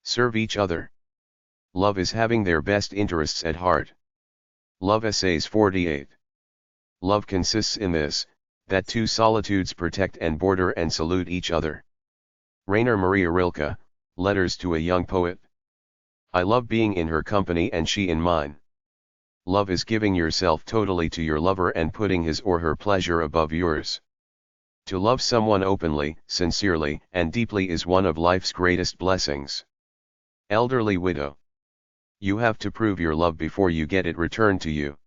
Serve each other. Love is having their best interests at heart. Love Essays 48. Love consists in this, that two solitudes protect and border and salute each other. Rainer Maria Rilke, Letters to a Young Poet. I love being in her company and she in mine. Love is giving yourself totally to your lover and putting his or her pleasure above yours. To love someone openly, sincerely, and deeply is one of life's greatest blessings. Elderly widow. You have to prove your love before you get it returned to you.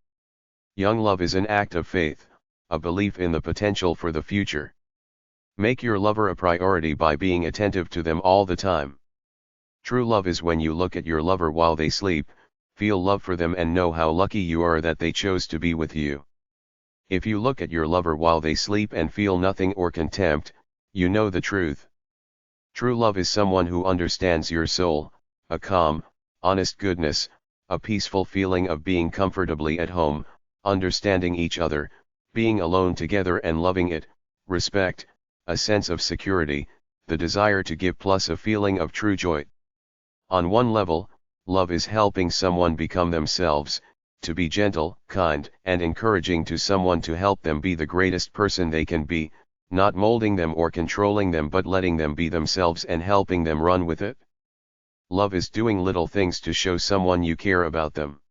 Young love is an act of faith, a belief in the potential for the future. Make your lover a priority by being attentive to them all the time. True love is when you look at your lover while they sleep, feel love for them and know how lucky you are that they chose to be with you. If you look at your lover while they sleep and feel nothing or contempt, you know the truth. True love is someone who understands your soul, a calm, honest goodness, a peaceful feeling of being comfortably at home, understanding each other, being alone together and loving it, respect, a sense of security, the desire to give plus a feeling of true joy. On one level, love is helping someone become themselves, to be gentle, kind, and encouraging to someone to help them be the greatest person they can be, not molding them or controlling them but letting them be themselves and helping them run with it. Love is doing little things to show someone you care about them.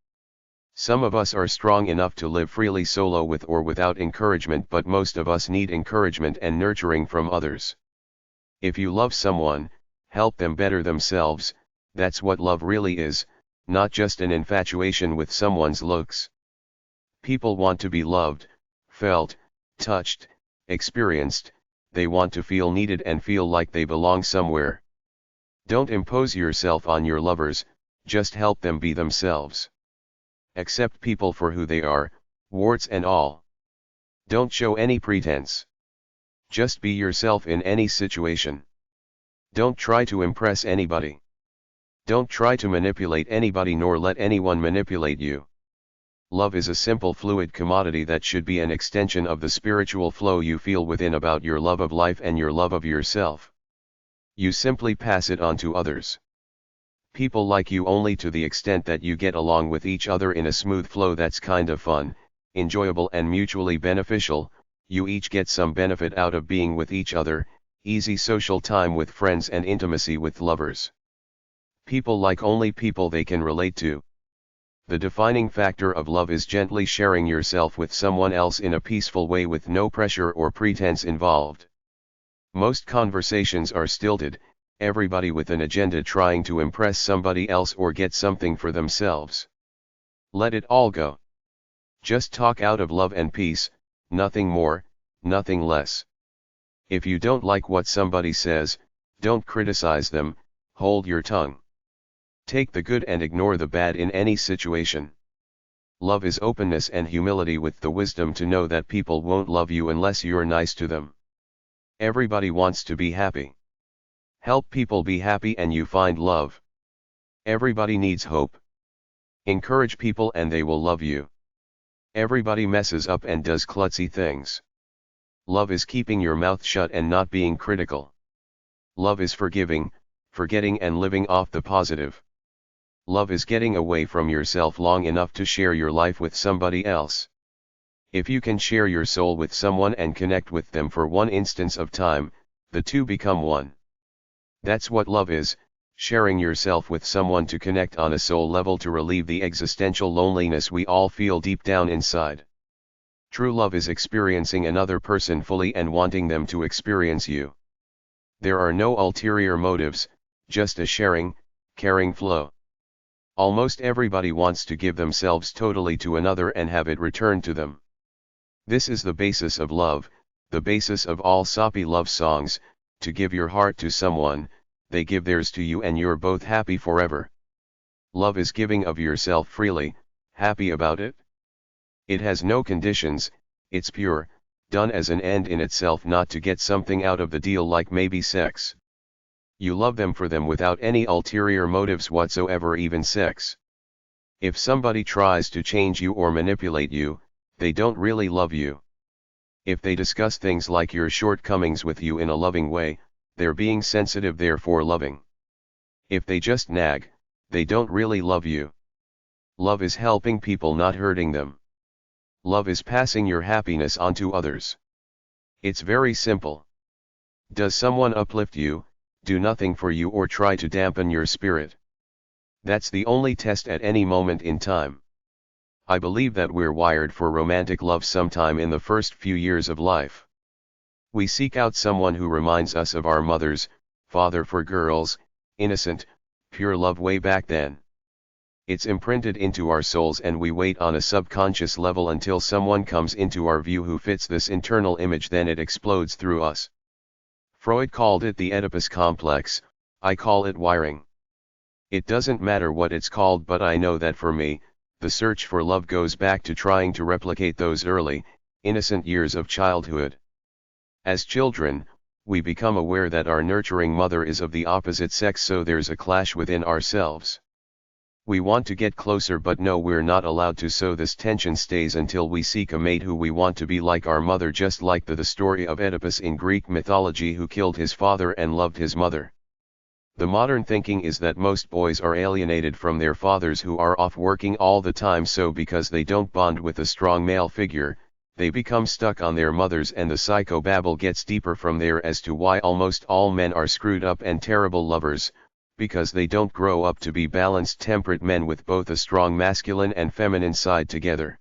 Some of us are strong enough to live freely solo with or without encouragement, but most of us need encouragement and nurturing from others. If you love someone, help them better themselves. That's what love really is, not just an infatuation with someone's looks. People want to be loved, felt, touched, experienced. They want to feel needed and feel like they belong somewhere. Don't impose yourself on your lovers, just help them be themselves. Accept people for who they are, warts and all. Don't show any pretense. Just be yourself in any situation. Don't try to impress anybody. Don't try to manipulate anybody nor let anyone manipulate you. Love is a simple fluid commodity that should be an extension of the spiritual flow you feel within about your love of life and your love of yourself. You simply pass it on to others. People like you only to the extent that you get along with each other in a smooth flow that's kind of fun, enjoyable and mutually beneficial. You each get some benefit out of being with each other, easy social time with friends and intimacy with lovers. People like only people they can relate to. The defining factor of love is gently sharing yourself with someone else in a peaceful way with no pressure or pretense involved. Most conversations are stilted, everybody with an agenda trying to impress somebody else or get something for themselves. Let it all go. Just talk out of love and peace, nothing more, nothing less. If you don't like what somebody says, don't criticize them, hold your tongue. Take the good and ignore the bad in any situation. Love is openness and humility with the wisdom to know that people won't love you unless you're nice to them. Everybody wants to be happy. Help people be happy and you find love. Everybody needs hope. Encourage people and they will love you. Everybody messes up and does klutzy things. Love is keeping your mouth shut and not being critical. Love is forgiving, forgetting and living off the positive. Love is getting away from yourself long enough to share your life with somebody else. If you can share your soul with someone and connect with them for one instance of time, the two become one. That's what love is, sharing yourself with someone to connect on a soul level to relieve the existential loneliness we all feel deep down inside. True love is experiencing another person fully and wanting them to experience you. There are no ulterior motives, just a sharing, caring flow. Almost everybody wants to give themselves totally to another and have it returned to them. This is the basis of love, the basis of all soppy love songs. To give your heart to someone, they give theirs to you and you're both happy forever. Love is giving of yourself freely, happy about it. It has no conditions, it's pure, done as an end in itself, not to get something out of the deal like maybe sex. You love them for them without any ulterior motives whatsoever, even sex. If somebody tries to change you or manipulate you, they don't really love you. If they discuss things like your shortcomings with you in a loving way, they're being sensitive, therefore loving. If they just nag, they don't really love you. Love is helping people, not hurting them. Love is passing your happiness on to others. It's very simple. Does someone uplift you, do nothing for you, or try to dampen your spirit? That's the only test at any moment in time. I believe that we're wired for romantic love sometime in the first few years of life. We seek out someone who reminds us of our mothers, father for girls, innocent, pure love way back then. It's imprinted into our souls and we wait on a subconscious level until someone comes into our view who fits this internal image, then it explodes through us. Freud called it the Oedipus complex, I call it wiring. It doesn't matter what it's called, but I know that for me, the search for love goes back to trying to replicate those early, innocent years of childhood. As children, we become aware that our nurturing mother is of the opposite sex, so there's a clash within ourselves. We want to get closer but know we're not allowed to, so this tension stays until we seek a mate who we want to be like our mother, just like the story of Oedipus in Greek mythology, who killed his father and loved his mother. The modern thinking is that most boys are alienated from their fathers who are off working all the time, so because they don't bond with a strong male figure, they become stuck on their mothers, and the psychobabble gets deeper from there as to why almost all men are screwed up and terrible lovers, because they don't grow up to be balanced temperate men with both a strong masculine and feminine side together.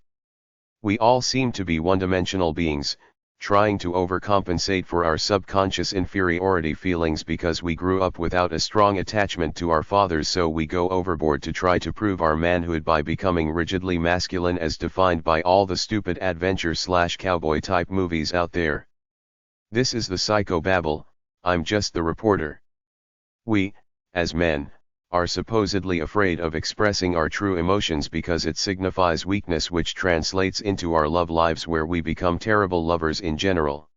We all seem to be one-dimensional beings, trying to overcompensate for our subconscious inferiority feelings because we grew up without a strong attachment to our fathers, so we go overboard to try to prove our manhood by becoming rigidly masculine as defined by all the stupid adventure/cowboy type movies out there. This is the psychobabble. I'm just the reporter. We, as men, are supposedly afraid of expressing our true emotions because it signifies weakness, which translates into our love lives where we become terrible lovers in general.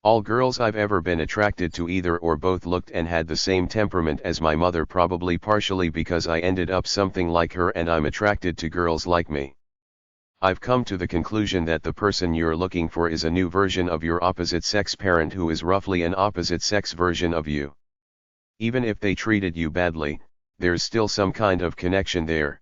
All girls I've ever been attracted to either or both looked and had the same temperament as my mother, probably partially because I ended up something like her and I'm attracted to girls like me. I've come to the conclusion that the person you're looking for is a new version of your opposite sex parent who is roughly an opposite sex version of you. Even if they treated you badly, there's still some kind of connection there.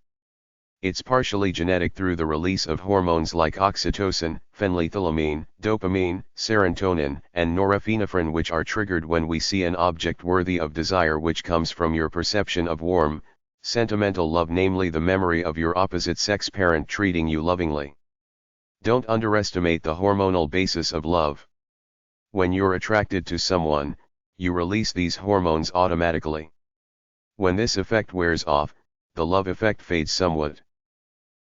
It's partially genetic through the release of hormones like oxytocin, phenethylamine, dopamine, serotonin, and norepinephrine, which are triggered when we see an object worthy of desire, which comes from your perception of warm, sentimental love, namely the memory of your opposite sex parent treating you lovingly. Don't underestimate the hormonal basis of love. When you're attracted to someone, you release these hormones automatically. When this effect wears off, the love effect fades somewhat.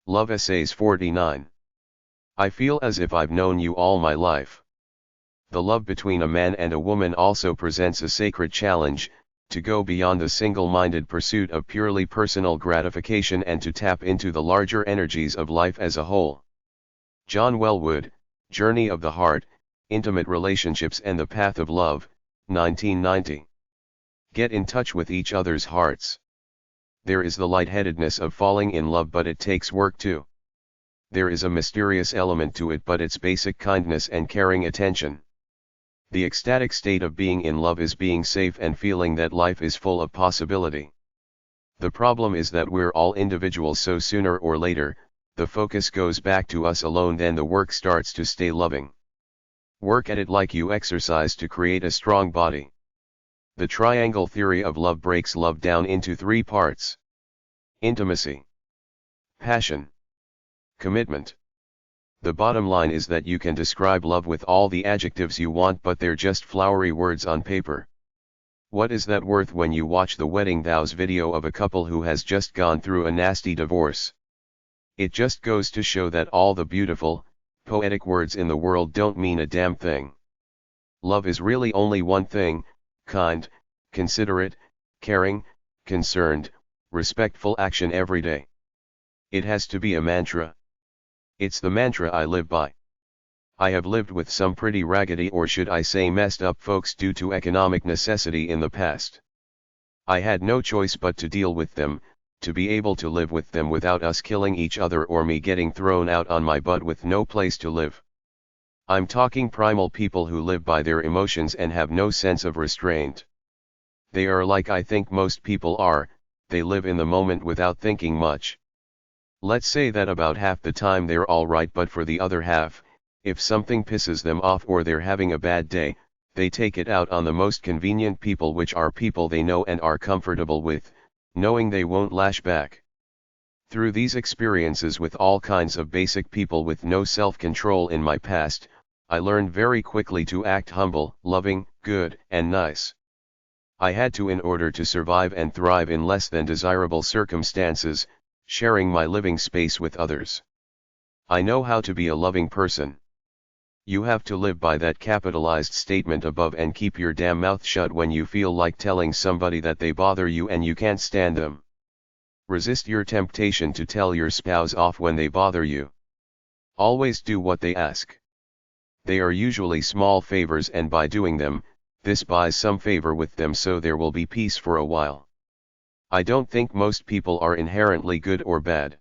Love Essays 49. I feel as if I've known you all my life. The love between a man and a woman also presents a sacred challenge, to go beyond the single-minded pursuit of purely personal gratification and to tap into the larger energies of life as a whole. John Wellwood, Journey of the Heart, Intimate Relationships and the Path of Love, 1990. Get in touch with each other's hearts. There is the lightheadedness of falling in love, but it takes work too. There is a mysterious element to it, but it's basic kindness and caring attention. The ecstatic state of being in love is being safe and feeling that life is full of possibility. The problem is that we're all individuals, so sooner or later, the focus goes back to us alone, then the work starts to stay loving. Work at it like you exercise to create a strong body. The triangle theory of love breaks love down into 3 parts: intimacy, passion, commitment. The bottom line is that you can describe love with all the adjectives you want, but they're just flowery words on paper. What is that worth when you watch the wedding vows video of a couple who has just gone through a nasty divorce? It just goes to show that all the beautiful, poetic words in the world don't mean a damn thing. Love is really only one thing: kind, considerate, caring, concerned, respectful action every day. It has to be a mantra. It's the mantra I live by. I have lived with some pretty raggedy, or should I say messed up folks due to economic necessity in the past. I had no choice but to deal with them, to be able to live with them without us killing each other or me getting thrown out on my butt with no place to live. I'm talking primal people who live by their emotions and have no sense of restraint. They are like I think most people are, they live in the moment without thinking much. Let's say that about half the time they're alright, but for the other half, if something pisses them off or they're having a bad day, they take it out on the most convenient people, which are people they know and are comfortable with, knowing they won't lash back. Through these experiences with all kinds of basic people with no self-control in my past, I learned very quickly to act humble, loving, good, and nice. I had to in order to survive and thrive in less than desirable circumstances, sharing my living space with others. I know how to be a loving person. You have to live by that capitalized statement above and keep your damn mouth shut when you feel like telling somebody that they bother you and you can't stand them. Resist your temptation to tell your spouse off when they bother you. Always do what they ask. They are usually small favors, and by doing them, this buys some favor with them, so there will be peace for a while. I don't think most people are inherently good or bad.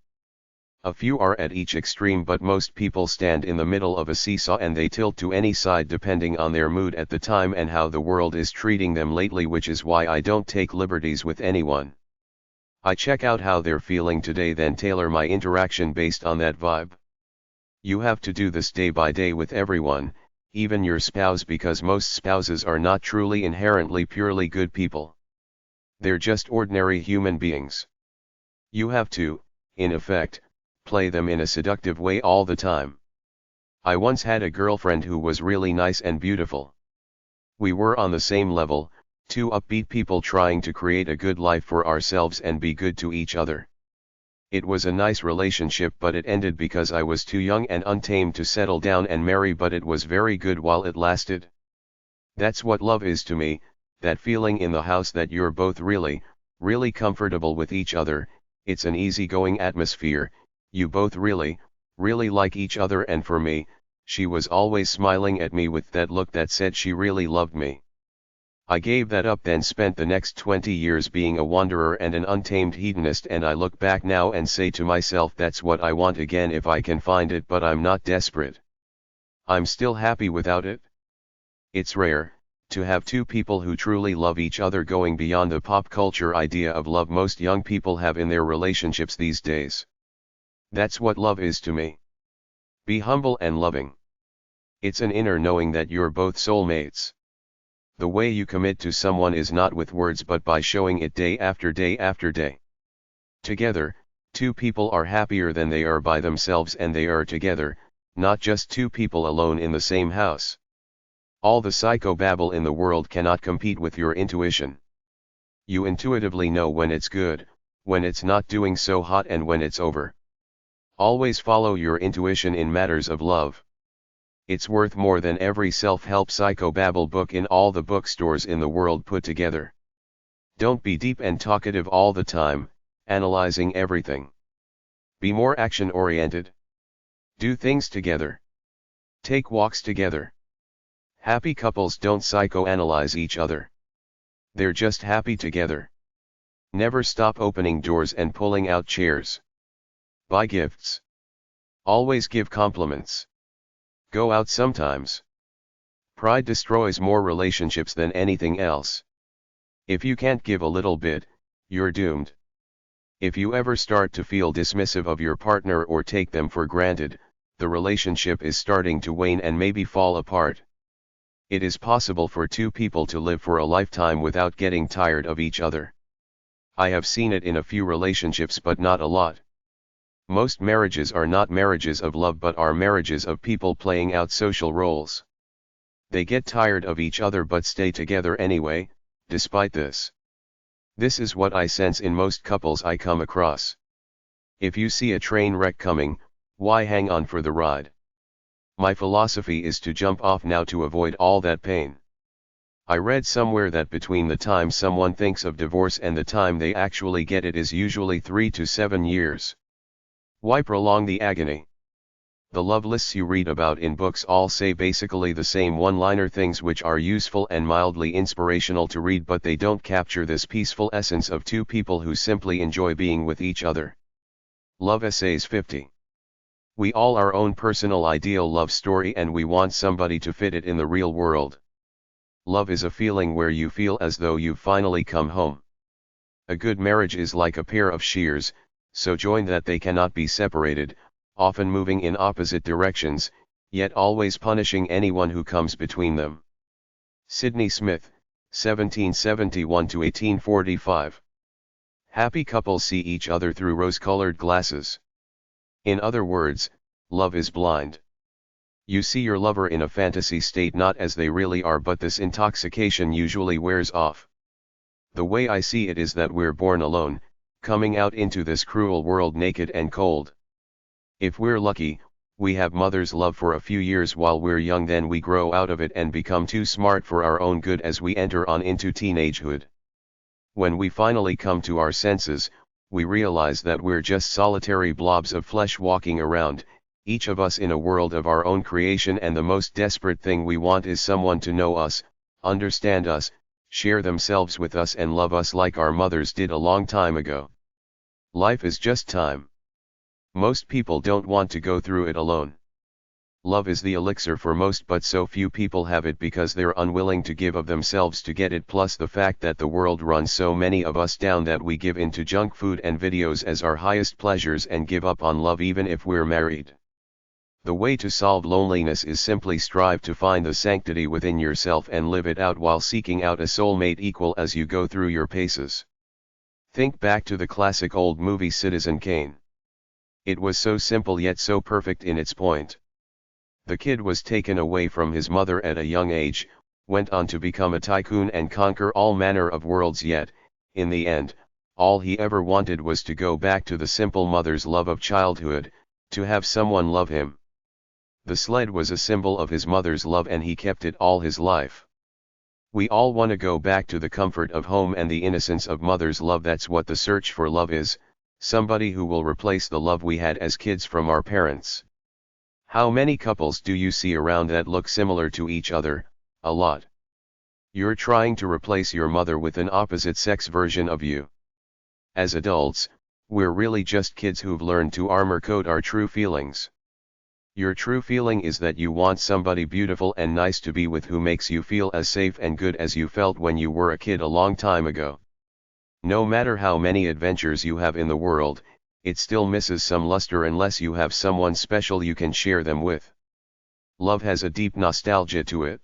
A few are at each extreme, but most people stand in the middle of a seesaw and they tilt to any side depending on their mood at the time and how the world is treating them lately, which is why I don't take liberties with anyone. I check out how they're feeling today, then tailor my interaction based on that vibe. You have to do this day by day with everyone, even your spouse, because most spouses are not truly inherently purely good people. They're just ordinary human beings. You have to, in effect, play them in a seductive way all the time. I once had a girlfriend who was really nice and beautiful. We were on the same level, two upbeat people trying to create a good life for ourselves and be good to each other. It was a nice relationship, but it ended because I was too young and untamed to settle down and marry, but it was very good while it lasted. That's what love is to me, that feeling in the house that you're both really, really comfortable with each other. It's an easygoing atmosphere, you both really, really like each other, and for me, she was always smiling at me with that look that said she really loved me. I gave that up, then spent the next 20 years being a wanderer and an untamed hedonist, and I look back now and say to myself, that's what I want again if I can find it, but I'm not desperate. I'm still happy without it. It's rare to have two people who truly love each other, going beyond the pop culture idea of love most young people have in their relationships these days. That's what love is to me. Be humble and loving. It's an inner knowing that you're both soulmates. The way you commit to someone is not with words but by showing it day after day after day. Together, two people are happier than they are by themselves, and they are together, not just two people alone in the same house. All the psychobabble in the world cannot compete with your intuition. You intuitively know when it's good, when it's not doing so hot, and when it's over. Always follow your intuition in matters of love. It's worth more than every self-help psychobabble book in all the bookstores in the world put together. Don't be deep and talkative all the time, analyzing everything. Be more action-oriented. Do things together. Take walks together. Happy couples don't psychoanalyze each other. They're just happy together. Never stop opening doors and pulling out chairs. Buy gifts. Always give compliments. Go out sometimes. Pride destroys more relationships than anything else. If you can't give a little bit, you're doomed. If you ever start to feel dismissive of your partner or take them for granted, the relationship is starting to wane and maybe fall apart. It is possible for two people to live for a lifetime without getting tired of each other. I have seen it in a few relationships, but not a lot. Most marriages are not marriages of love but are marriages of people playing out social roles. They get tired of each other but stay together anyway, despite this. This is what I sense in most couples I come across. If you see a train wreck coming, why hang on for the ride? My philosophy is to jump off now to avoid all that pain. I read somewhere that between the time someone thinks of divorce and the time they actually get it is usually 3 to 7 years. Why prolong the agony? The love lists you read about in books all say basically the same one-liner things, which are useful and mildly inspirational to read, but they don't capture this peaceful essence of two people who simply enjoy being with each other. Love Essays 50. We all our own personal ideal love story, and we want somebody to fit it in the real world. Love is a feeling where you feel as though you've finally come home. A good marriage is like a pair of shears, so joined that they cannot be separated, often moving in opposite directions, yet always punishing anyone who comes between them. Sidney Smith, 1771–1845. Happy couples see each other through rose-colored glasses. In other words, love is blind. You see your lover in a fantasy state, not as they really are, but this intoxication usually wears off. The way I see it is that we're born alone, coming out into this cruel world naked and cold. If we're lucky, we have mother's love for a few years while we're young, then we grow out of it and become too smart for our own good as we enter on into teenagehood. When we finally come to our senses, we realize that we're just solitary blobs of flesh walking around, each of us in a world of our own creation, and the most desperate thing we want is someone to know us, understand us, share themselves with us, and love us like our mothers did a long time ago. Life is just time. Most people don't want to go through it alone. Love is the elixir for most, but so few people have it because they're unwilling to give of themselves to get it, plus the fact that the world runs so many of us down that we give into junk food and videos as our highest pleasures and give up on love even if we're married. The way to solve loneliness is simply strive to find the sanctity within yourself and live it out while seeking out a soulmate equal as you go through your paces. Think back to the classic old movie Citizen Kane. It was so simple yet so perfect in its point. The kid was taken away from his mother at a young age, went on to become a tycoon and conquer all manner of worlds, yet, in the end, all he ever wanted was to go back to the simple mother's love of childhood, to have someone love him. The sled was a symbol of his mother's love and he kept it all his life. We all want to go back to the comfort of home and the innocence of mother's love. That's what the search for love is, somebody who will replace the love we had as kids from our parents. How many couples do you see around that look similar to each other? A lot. You're trying to replace your mother with an opposite-sex version of you. As adults, we're really just kids who've learned to armor coat our true feelings. Your true feeling is that you want somebody beautiful and nice to be with who makes you feel as safe and good as you felt when you were a kid a long time ago. No matter how many adventures you have in the world, it still misses some luster unless you have someone special you can share them with. Love has a deep nostalgia to it.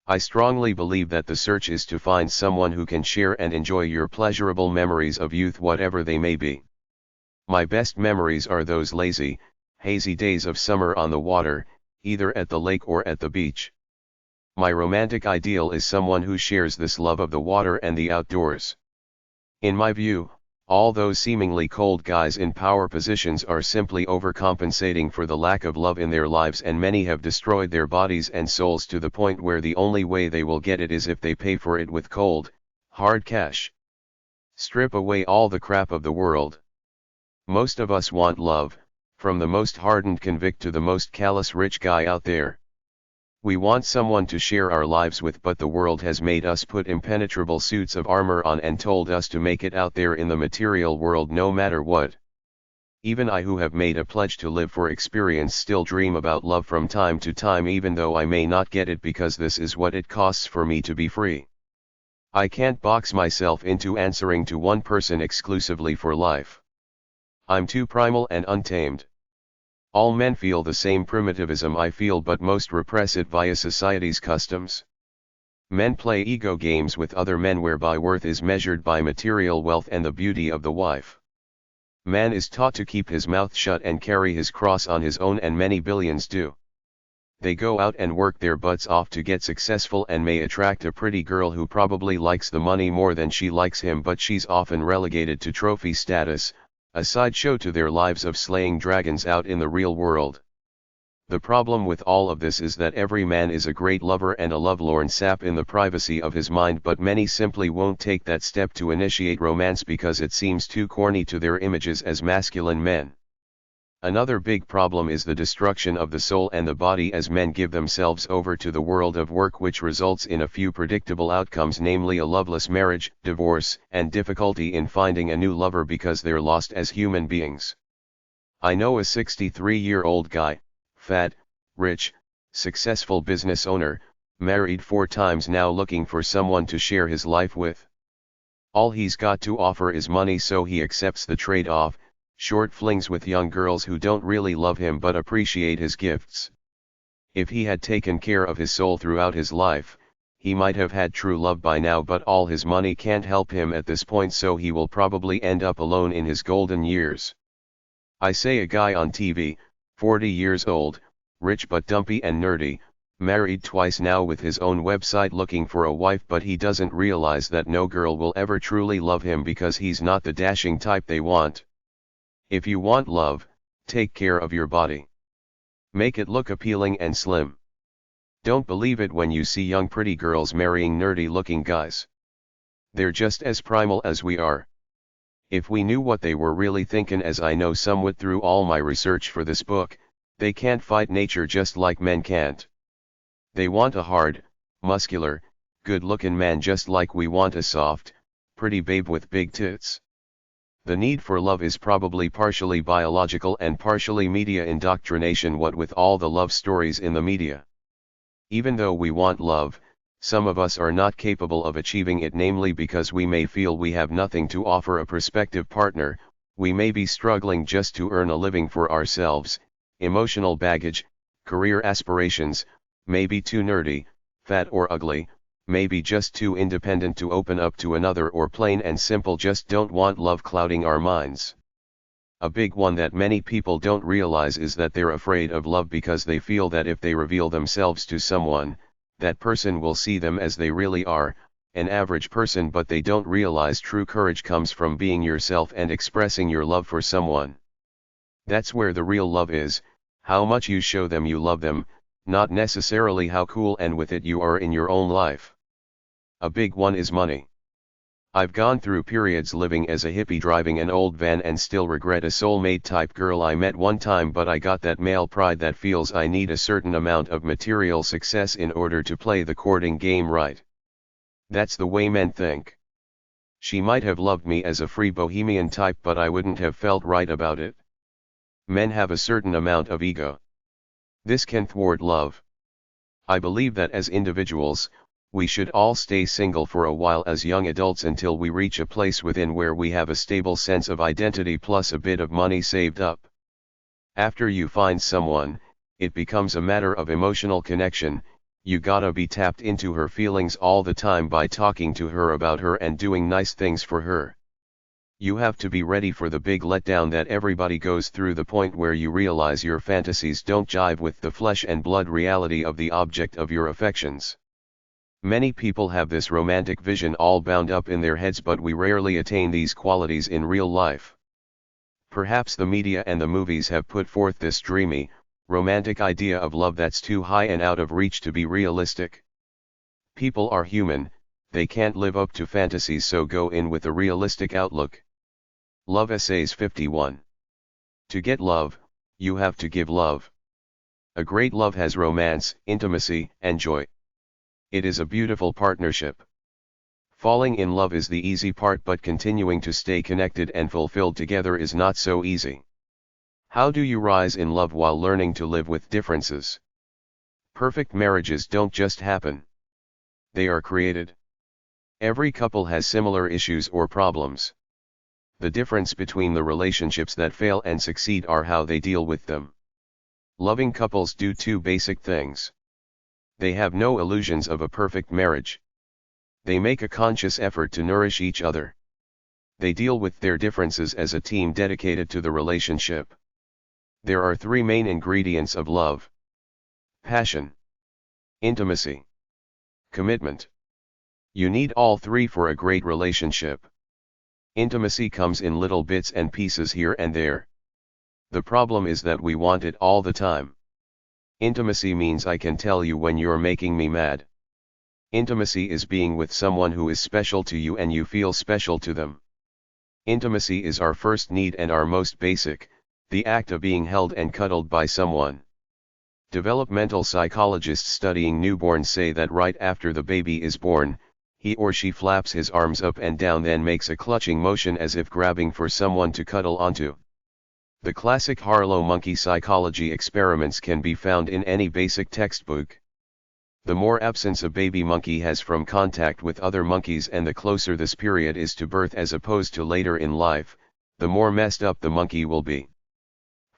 I strongly believe that the search is to find someone who can share and enjoy your pleasurable memories of youth, whatever they may be. My best memories are those lazy, hazy days of summer on the water, either at the lake or at the beach. My romantic ideal is someone who shares this love of the water and the outdoors. In my view, all those seemingly cold guys in power positions are simply overcompensating for the lack of love in their lives, and many have destroyed their bodies and souls to the point where the only way they will get it is if they pay for it with cold, hard cash. Strip away all the crap of the world. Most of us want love, from the most hardened convict to the most callous rich guy out there. We want someone to share our lives with, but the world has made us put impenetrable suits of armor on and told us to make it out there in the material world no matter what. Even I, who have made a pledge to live for experience, still dream about love from time to time, even though I may not get it because this is what it costs for me to be free. I can't box myself into answering to one person exclusively for life. I'm too primal and untamed. All men feel the same primitivism I feel, but most repress it via society's customs. Men play ego games with other men whereby worth is measured by material wealth and the beauty of the wife. Man is taught to keep his mouth shut and carry his cross on his own, and many billions do. They go out and work their butts off to get successful and may attract a pretty girl who probably likes the money more than she likes him, but she's often relegated to trophy status, a sideshow to their lives of slaying dragons out in the real world. The problem with all of this is that every man is a great lover and a lovelorn sap in the privacy of his mind, but many simply won't take that step to initiate romance because it seems too corny to their images as masculine men. Another big problem is the destruction of the soul and the body as men give themselves over to the world of work, which results in a few predictable outcomes, namely a loveless marriage, divorce, and difficulty in finding a new lover because they're lost as human beings. I know a 63-year-old guy, fat, rich, successful business owner, married 4 times now, looking for someone to share his life with. All he's got to offer is money, so he accepts the trade-off: short flings with young girls who don't really love him but appreciate his gifts. If he had taken care of his soul throughout his life, he might have had true love by now, but all his money can't help him at this point, so he will probably end up alone in his golden years. I say a guy on TV, 40 years old, rich but dumpy and nerdy, married twice now with his own website looking for a wife, but he doesn't realize that no girl will ever truly love him because he's not the dashing type they want. If you want love, take care of your body. Make it look appealing and slim. Don't believe it when you see young pretty girls marrying nerdy-looking guys. They're just as primal as we are. If we knew what they were really thinking, as I know somewhat through all my research for this book, they can't fight nature just like men can't. They want a hard, muscular, good-looking man just like we want a soft, pretty babe with big tits. The need for love is probably partially biological and partially media indoctrination, what with all the love stories in the media. Even though we want love, some of us are not capable of achieving it, namely because we may feel we have nothing to offer a prospective partner, we may be struggling just to earn a living for ourselves, emotional baggage, career aspirations, maybe too nerdy, fat or ugly, maybe just too independent to open up to another, or plain and simple just don't want love clouding our minds. A big one that many people don't realize is that they're afraid of love because they feel that if they reveal themselves to someone, that person will see them as they really are, an average person, but they don't realize true courage comes from being yourself and expressing your love for someone. That's where the real love is, how much you show them you love them, not necessarily how cool and with it you are in your own life. A big one is money. I've gone through periods living as a hippie driving an old van and still regret a soulmate type girl I met one time, but I got that male pride that feels I need a certain amount of material success in order to play the courting game right. That's the way men think. She might have loved me as a free bohemian type, but I wouldn't have felt right about it. Men have a certain amount of ego. This can thwart love. I believe that as individuals, we should all stay single for a while as young adults until we reach a place within where we have a stable sense of identity plus a bit of money saved up. After you find someone, it becomes a matter of emotional connection. You gotta be tapped into her feelings all the time by talking to her about her and doing nice things for her. You have to be ready for the big letdown that everybody goes through, the point where you realize your fantasies don't jive with the flesh and blood reality of the object of your affections. Many people have this romantic vision all bound up in their heads, but we rarely attain these qualities in real life. Perhaps the media and the movies have put forth this dreamy, romantic idea of love that's too high and out of reach to be realistic. People are human, they can't live up to fantasies, so go in with a realistic outlook. Love Essays 51. To get love, you have to give love. A great love has romance, intimacy, and joy. It is a beautiful partnership. Falling in love is the easy part, but continuing to stay connected and fulfilled together is not so easy. How do you rise in love while learning to live with differences? Perfect marriages don't just happen. They are created. Every couple has similar issues or problems. The difference between the relationships that fail and succeed are how they deal with them. Loving couples do two basic things. They have no illusions of a perfect marriage. They make a conscious effort to nourish each other. They deal with their differences as a team dedicated to the relationship. There are three main ingredients of love: passion, intimacy, commitment. You need all three for a great relationship. Intimacy comes in little bits and pieces here and there. The problem is that we want it all the time. Intimacy means I can tell you when you're making me mad. Intimacy is being with someone who is special to you and you feel special to them. Intimacy is our first need and our most basic, the act of being held and cuddled by someone. Developmental psychologists studying newborns say that right after the baby is born, he or she flaps his arms up and down, then makes a clutching motion as if grabbing for someone to cuddle onto. The classic Harlow monkey psychology experiments can be found in any basic textbook. The more absence a baby monkey has from contact with other monkeys and the closer this period is to birth as opposed to later in life, the more messed up the monkey will be.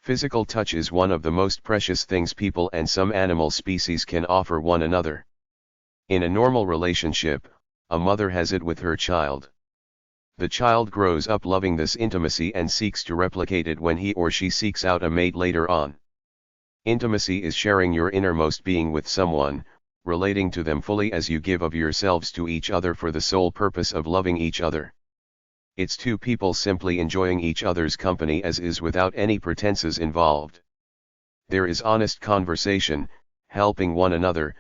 Physical touch is one of the most precious things people and some animal species can offer one another. In a normal relationship, a mother has it with her child. The child grows up loving this intimacy and seeks to replicate it when he or she seeks out a mate later on. Intimacy is sharing your innermost being with someone, relating to them fully as you give of yourselves to each other for the sole purpose of loving each other. It's two people simply enjoying each other's company as is, without any pretenses involved. There is honest conversation, helping one another,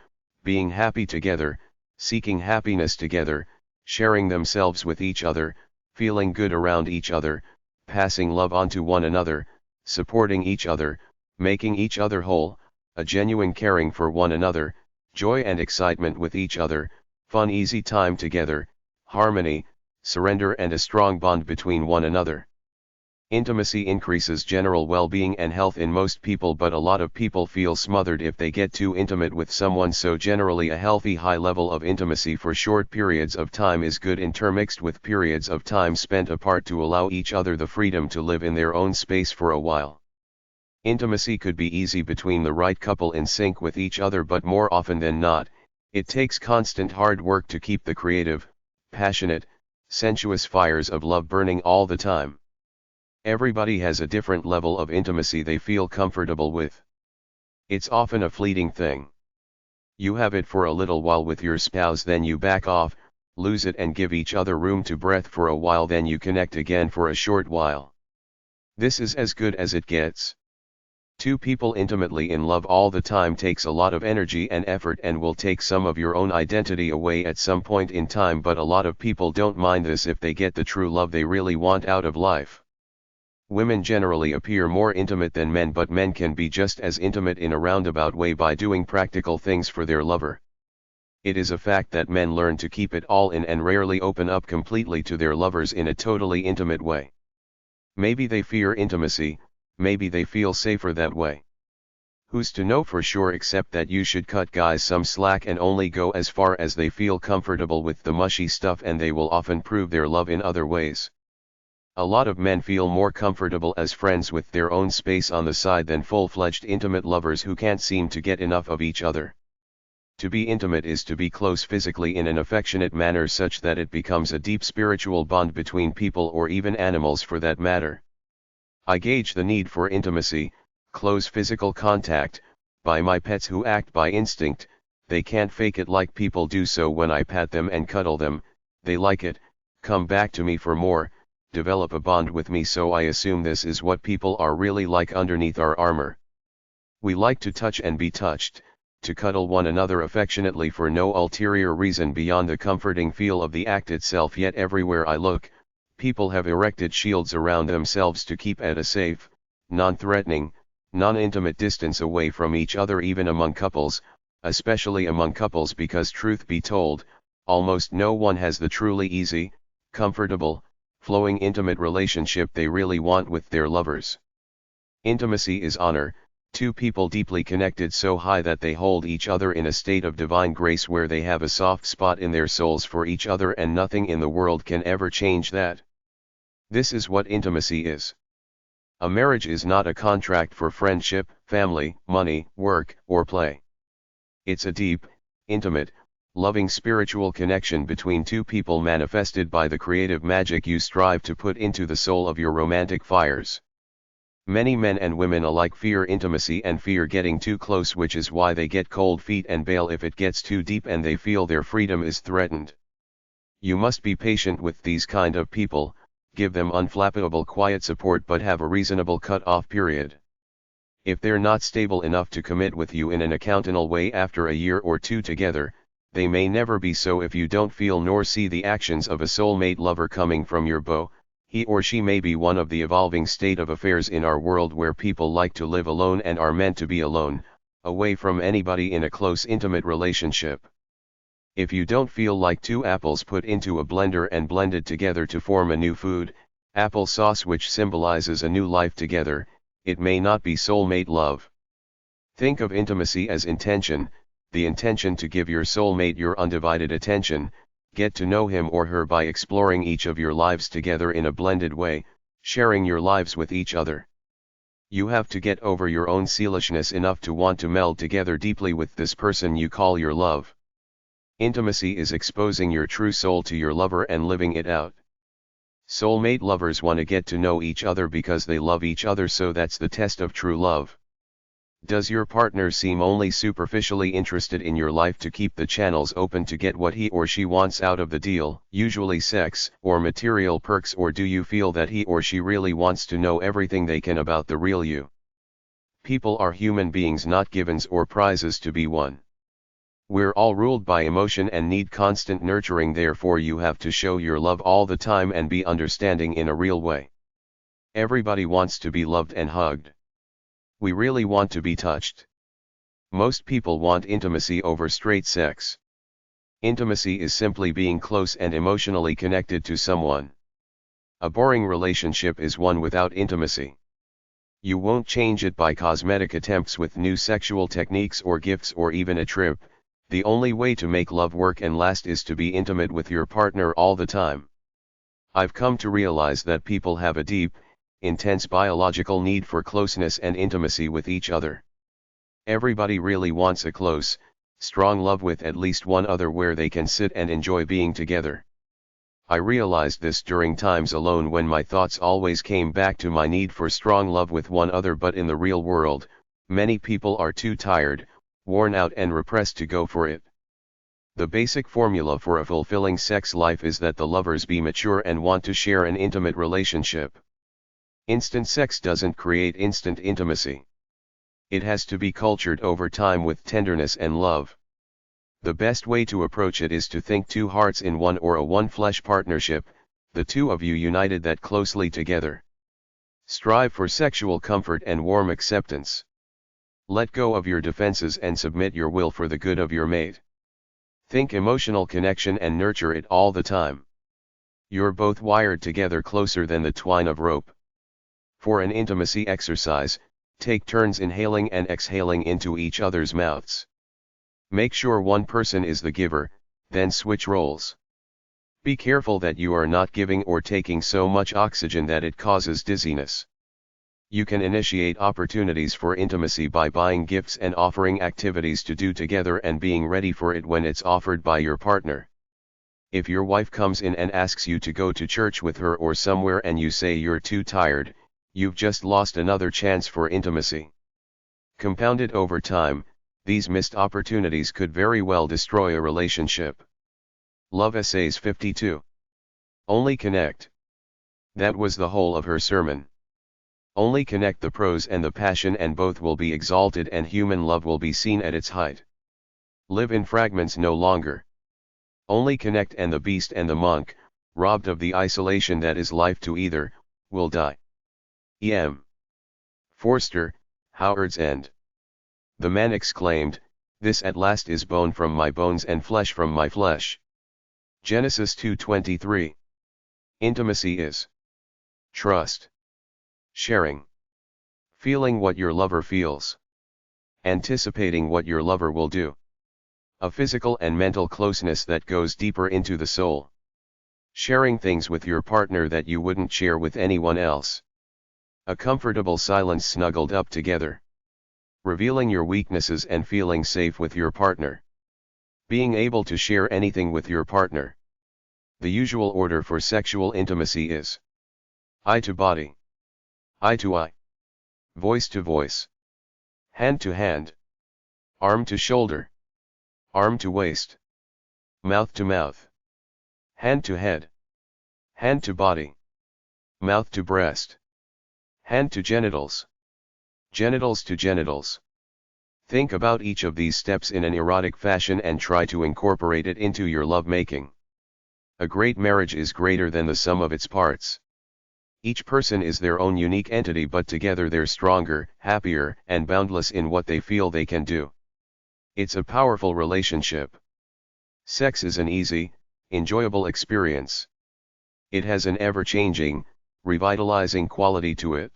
being happy together, seeking happiness together, sharing themselves with each other, feeling good around each other, passing love on to one another, supporting each other, making each other whole, a genuine caring for one another, joy and excitement with each other, fun easy time together, harmony, surrender and a strong bond between one another. Intimacy increases general well-being and health in most people, but a lot of people feel smothered if they get too intimate with someone, so generally a healthy high level of intimacy for short periods of time is good, intermixed with periods of time spent apart to allow each other the freedom to live in their own space for a while. Intimacy could be easy between the right couple in sync with each other, but more often than not, it takes constant hard work to keep the creative, passionate, sensuous fires of love burning all the time. Everybody has a different level of intimacy they feel comfortable with. It's often a fleeting thing. You have it for a little while with your spouse, then you back off, lose it and give each other room to breathe for a while, then you connect again for a short while. This is as good as it gets. Two people intimately in love all the time takes a lot of energy and effort and will take some of your own identity away at some point in time, but a lot of people don't mind this if they get the true love they really want out of life. Women generally appear more intimate than men, but men can be just as intimate in a roundabout way by doing practical things for their lover. It is a fact that men learn to keep it all in and rarely open up completely to their lovers in a totally intimate way. Maybe they fear intimacy, maybe they feel safer that way. Who's to know for sure, except that you should cut guys some slack and only go as far as they feel comfortable with the mushy stuff, and they will often prove their love in other ways. A lot of men feel more comfortable as friends with their own space on the side than full-fledged intimate lovers who can't seem to get enough of each other. To be intimate is to be close physically in an affectionate manner such that it becomes a deep spiritual bond between people, or even animals for that matter. I gauge the need for intimacy, close physical contact, by my pets who act by instinct. They can't fake it like people do, so when I pat them and cuddle them, they like it, come back to me for more, develop a bond with me, so I assume this is what people are really like underneath our armor. We like to touch and be touched, to cuddle one another affectionately for no ulterior reason beyond the comforting feel of the act itself, yet everywhere I look, people have erected shields around themselves to keep at a safe, non-threatening, non-intimate distance away from each other, even among couples, especially among couples, because truth be told, almost no one has the truly easy, comfortable, flowing intimate relationship they really want with their lovers. Intimacy is honor, two people deeply connected so high that they hold each other in a state of divine grace where they have a soft spot in their souls for each other, and nothing in the world can ever change that. This is what intimacy is. A marriage is not a contract for friendship, family, money, work, or play. It's a deep, intimate, loving spiritual connection between two people manifested by the creative magic you strive to put into the soul of your romantic fires. Many men and women alike fear intimacy and fear getting too close, which is why they get cold feet and bail if it gets too deep and they feel their freedom is threatened. You must be patient with these kind of people, give them unflappable quiet support, but have a reasonable cut-off period. If they're not stable enough to commit with you in an accountable way after a year or two together, they may never be so if you don't feel nor see the actions of a soulmate lover coming from your beau. He or she may be one of the evolving state of affairs in our world where people like to live alone and are meant to be alone, away from anybody in a close intimate relationship. If you don't feel like two apples put into a blender and blended together to form a new food, apple sauce, which symbolizes a new life together, it may not be soulmate love. Think of intimacy as intention, the intention to give your soulmate your undivided attention, get to know him or her by exploring each of your lives together in a blended way, sharing your lives with each other. You have to get over your own seelishness enough to want to meld together deeply with this person you call your love. Intimacy is exposing your true soul to your lover and living it out. Soulmate lovers want to get to know each other because they love each other, so that's the test of true love. Does your partner seem only superficially interested in your life to keep the channels open to get what he or she wants out of the deal, usually sex or material perks, or do you feel that he or she really wants to know everything they can about the real you? People are human beings, not givens or prizes to be won. We're all ruled by emotion and need constant nurturing, therefore you have to show your love all the time and be understanding in a real way. Everybody wants to be loved and hugged. We really want to be touched. Most people want intimacy over straight sex. Intimacy is simply being close and emotionally connected to someone. A boring relationship is one without intimacy. You won't change it by cosmetic attempts with new sexual techniques or gifts or even a trip. The only way to make love work and last is to be intimate with your partner all the time. I've come to realize that people have a deep, intense biological need for closeness and intimacy with each other. Everybody really wants a close, strong love with at least one other where they can sit and enjoy being together. I realized this during times alone when my thoughts always came back to my need for strong love with one other, but in the real world, many people are too tired, worn out and repressed to go for it. The basic formula for a fulfilling sex life is that the lovers be mature and want to share an intimate relationship. Instant sex doesn't create instant intimacy. It has to be cultured over time with tenderness and love. The best way to approach it is to think two hearts in one or a one-flesh partnership, the two of you united that closely together. Strive for sexual comfort and warm acceptance. Let go of your defenses and submit your will for the good of your mate. Think emotional connection and nurture it all the time. You're both wired together closer than the twine of rope. For an intimacy exercise, take turns inhaling and exhaling into each other's mouths. Make sure one person is the giver, then switch roles. Be careful that you are not giving or taking so much oxygen that it causes dizziness. You can initiate opportunities for intimacy by buying gifts and offering activities to do together and being ready for it when it's offered by your partner. If your wife comes in and asks you to go to church with her or somewhere and you say you're too tired, you've just lost another chance for intimacy. Compounded over time, these missed opportunities could very well destroy a relationship. Love Essays 52. Only connect. That was the whole of her sermon. Only connect the prose and the passion and both will be exalted and human love will be seen at its height. Live in fragments no longer. Only connect and the beast and the monk, robbed of the isolation that is life to either, will die. E.M. Forster, Howard's End. The man exclaimed, "This at last is bone from my bones and flesh from my flesh." Genesis 2:23. Intimacy is trust, sharing, feeling what your lover feels, anticipating what your lover will do, a physical and mental closeness that goes deeper into the soul, sharing things with your partner that you wouldn't share with anyone else, a comfortable silence snuggled up together, revealing your weaknesses and feeling safe with your partner, being able to share anything with your partner. The usual order for sexual intimacy is eye to body, eye to eye, voice to voice, hand to hand, arm to shoulder, arm to waist, mouth to mouth, hand to head, hand to body, mouth to breast, hand to genitals, genitals to genitals. Think about each of these steps in an erotic fashion and try to incorporate it into your lovemaking. A great marriage is greater than the sum of its parts. Each person is their own unique entity, but together they're stronger, happier, and boundless in what they feel they can do. It's a powerful relationship. Sex is an easy, enjoyable experience. It has an ever-changing, revitalizing quality to it.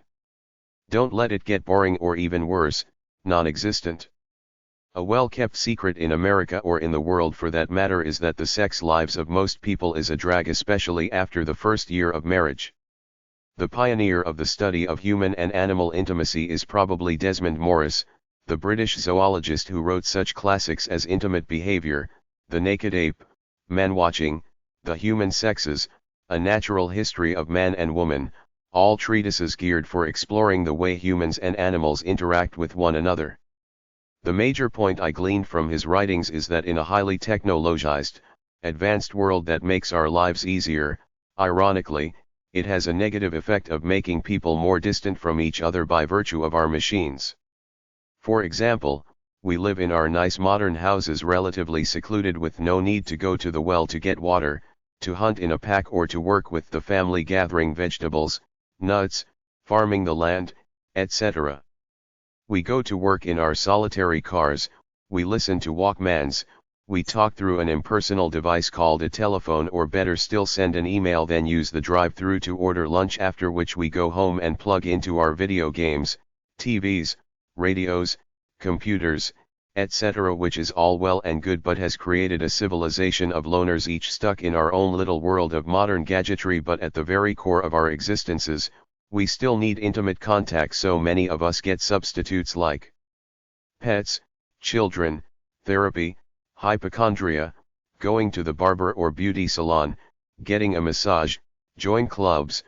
Don't let it get boring or even worse, non-existent. A well-kept secret in America or in the world for that matter is that the sex lives of most people is a drag, especially after the first year of marriage. The pioneer of the study of human and animal intimacy is probably Desmond Morris, the British zoologist who wrote such classics as Intimate Behavior, The Naked Ape, Man-Watching, The Human Sexes, A Natural History of Man and Woman, all treatises geared for exploring the way humans and animals interact with one another. The major point I gleaned from his writings is that in a highly technologized, advanced world that makes our lives easier, ironically, it has a negative effect of making people more distant from each other by virtue of our machines. For example, we live in our nice modern houses relatively secluded with no need to go to the well to get water, to hunt in a pack or to work with the family gathering vegetables, nuts, farming the land, etc. We go to work in our solitary cars, we listen to Walkmans, we talk through an impersonal device called a telephone, or better still send an email, then use the drive-thru to order lunch, after which we go home and plug into our video games, TVs, radios, computers, etc., which is all well and good but has created a civilization of loners, each stuck in our own little world of modern gadgetry. But at the very core of our existences, we still need intimate contact, so many of us get substitutes like pets, children, therapy, hypochondria, going to the barber or beauty salon, getting a massage, join clubs,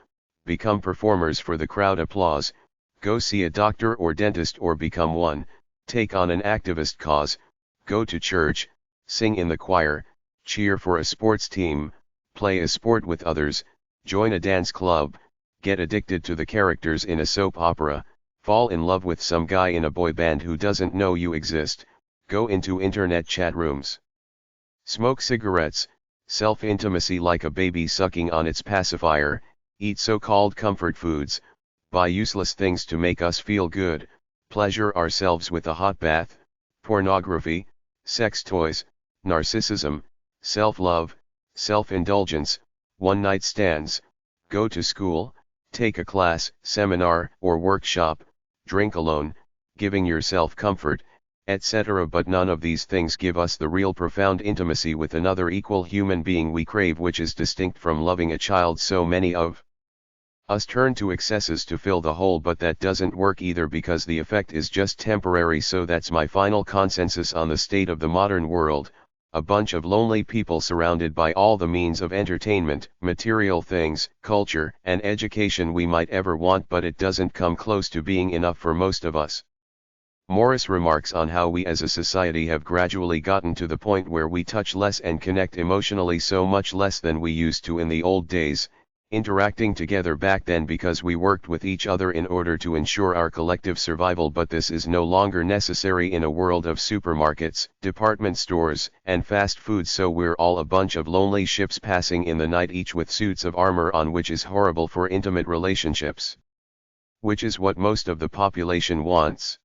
become performers for the crowd applause, go see a doctor or dentist or become one, take on an activist cause, go to church, sing in the choir, cheer for a sports team, play a sport with others, join a dance club, get addicted to the characters in a soap opera, fall in love with some guy in a boy band who doesn't know you exist, go into internet chat rooms, smoke cigarettes, self-intimacy like a baby sucking on its pacifier, eat so-called comfort foods, buy useless things to make us feel good, pleasure ourselves with a hot bath, pornography, sex toys, narcissism, self-love, self-indulgence, one-night stands, go to school, take a class, seminar, or workshop, drink alone, giving yourself comfort, etc. But none of these things give us the real profound intimacy with another equal human being we crave, which is distinct from loving a child. So many of us turn to excesses to fill the hole, but that doesn't work either, because the effect is just temporary. So that's my final consensus on the state of the modern world: a bunch of lonely people surrounded by all the means of entertainment, material things, culture, and education we might ever want, but it doesn't come close to being enough for most of us. Morris remarks on how we as a society have gradually gotten to the point where we touch less and connect emotionally so much less than we used to in the old days, interacting together back then because we worked with each other in order to ensure our collective survival. But this is no longer necessary in a world of supermarkets, department stores, and fast food. So we're all a bunch of lonely ships passing in the night, each with suits of armor on, which is horrible for intimate relationships, which is what most of the population wants.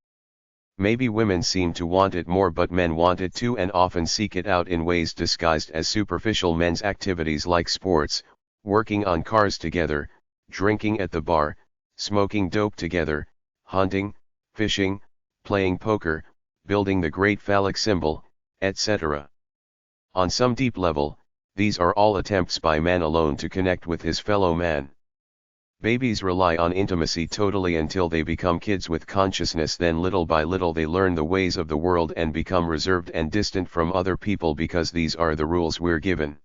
Maybe women seem to want it more, but men want it too, and often seek it out in ways disguised as superficial men's activities like sports, working on cars together, drinking at the bar, smoking dope together, hunting, fishing, playing poker, building the great phallic symbol, etc. On some deep level, these are all attempts by man alone to connect with his fellow man. Babies rely on intimacy totally until they become kids with consciousness. Then little by little they learn the ways of the world and become reserved and distant from other people, because these are the rules we're given.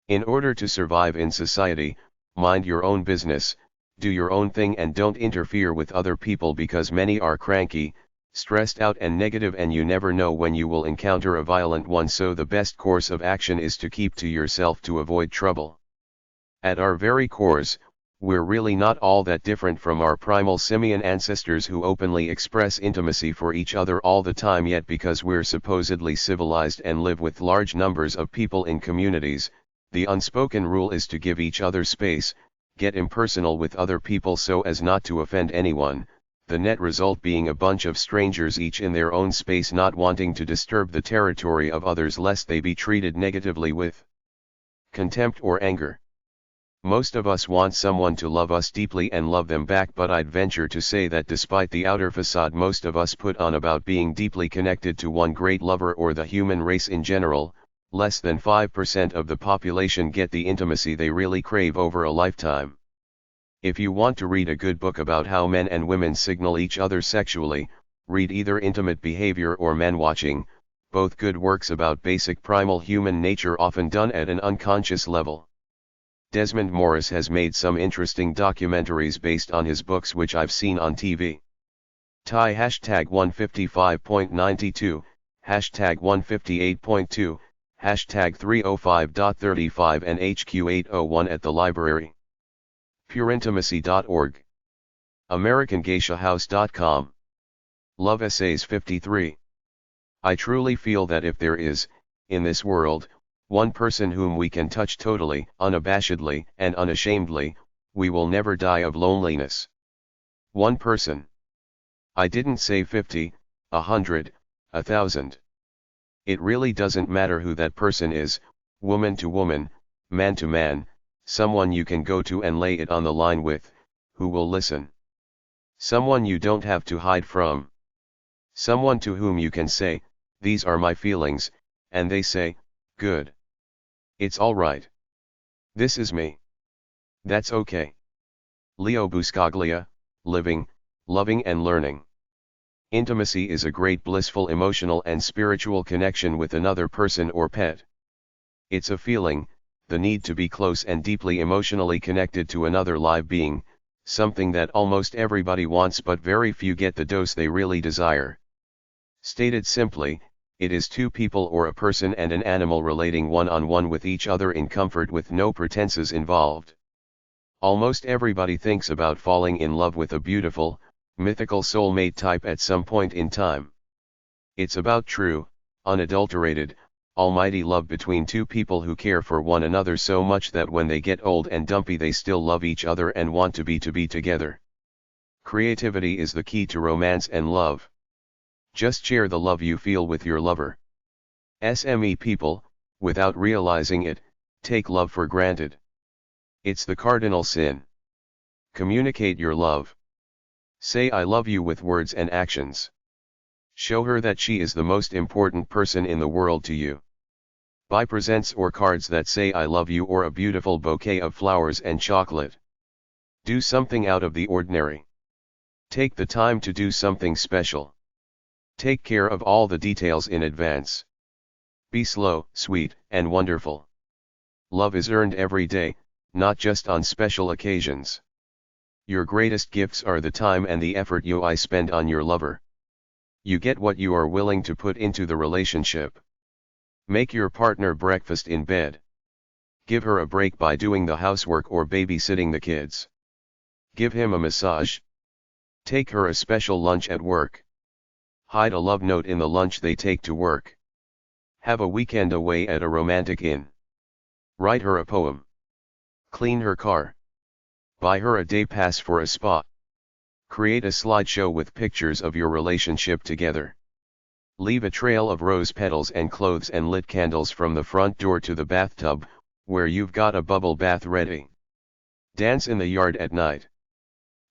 In order to survive in society, mind your own business, do your own thing, and don't interfere with other people, because many are cranky, stressed out and negative, and you never know when you will encounter a violent one. So the best course of action is to keep to yourself to avoid trouble. At our very cores, we're really not all that different from our primal simian ancestors who openly express intimacy for each other all the time, yet because we're supposedly civilized and live with large numbers of people in communities, the unspoken rule is to give each other space, get impersonal with other people so as not to offend anyone, the net result being a bunch of strangers each in their own space, not wanting to disturb the territory of others lest they be treated negatively with contempt or anger. Most of us want someone to love us deeply and love them back, but I'd venture to say that despite the outer facade most of us put on about being deeply connected to one great lover or the human race in general, less than 5% of the population get the intimacy they really crave over a lifetime. If you want to read a good book about how men and women signal each other sexually, read either Intimate Behavior or Man Watching, both good works about basic primal human nature often done at an unconscious level. Desmond Morris has made some interesting documentaries based on his books which I've seen on TV. Thai hashtag 155.92, hashtag 158.2, hashtag 305.35 and HQ801 at the library. PureIntimacy.org. AmericanGeishaHouse.com. Love Essays 53. I truly feel that if there is, in this world, one person whom we can touch totally, unabashedly, and unashamedly, we will never die of loneliness. One person. I didn't say 50, 100, 1,000. It really doesn't matter who that person is, woman to woman, man to man, someone you can go to and lay it on the line with, who will listen. Someone you don't have to hide from. Someone to whom you can say, these are my feelings, and they say, good. It's all right. This is me. That's okay. Leo Buscaglia, Living, Loving and Learning. Intimacy is a great blissful emotional and spiritual connection with another person or pet. It's a feeling, the need to be close and deeply emotionally connected to another live being, something that almost everybody wants but very few get the dose they really desire. Stated simply, it is two people or a person and an animal relating one-on-one with each other in comfort with no pretenses involved. Almost everybody thinks about falling in love with a beautiful, mythical soulmate type at some point in time. It's about true, unadulterated, almighty love between two people who care for one another so much that when they get old and dumpy they still love each other and want to be together. Creativity is the key to romance and love. Just share the love you feel with your lover. SME people, without realizing it, take love for granted. It's the cardinal sin. Communicate your love. Say I love you with words and actions. Show her that she is the most important person in the world to you. Buy presents or cards that say I love you or a beautiful bouquet of flowers and chocolate. Do something out of the ordinary. Take the time to do something special. Take care of all the details in advance. Be slow, sweet, and wonderful. Love is earned every day, not just on special occasions. Your greatest gifts are the time and the effort you spend on your lover. You get what you are willing to put into the relationship. Make your partner breakfast in bed. Give her a break by doing the housework or babysitting the kids. Give him a massage. Take her a special lunch at work. Hide a love note in the lunch they take to work. Have a weekend away at a romantic inn. Write her a poem. Clean her car. Buy her a day pass for a spa. Create a slideshow with pictures of your relationship together. Leave a trail of rose petals and clothes and lit candles from the front door to the bathtub, where you've got a bubble bath ready. Dance in the yard at night.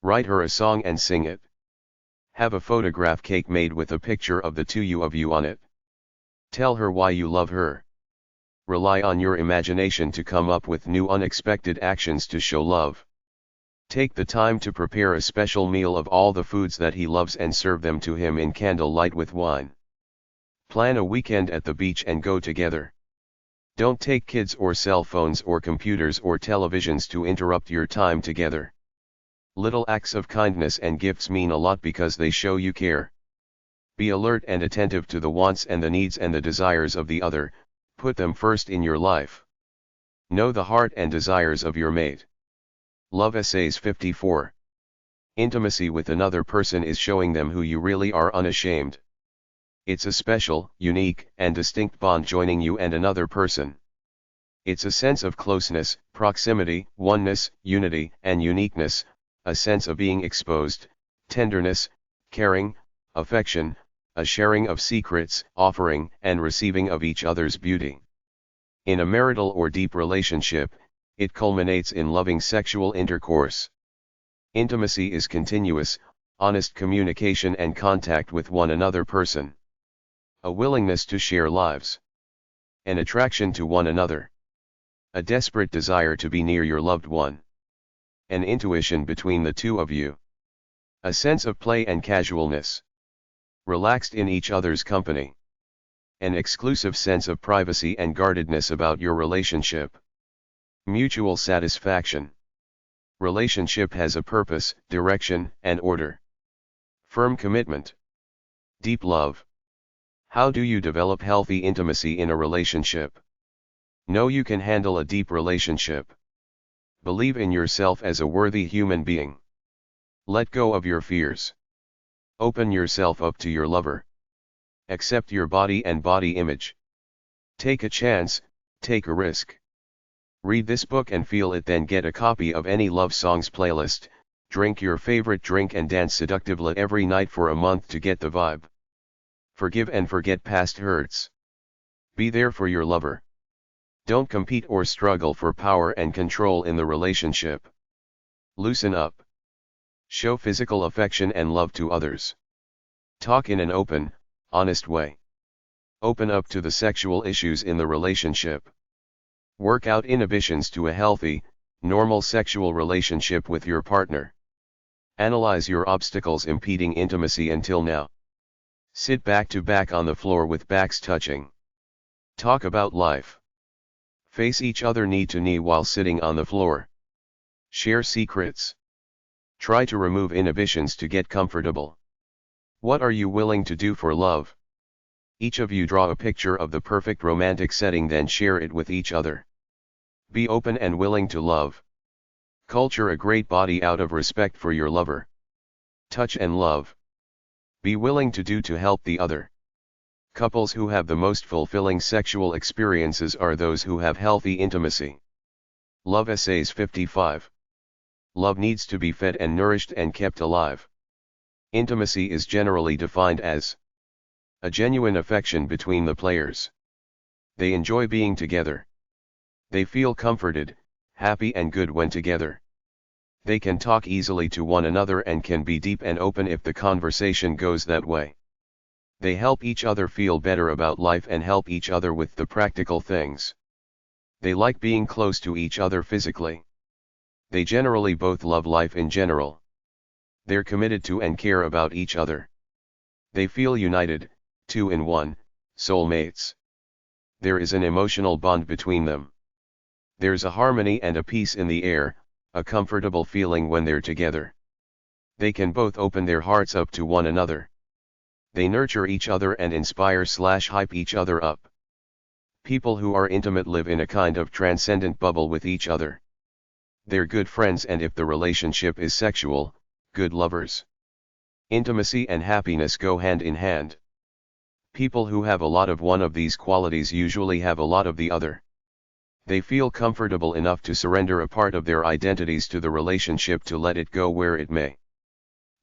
Write her a song and sing it. Have a photograph cake made with a picture of the two of you on it. Tell her why you love her. Rely on your imagination to come up with new unexpected actions to show love. Take the time to prepare a special meal of all the foods that he loves and serve them to him in candlelight with wine. Plan a weekend at the beach and go together. Don't take kids or cell phones or computers or televisions to interrupt your time together. Little acts of kindness and gifts mean a lot because they show you care. Be alert and attentive to the wants and the needs and the desires of the other, put them first in your life. Know the heart and desires of your mate. Love Essays 54. Intimacy with another person is showing them who you really are unashamed. It's a special, unique, and distinct bond joining you and another person. It's a sense of closeness, proximity, oneness, unity, and uniqueness, a sense of being exposed, tenderness, caring, affection, a sharing of secrets, offering and receiving of each other's beauty. In a marital or deep relationship, it culminates in loving sexual intercourse. Intimacy is continuous, honest communication and contact with one another person. A willingness to share lives. An attraction to one another. A desperate desire to be near your loved one. An intuition between the two of you. A sense of play and casualness. Relaxed in each other's company. An exclusive sense of privacy and guardedness about your relationship. Mutual satisfaction. Relationship has a purpose, direction, and order. Firm commitment. Deep love. How do you develop healthy intimacy in a relationship? Know you can handle a deep relationship. Believe in yourself as a worthy human being. Let go of your fears. Open yourself up to your lover. Accept your body and body image. Take a chance, take a risk. Read this book and feel it, then get a copy of any love songs playlist, drink your favorite drink and dance seductively every night for a month to get the vibe. Forgive and forget past hurts. Be there for your lover. Don't compete or struggle for power and control in the relationship. Loosen up. Show physical affection and love to others. Talk in an open, honest way. Open up to the sexual issues in the relationship. Work out inhibitions to a healthy, normal sexual relationship with your partner. Analyze your obstacles impeding intimacy until now. Sit back to back on the floor with backs touching. Talk about life. Face each other knee to knee while sitting on the floor. Share secrets. Try to remove inhibitions to get comfortable. What are you willing to do for love? Each of you draw a picture of the perfect romantic setting, then share it with each other. Be open and willing to love. Culture a great body out of respect for your lover. Touch and love. Be willing to do to help the other. Couples who have the most fulfilling sexual experiences are those who have healthy intimacy. Love Essays 55. Love needs to be fed and nourished and kept alive. Intimacy is generally defined as a genuine affection between the players. They enjoy being together. They feel comforted, happy and good when together. They can talk easily to one another and can be deep and open if the conversation goes that way. They help each other feel better about life and help each other with the practical things. They like being close to each other physically. They generally both love life in general. They're committed to and care about each other. They feel united, two in one, soulmates. There is an emotional bond between them. There's a harmony and a peace in the air, a comfortable feeling when they're together. They can both open their hearts up to one another. They nurture each other and inspire/hype each other up. People who are intimate live in a kind of transcendent bubble with each other. They're good friends, and if the relationship is sexual, good lovers. Intimacy and happiness go hand in hand. People who have a lot of one of these qualities usually have a lot of the other. They feel comfortable enough to surrender a part of their identities to the relationship to let it go where it may.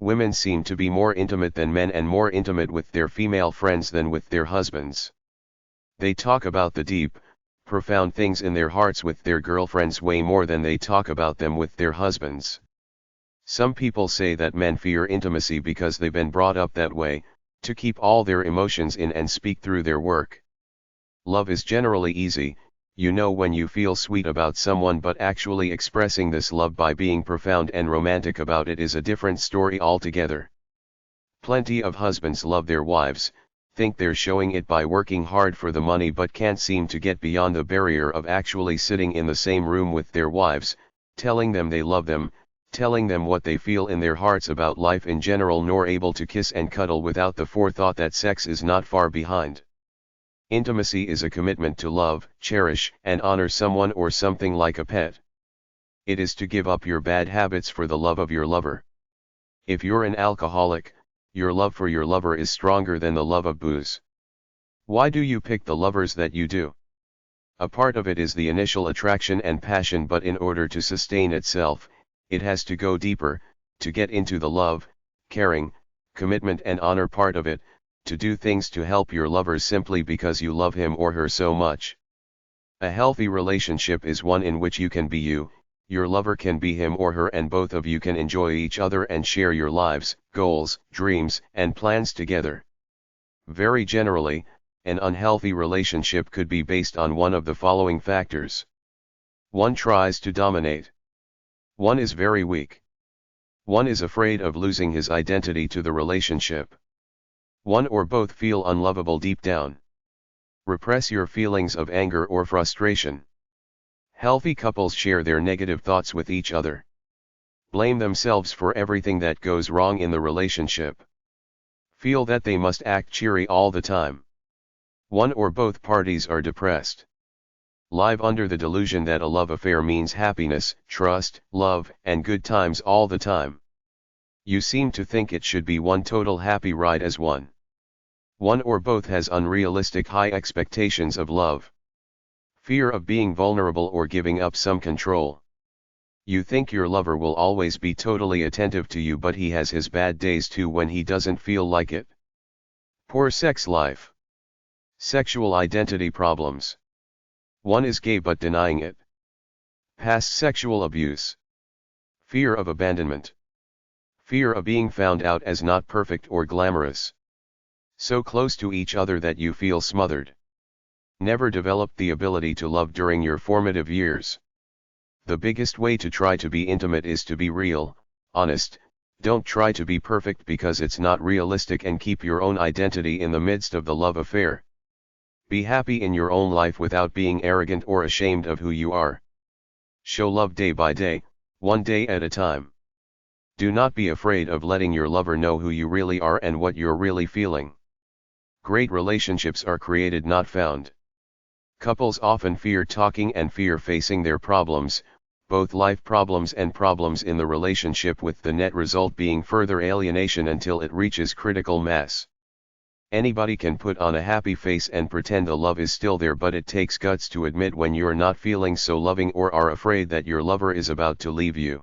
Women seem to be more intimate than men and more intimate with their female friends than with their husbands. They talk about the deep, profound things in their hearts with their girlfriends way more than they talk about them with their husbands. Some people say that men fear intimacy because they've been brought up that way, to keep all their emotions in and speak through their work. Love is generally easy, you know when you feel sweet about someone, but actually expressing this love by being profound and romantic about it is a different story altogether. Plenty of husbands love their wives, think they're showing it by working hard for the money, but can't seem to get beyond the barrier of actually sitting in the same room with their wives, telling them they love them, telling them what they feel in their hearts about life in general, nor able to kiss and cuddle without the forethought that sex is not far behind. Intimacy is a commitment to love, cherish, and honor someone or something like a pet. It is to give up your bad habits for the love of your lover. If you're an alcoholic, your love for your lover is stronger than the love of booze. Why do you pick the lovers that you do? A part of it is the initial attraction and passion, but in order to sustain itself, it has to go deeper, to get into the love, caring, commitment and honor part of it, to do things to help your lover simply because you love him or her so much. A healthy relationship is one in which you can be you, your lover can be him or her, and both of you can enjoy each other and share your lives, goals, dreams, and plans together. Very generally, an unhealthy relationship could be based on one of the following factors. 1 tries to dominate. 1 is very weak. 1 is afraid of losing his identity to the relationship. 1 or both feel unlovable deep down. Repress your feelings of anger or frustration. Healthy couples share their negative thoughts with each other. Blame themselves for everything that goes wrong in the relationship. Feel that they must act cheery all the time. 1 or both parties are depressed. Live under the delusion that a love affair means happiness, trust, love, and good times all the time. You seem to think it should be one total happy ride as 1 or both has unrealistic high expectations of love. Fear of being vulnerable or giving up some control. You think your lover will always be totally attentive to you, but he has his bad days too when he doesn't feel like it. Poor sex life. Sexual identity problems. 1 is gay but denying it. Past sexual abuse. Fear of abandonment. Fear of being found out as not perfect or glamorous. So close to each other that you feel smothered. Never developed the ability to love during your formative years. The biggest way to try to be intimate is to be real, honest. Don't try to be perfect because it's not realistic, and keep your own identity in the midst of the love affair. Be happy in your own life without being arrogant or ashamed of who you are. Show love day by day, one day at a time. Do not be afraid of letting your lover know who you really are and what you're really feeling. Great relationships are created, not found. Couples often fear talking and fear facing their problems, both life problems and problems in the relationship, with the net result being further alienation until it reaches critical mass. Anybody can put on a happy face and pretend the love is still there, but it takes guts to admit when you're not feeling so loving or are afraid that your lover is about to leave you.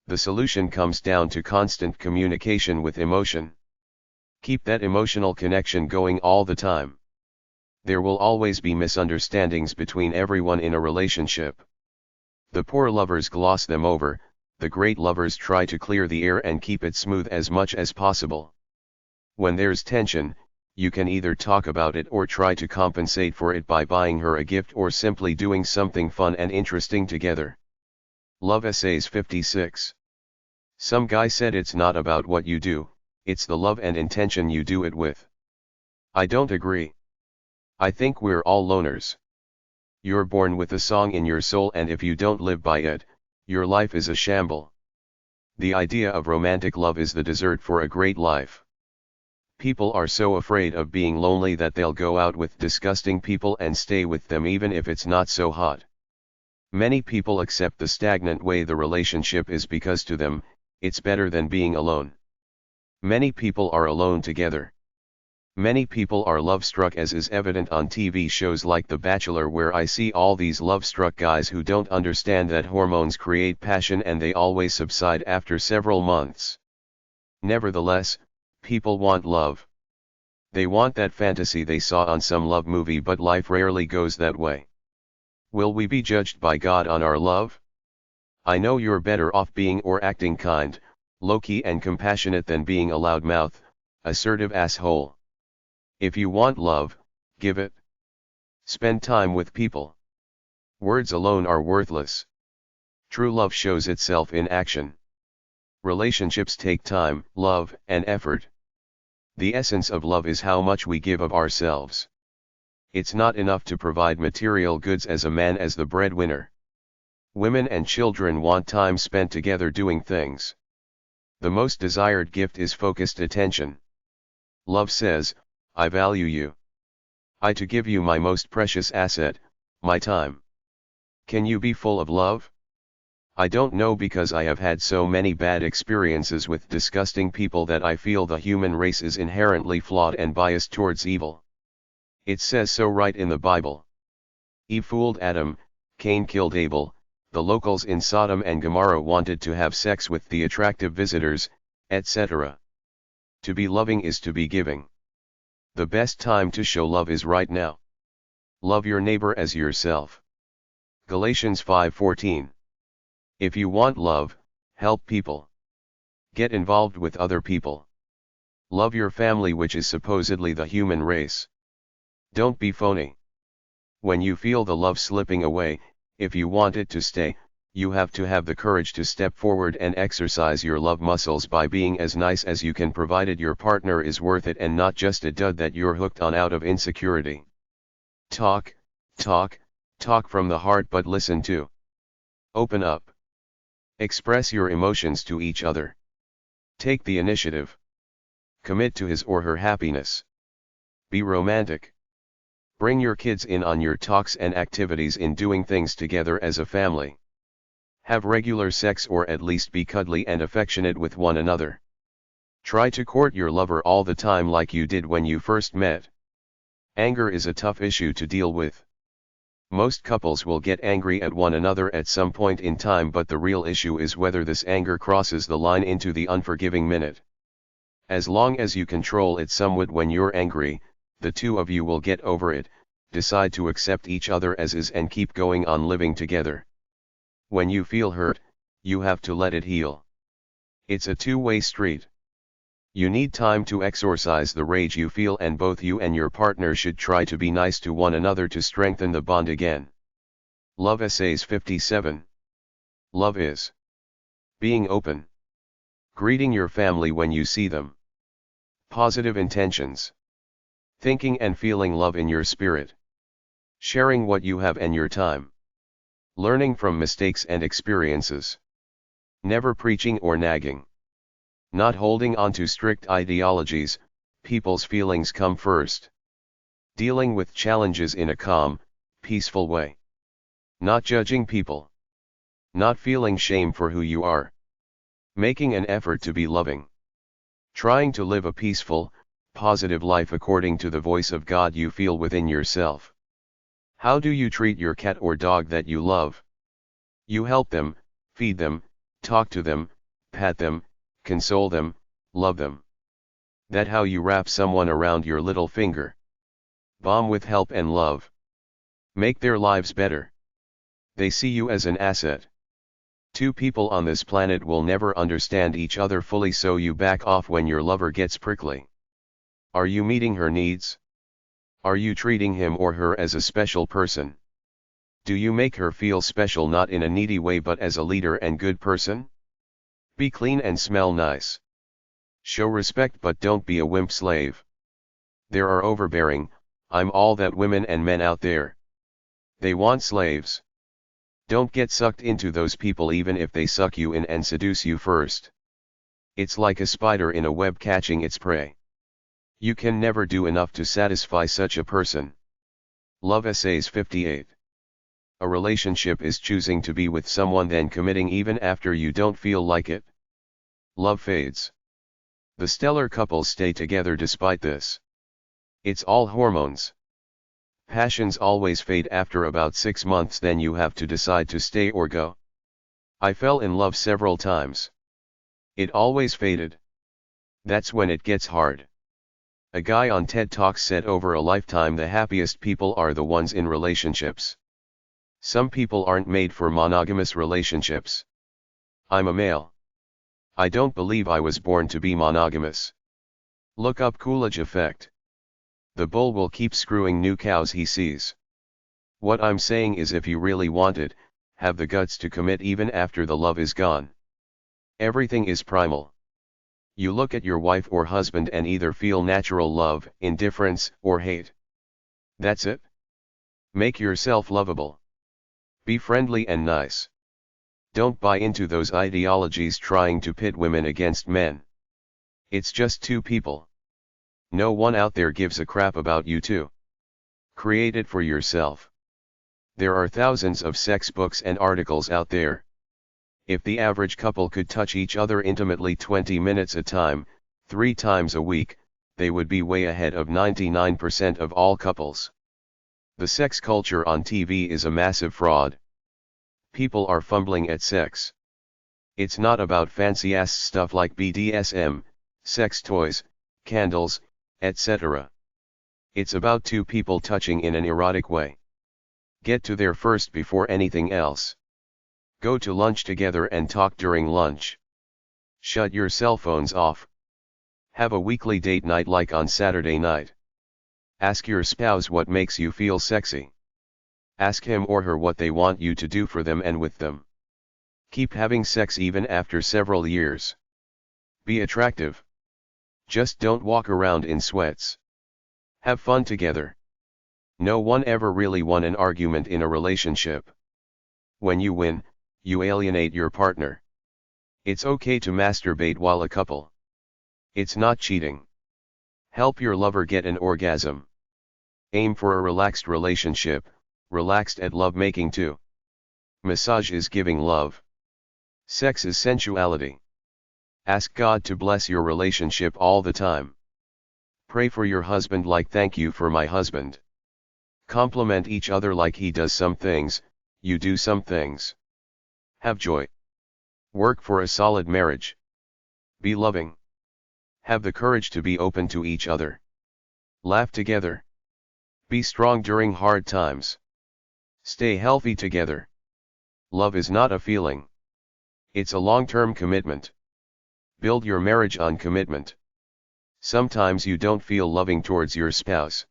The solution comes down to constant communication with emotion. Keep that emotional connection going all the time. There will always be misunderstandings between everyone in a relationship. The poor lovers gloss them over, the great lovers try to clear the air and keep it smooth as much as possible. When there's tension, you can either talk about it or try to compensate for it by buying her a gift or simply doing something fun and interesting together. Love Essays 56. Some guy said it's not about what you do, it's the love and intention you do it with. I don't agree. I think we're all loners. You're born with a song in your soul, and if you don't live by it, your life is a shamble. The idea of romantic love is the dessert for a great life. People are so afraid of being lonely that they'll go out with disgusting people and stay with them even if it's not so hot. Many people accept the stagnant way the relationship is because to them, it's better than being alone. Many people are alone together. Many people are love-struck, as is evident on TV shows like The Bachelor, where I see all these love-struck guys who don't understand that hormones create passion and they always subside after several months. Nevertheless, people want love. They want that fantasy they saw on some love movie, but life rarely goes that way. Will we be judged by God on our love? I know you're better off being or acting kind, low-key and compassionate than being a loudmouth, assertive asshole. If you want love, give it. Spend time with people. Words alone are worthless. True love shows itself in action. Relationships take time, love, and effort. The essence of love is how much we give of ourselves. It's not enough to provide material goods as a man as the breadwinner. Women and children want time spent together doing things. The most desired gift is focused attention. Love says, I value you. I to give you my most precious asset, my time. Can you be full of love? I don't know, because I have had so many bad experiences with disgusting people that I feel the human race is inherently flawed and biased towards evil. It says so right in the Bible. Eve fooled Adam, Cain killed Abel, the locals in Sodom and Gomorrah wanted to have sex with the attractive visitors, etc. To be loving is to be giving. The best time to show love is right now. Love your neighbor as yourself. Galatians 5:14. If you want love, help people. Get involved with other people. Love your family, which is supposedly the human race. Don't be phony. When you feel the love slipping away, if you want it to stay, you have to have the courage to step forward and exercise your love muscles by being as nice as you can, provided your partner is worth it and not just a dud that you're hooked on out of insecurity. Talk from the heart, but listen too. Open up. Express your emotions to each other. Take the initiative. Commit to his or her happiness. Be romantic. Bring your kids in on your talks and activities in doing things together as a family. Have regular sex, or at least be cuddly and affectionate with one another. Try to court your lover all the time like you did when you first met. Anger is a tough issue to deal with. Most couples will get angry at one another at some point in time, but the real issue is whether this anger crosses the line into the unforgiving minute. As long as you control it somewhat when you're angry, the two of you will get over it, decide to accept each other as is and keep going on living together. When you feel hurt, you have to let it heal. It's a two-way street. You need time to exorcise the rage you feel, and both you and your partner should try to be nice to one another to strengthen the bond again. Love Essays 57. Love is being open. Greeting your family when you see them. Positive intentions. Thinking and feeling love in your spirit. Sharing what you have and your time. Learning from mistakes and experiences. Never preaching or nagging. Not holding on to strict ideologies, people's feelings come first. Dealing with challenges in a calm, peaceful way. Not judging people. Not feeling shame for who you are. Making an effort to be loving. Trying to live a peaceful, positive life according to the voice of God you feel within yourself. How do you treat your cat or dog that you love? You help them, feed them, talk to them, pat them, console them, love them. That how you wrap someone around your little finger. Bomb with help and love. Make their lives better. They see you as an asset. Two people on this planet will never understand each other fully, so you back off when your lover gets prickly. Are you meeting her needs? Are you treating him or her as a special person? Do you make her feel special, not in a needy way but as a leader and good person? Be clean and smell nice. Show respect but don't be a wimp slave. There are overbearing, I'm all that women and men out there. They want slaves. Don't get sucked into those people even if they suck you in and seduce you first. It's like a spider in a web catching its prey. You can never do enough to satisfy such a person. Love Essays 58. A relationship is choosing to be with someone then committing even after you don't feel like it. Love fades. The stellar couples stay together despite this. It's all hormones. Passions always fade after about 6 months, then you have to decide to stay or go. I fell in love several times. It always faded. That's when it gets hard. A guy on TED Talks said over a lifetime the happiest people are the ones in relationships. Some people aren't made for monogamous relationships. I'm a male. I don't believe I was born to be monogamous. Look up Coolidge effect. The bull will keep screwing new cows he sees. What I'm saying is, if you really want it, have the guts to commit even after the love is gone. Everything is primal. You look at your wife or husband and either feel natural love, indifference, or hate. That's it. Make yourself lovable. Be friendly and nice. Don't buy into those ideologies trying to pit women against men. It's just two people. No one out there gives a crap about you two. Create it for yourself. There are thousands of sex books and articles out there. If the average couple could touch each other intimately 20 minutes a time, 3 times a week, they would be way ahead of 99% of all couples. The sex culture on TV is a massive fraud. People are fumbling at sex. It's not about fancy-ass stuff like BDSM, sex toys, candles, etc. It's about two people touching in an erotic way. Get to there first before anything else. Go to lunch together and talk during lunch. Shut your cell phones off. Have a weekly date night like on Saturday night. Ask your spouse what makes you feel sexy. Ask him or her what they want you to do for them and with them. Keep having sex even after several years. Be attractive. Just don't walk around in sweats. Have fun together. No one ever really won an argument in a relationship. When you win, you alienate your partner. It's okay to masturbate while a couple. It's not cheating. Help your lover get an orgasm. Aim for a relaxed relationship, relaxed at lovemaking too. Massage is giving love. Sex is sensuality. Ask God to bless your relationship all the time. Pray for your husband like thank you for my husband. Compliment each other like he does some things, you do some things. Have joy. Work for a solid marriage. Be loving. Have the courage to be open to each other. Laugh together. Be strong during hard times. Stay healthy together. Love is not a feeling. It's a long-term commitment. Build your marriage on commitment. Sometimes you don't feel loving towards your spouse.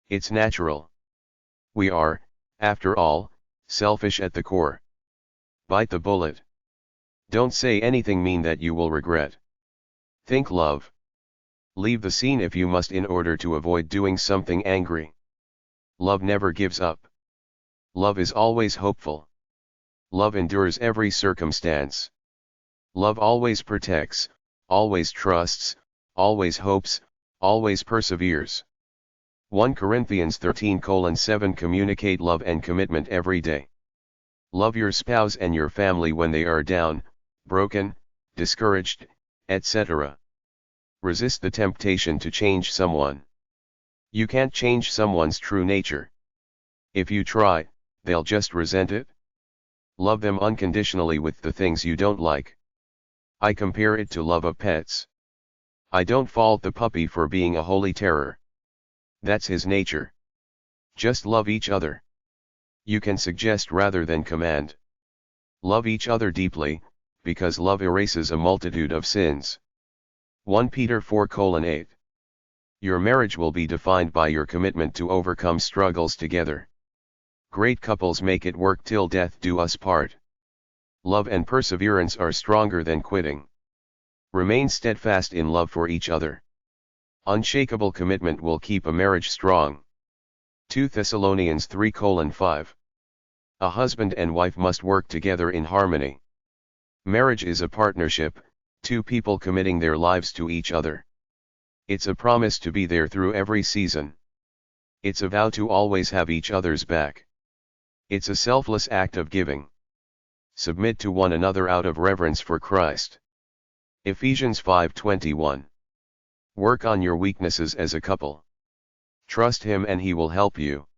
It's natural. We are, after all, selfish at the core. Bite the bullet. Don't say anything mean that you will regret. Think love. Leave the scene if you must in order to avoid doing something angry. Love never gives up. Love is always hopeful. Love endures every circumstance. Love always protects, always trusts, always hopes, always perseveres. 1 Corinthians 13:7 Communicate love and commitment every day. Love your spouse and your family when they are down, broken, discouraged, etc. Resist the temptation to change someone. You can't change someone's true nature. If you try, they'll just resent it. Love them unconditionally with the things you don't like. I compare it to love of pets. I don't fault the puppy for being a holy terror. That's his nature. Just love each other. You can suggest rather than command. Love each other deeply, because love erases a multitude of sins. 1 Peter 4:8. Your marriage will be defined by your commitment to overcome struggles together. Great couples make it work till death do us part. Love and perseverance are stronger than quitting. Remain steadfast in love for each other. Unshakable commitment will keep a marriage strong. 2 Thessalonians 3:5. A husband and wife must work together in harmony. Marriage is a partnership, two people committing their lives to each other. It's a promise to be there through every season. It's a vow to always have each other's back. It's a selfless act of giving. Submit to one another out of reverence for Christ. Ephesians 5:21. Work on your weaknesses as a couple. Trust Him and He will help you.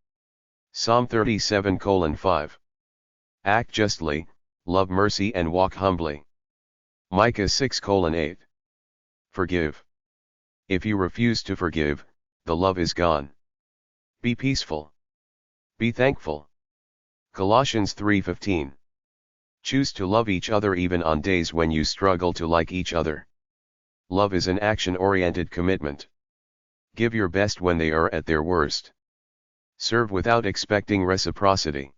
Psalm 37:5. Act justly, love mercy and walk humbly. Micah 6:8. Forgive. If you refuse to forgive, the love is gone. Be peaceful. Be thankful. Colossians 3:15. Choose to love each other even on days when you struggle to like each other. Love is an action-oriented commitment. Give your best when they are at their worst. Serve without expecting reciprocity.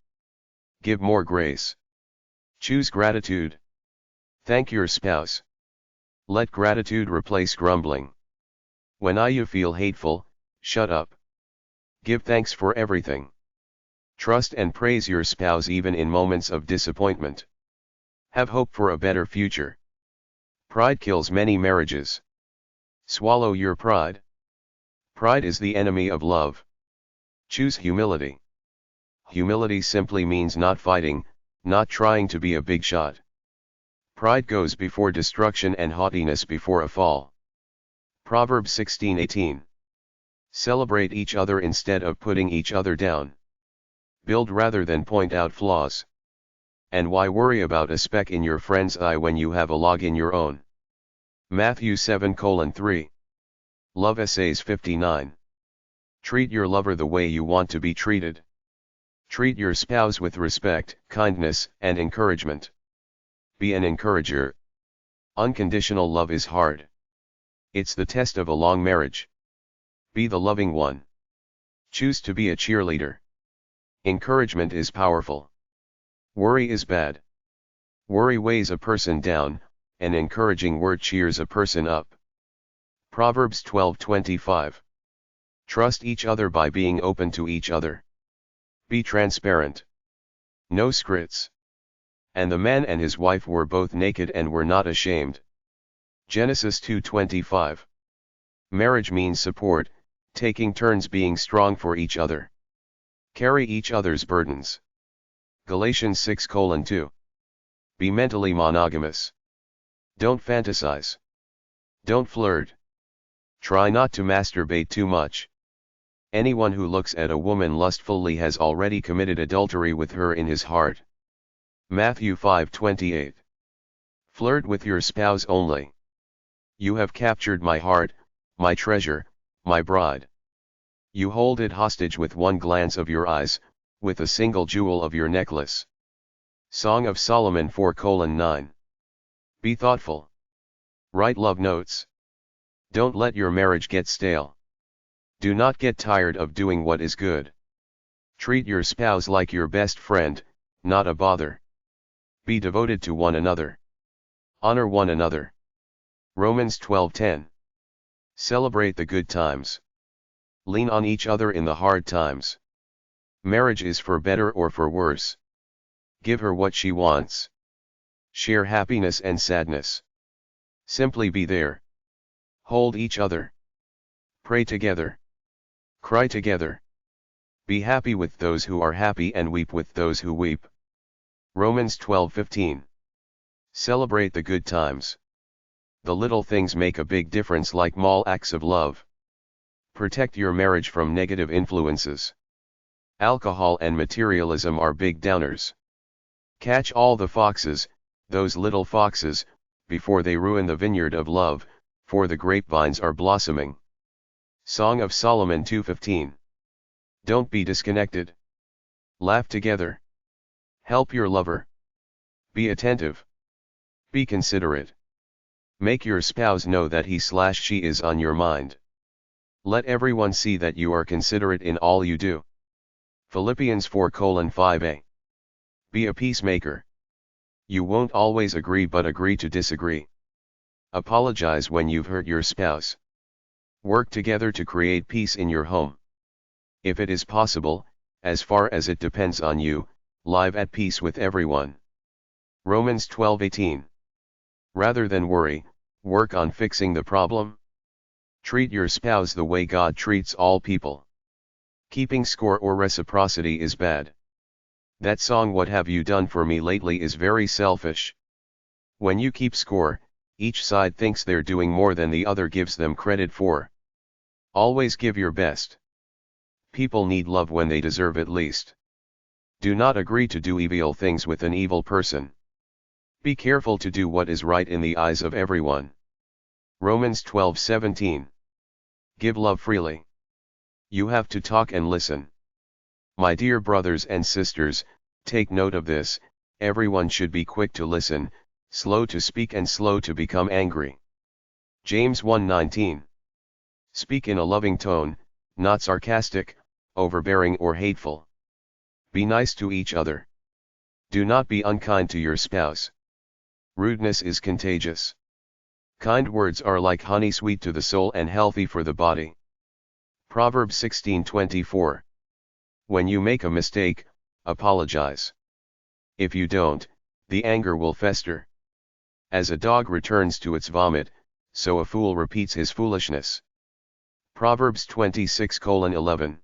Give more grace. Choose gratitude. Thank your spouse. Let gratitude replace grumbling. When you feel hateful, shut up. Give thanks for everything. Trust and praise your spouse even in moments of disappointment. Have hope for a better future. Pride kills many marriages. Swallow your pride. Pride is the enemy of love. Choose humility. Humility simply means not fighting, not trying to be a big shot. Pride goes before destruction and haughtiness before a fall. Proverbs 16:18. Celebrate each other instead of putting each other down. Build rather than point out flaws. And why worry about a speck in your friend's eye when you have a log in your own? Matthew 7:3. Love Essays 59. Treat your lover the way you want to be treated. Treat your spouse with respect, kindness, and encouragement. Be an encourager. Unconditional love is hard. It's the test of a long marriage. Be the loving one. Choose to be a cheerleader. Encouragement is powerful. Worry is bad. Worry weighs a person down, an encouraging word cheers a person up. Proverbs 12:25. Trust each other by being open to each other. Be transparent. No scripts. And the man and his wife were both naked and were not ashamed. Genesis 2:25. Marriage means support, taking turns being strong for each other. Carry each other's burdens. Galatians 6:2. Be mentally monogamous. Don't fantasize. Don't flirt. Try not to masturbate too much. Anyone who looks at a woman lustfully has already committed adultery with her in his heart. Matthew 5:28. Flirt with your spouse only. You have captured my heart, my treasure, my bride. You hold it hostage with one glance of your eyes, with a single jewel of your necklace. Song of Solomon 4:9. Be thoughtful. Write love notes. Don't let your marriage get stale. Do not get tired of doing what is good. Treat your spouse like your best friend, not a bother. Be devoted to one another. Honor one another. Romans 12:10. Celebrate the good times. Lean on each other in the hard times. Marriage is for better or for worse. Give her what she wants. Share happiness and sadness. Simply be there. Hold each other. Pray together. Cry together. Be happy with those who are happy and weep with those who weep. Romans 12:15. Celebrate the good times. The little things make a big difference, like small acts of love. Protect your marriage from negative influences. Alcohol and materialism are big downers. Catch all the foxes, those little foxes, before they ruin the vineyard of love, for the grapevines are blossoming. Song of Solomon 2:15. Don't be disconnected. Laugh together. Help your lover. Be attentive. Be considerate. Make your spouse know that he/she is on your mind. Let everyone see that you are considerate in all you do. Philippians 4:5a. Be a peacemaker. You won't always agree, but agree to disagree. Apologize when you've hurt your spouse. Work together to create peace in your home. If it is possible, as far as it depends on you, live at peace with everyone. Romans 12:18. Rather than worry, work on fixing the problem. Treat your spouse the way God treats all people. Keeping score or reciprocity is bad. That song "What Have You Done For Me Lately" is very selfish. When you keep score, each side thinks they're doing more than the other gives them credit for. Always give your best. People need love when they deserve it least. Do not agree to do evil things with an evil person. Be careful to do what is right in the eyes of everyone. Romans 12:17. Give love freely. You have to talk and listen. My dear brothers and sisters, take note of this: everyone should be quick to listen, slow to speak and slow to become angry. James 1:19. Speak in a loving tone, not sarcastic, overbearing or hateful. Be nice to each other. Do not be unkind to your spouse. Rudeness is contagious. Kind words are like honey, sweet to the soul and healthy for the body. Proverbs 16:24. When you make a mistake, apologize. If you don't, the anger will fester. As a dog returns to its vomit, so a fool repeats his foolishness. Proverbs 26:11.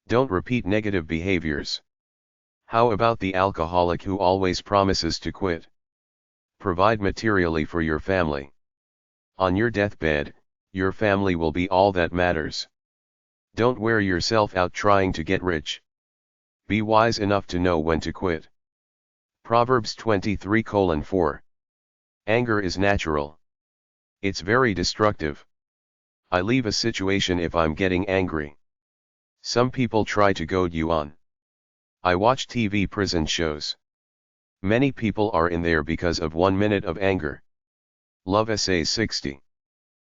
Don't repeat negative behaviors. How about the alcoholic who always promises to quit? Provide materially for your family. On your deathbed, your family will be all that matters. Don't wear yourself out trying to get rich. Be wise enough to know when to quit. Proverbs 23:4. Anger is natural. It's very destructive. I leave a situation if I'm getting angry. Some people try to goad you on. I watch TV prison shows. Many people are in there because of 1 minute of anger. Love Essays 60.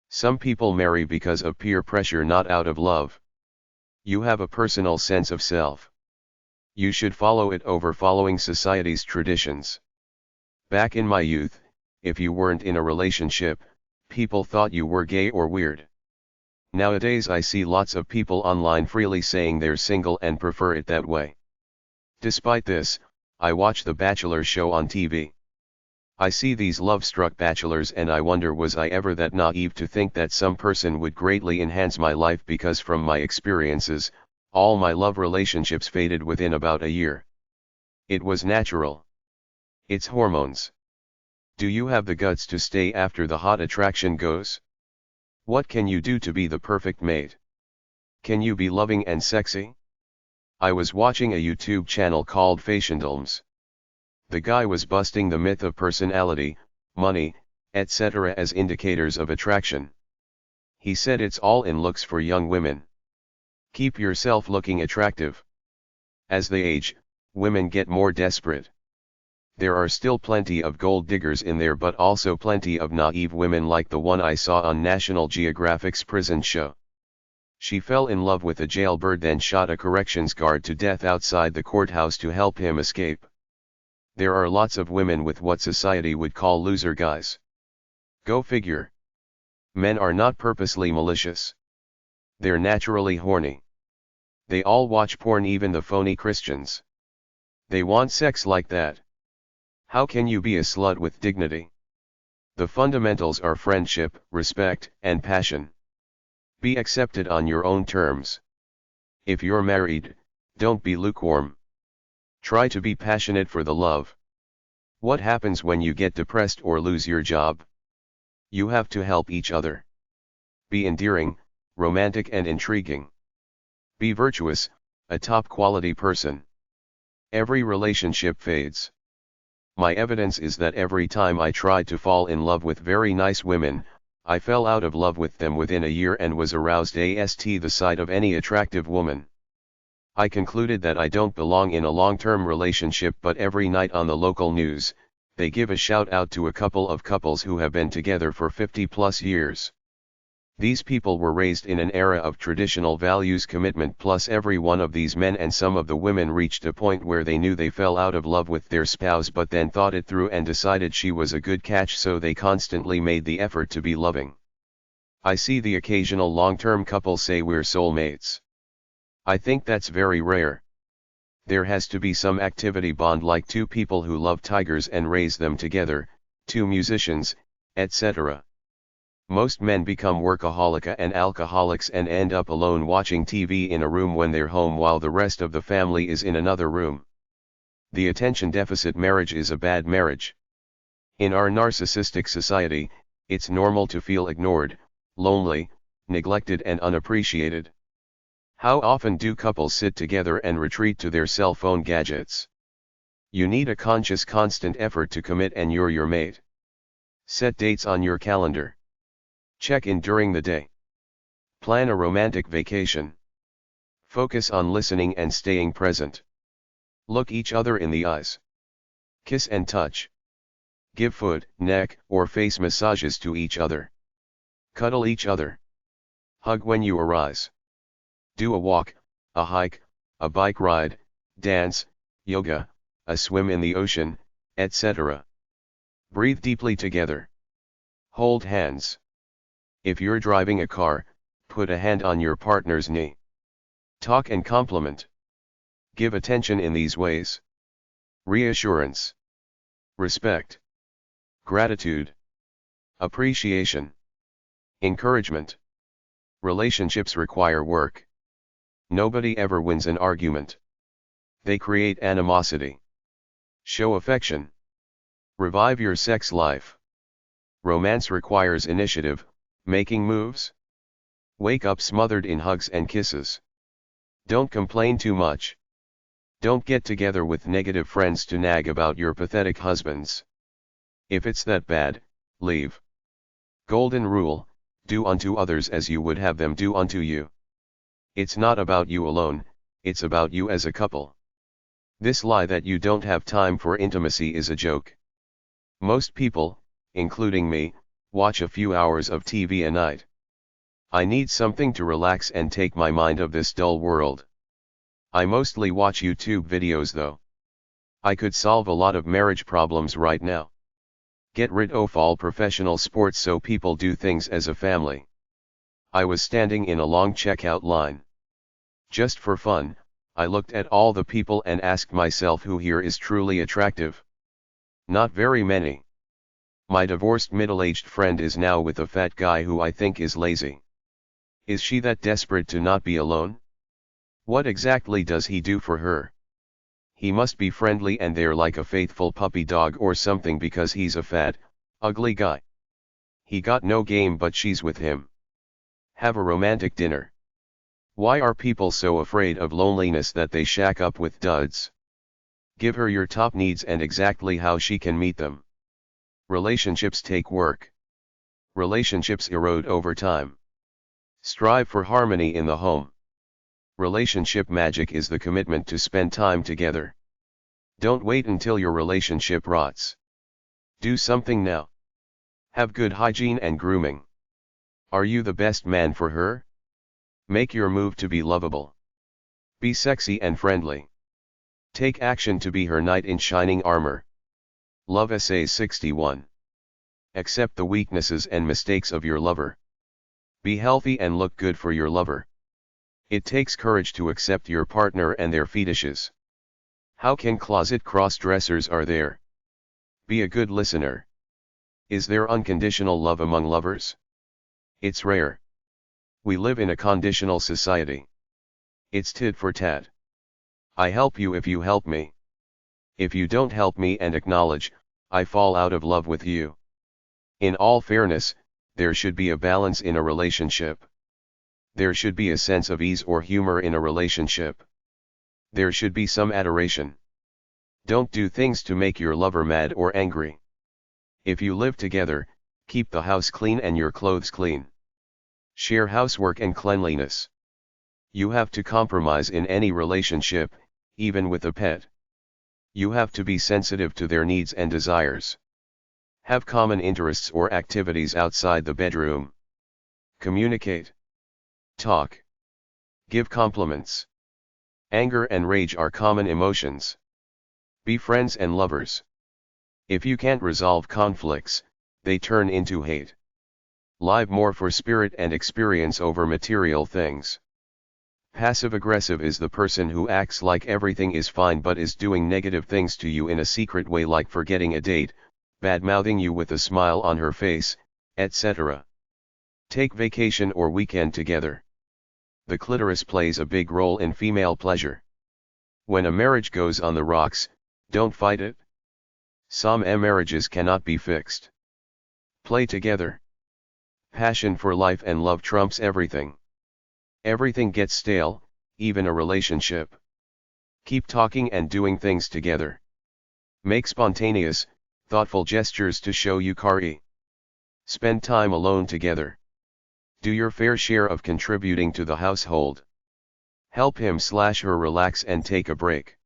Some people marry because of peer pressure, not out of love. You have a personal sense of self. You should follow it over following society's traditions. Back in my youth, if you weren't in a relationship, people thought you were gay or weird. Nowadays I see lots of people online freely saying they're single and prefer it that way. Despite this, I watch The Bachelor show on TV. I see these love-struck bachelors and I wonder, was I ever that naive to think that some person would greatly enhance my life? Because from my experiences, all my love relationships faded within about a year. It was natural. It's hormones. Do you have the guts to stay after the hot attraction goes? What can you do to be the perfect mate? Can you be loving and sexy? I was watching a YouTube channel called Hedonism. The guy was busting the myth of personality, money, etc. as indicators of attraction. He said it's all in looks for young women. Keep yourself looking attractive. As they age, women get more desperate. There are still plenty of gold diggers in there, but also plenty of naive women like the one I saw on National Geographic's prison show. She fell in love with a jailbird, then shot a corrections guard to death outside the courthouse to help him escape. There are lots of women with what society would call loser guys. Go figure. Men are not purposely malicious. They're naturally horny. They all watch porn, even the phony Christians. They want sex like that. How can you be a slut with dignity? The fundamentals are friendship, respect, and passion. Be accepted on your own terms. If you're married, don't be lukewarm. Try to be passionate for the love. What happens when you get depressed or lose your job? You have to help each other. Be endearing, romantic and intriguing. Be virtuous, a top quality person. Every relationship fades. My evidence is that every time I tried to fall in love with very nice women, I fell out of love with them within a year and was aroused at the sight of any attractive woman. I concluded that I don't belong in a long-term relationship, but every night on the local news, they give a shout out to a couple of couples who have been together for 50 plus years. These people were raised in an era of traditional values, commitment, plus every one of these men and some of the women reached a point where they knew they fell out of love with their spouse, but then thought it through and decided she was a good catch, so they constantly made the effort to be loving. I see the occasional long-term couple say we're soulmates. I think that's very rare. There has to be some activity bond, like two people who love tigers and raise them together, two musicians, etc. Most men become workaholic and alcoholics and end up alone watching TV in a room when they're home while the rest of the family is in another room. The attention deficit marriage is a bad marriage. In our narcissistic society, it's normal to feel ignored, lonely, neglected and unappreciated. How often do couples sit together and retreat to their cell phone gadgets? You need a conscious, constant effort to commit, and you're your mate. Set dates on your calendar. Check in during the day. Plan a romantic vacation. Focus on listening and staying present. Look each other in the eyes. Kiss and touch. Give foot, neck, or face massages to each other. Cuddle each other. Hug when you arise. Do a walk, a hike, a bike ride, dance, yoga, a swim in the ocean, etc. Breathe deeply together. Hold hands. If you're driving a car, put a hand on your partner's knee. Talk and compliment. Give attention in these ways: reassurance, respect, gratitude, appreciation, encouragement. Relationships require work. Nobody ever wins an argument. They create animosity. Show affection. Revive your sex life. Romance requires initiative, making moves. Wake up smothered in hugs and kisses. Don't complain too much. Don't get together with negative friends to nag about your pathetic husbands. If it's that bad, leave. Golden rule: do unto others as you would have them do unto you. It's not about you alone, it's about you as a couple. This lie that you don't have time for intimacy is a joke. Most people, including me, watch a few hours of TV a night. I need something to relax and take my mind off this dull world. I mostly watch YouTube videos though. I could solve a lot of marriage problems right now. Get rid of all professional sports so people do things as a family. I was standing in a long checkout line. Just for fun, I looked at all the people and asked myself who here is truly attractive. Not very many. My divorced middle-aged friend is now with a fat guy who I think is lazy. Is she that desperate to not be alone? What exactly does he do for her? He must be friendly and there like a faithful puppy dog or something, because he's a fat, ugly guy. He got no game but she's with him. Have a romantic dinner. Why are people so afraid of loneliness that they shack up with duds? Give her your top needs and exactly how she can meet them. Relationships take work. Relationships erode over time. Strive for harmony in the home. Relationship magic is the commitment to spend time together. Don't wait until your relationship rots. Do something now. Have good hygiene and grooming. Are you the best man for her? Make your move to be lovable. Be sexy and friendly. Take action to be her knight in shining armor. Love Essays 61. Accept the weaknesses and mistakes of your lover. Be healthy and look good for your lover. It takes courage to accept your partner and their fetishes. How can closet cross-dressers are there? Be a good listener. Is there unconditional love among lovers? It's rare. We live in a conditional society. It's tit for tat. I help you if you help me. If you don't help me and acknowledge, I fall out of love with you. In all fairness, there should be a balance in a relationship. There should be a sense of ease or humor in a relationship. There should be some adoration. Don't do things to make your lover mad or angry. If you live together, keep the house clean and your clothes clean. Share housework and cleanliness. You have to compromise in any relationship, even with a pet. You have to be sensitive to their needs and desires. Have common interests or activities outside the bedroom. Communicate. Talk. Give compliments. Anger and rage are common emotions. Be friends and lovers. If you can't resolve conflicts, they turn into hate. Live more for spirit and experience over material things. Passive-aggressive is the person who acts like everything is fine but is doing negative things to you in a secret way, like forgetting a date, bad-mouthing you with a smile on her face, etc. Take vacation or weekend together. The clitoris plays a big role in female pleasure. When a marriage goes on the rocks, don't fight it. Some marriages cannot be fixed. Play together. Passion for life and love trumps everything. Everything gets stale, even a relationship. Keep talking and doing things together. Make spontaneous, thoughtful gestures to show eucharisty. Spend time alone together. Do your fair share of contributing to the household. Help him/her relax and take a break.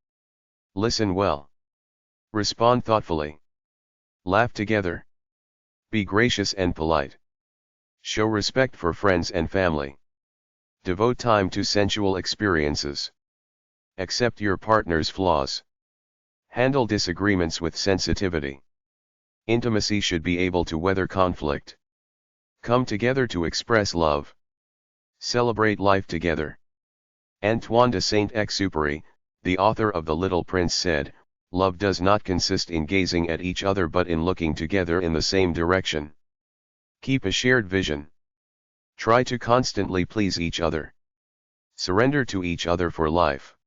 Listen well. Respond thoughtfully. Laugh together. Be gracious and polite. Show respect for friends and family. Devote time to sensual experiences. Accept your partner's flaws. Handle disagreements with sensitivity. Intimacy should be able to weather conflict. Come together to express love. Celebrate life together. Antoine de Saint-Exupéry, the author of The Little Prince, said, "Love does not consist in gazing at each other but in looking together in the same direction." Keep a shared vision. Try to constantly please each other. Surrender to each other for life.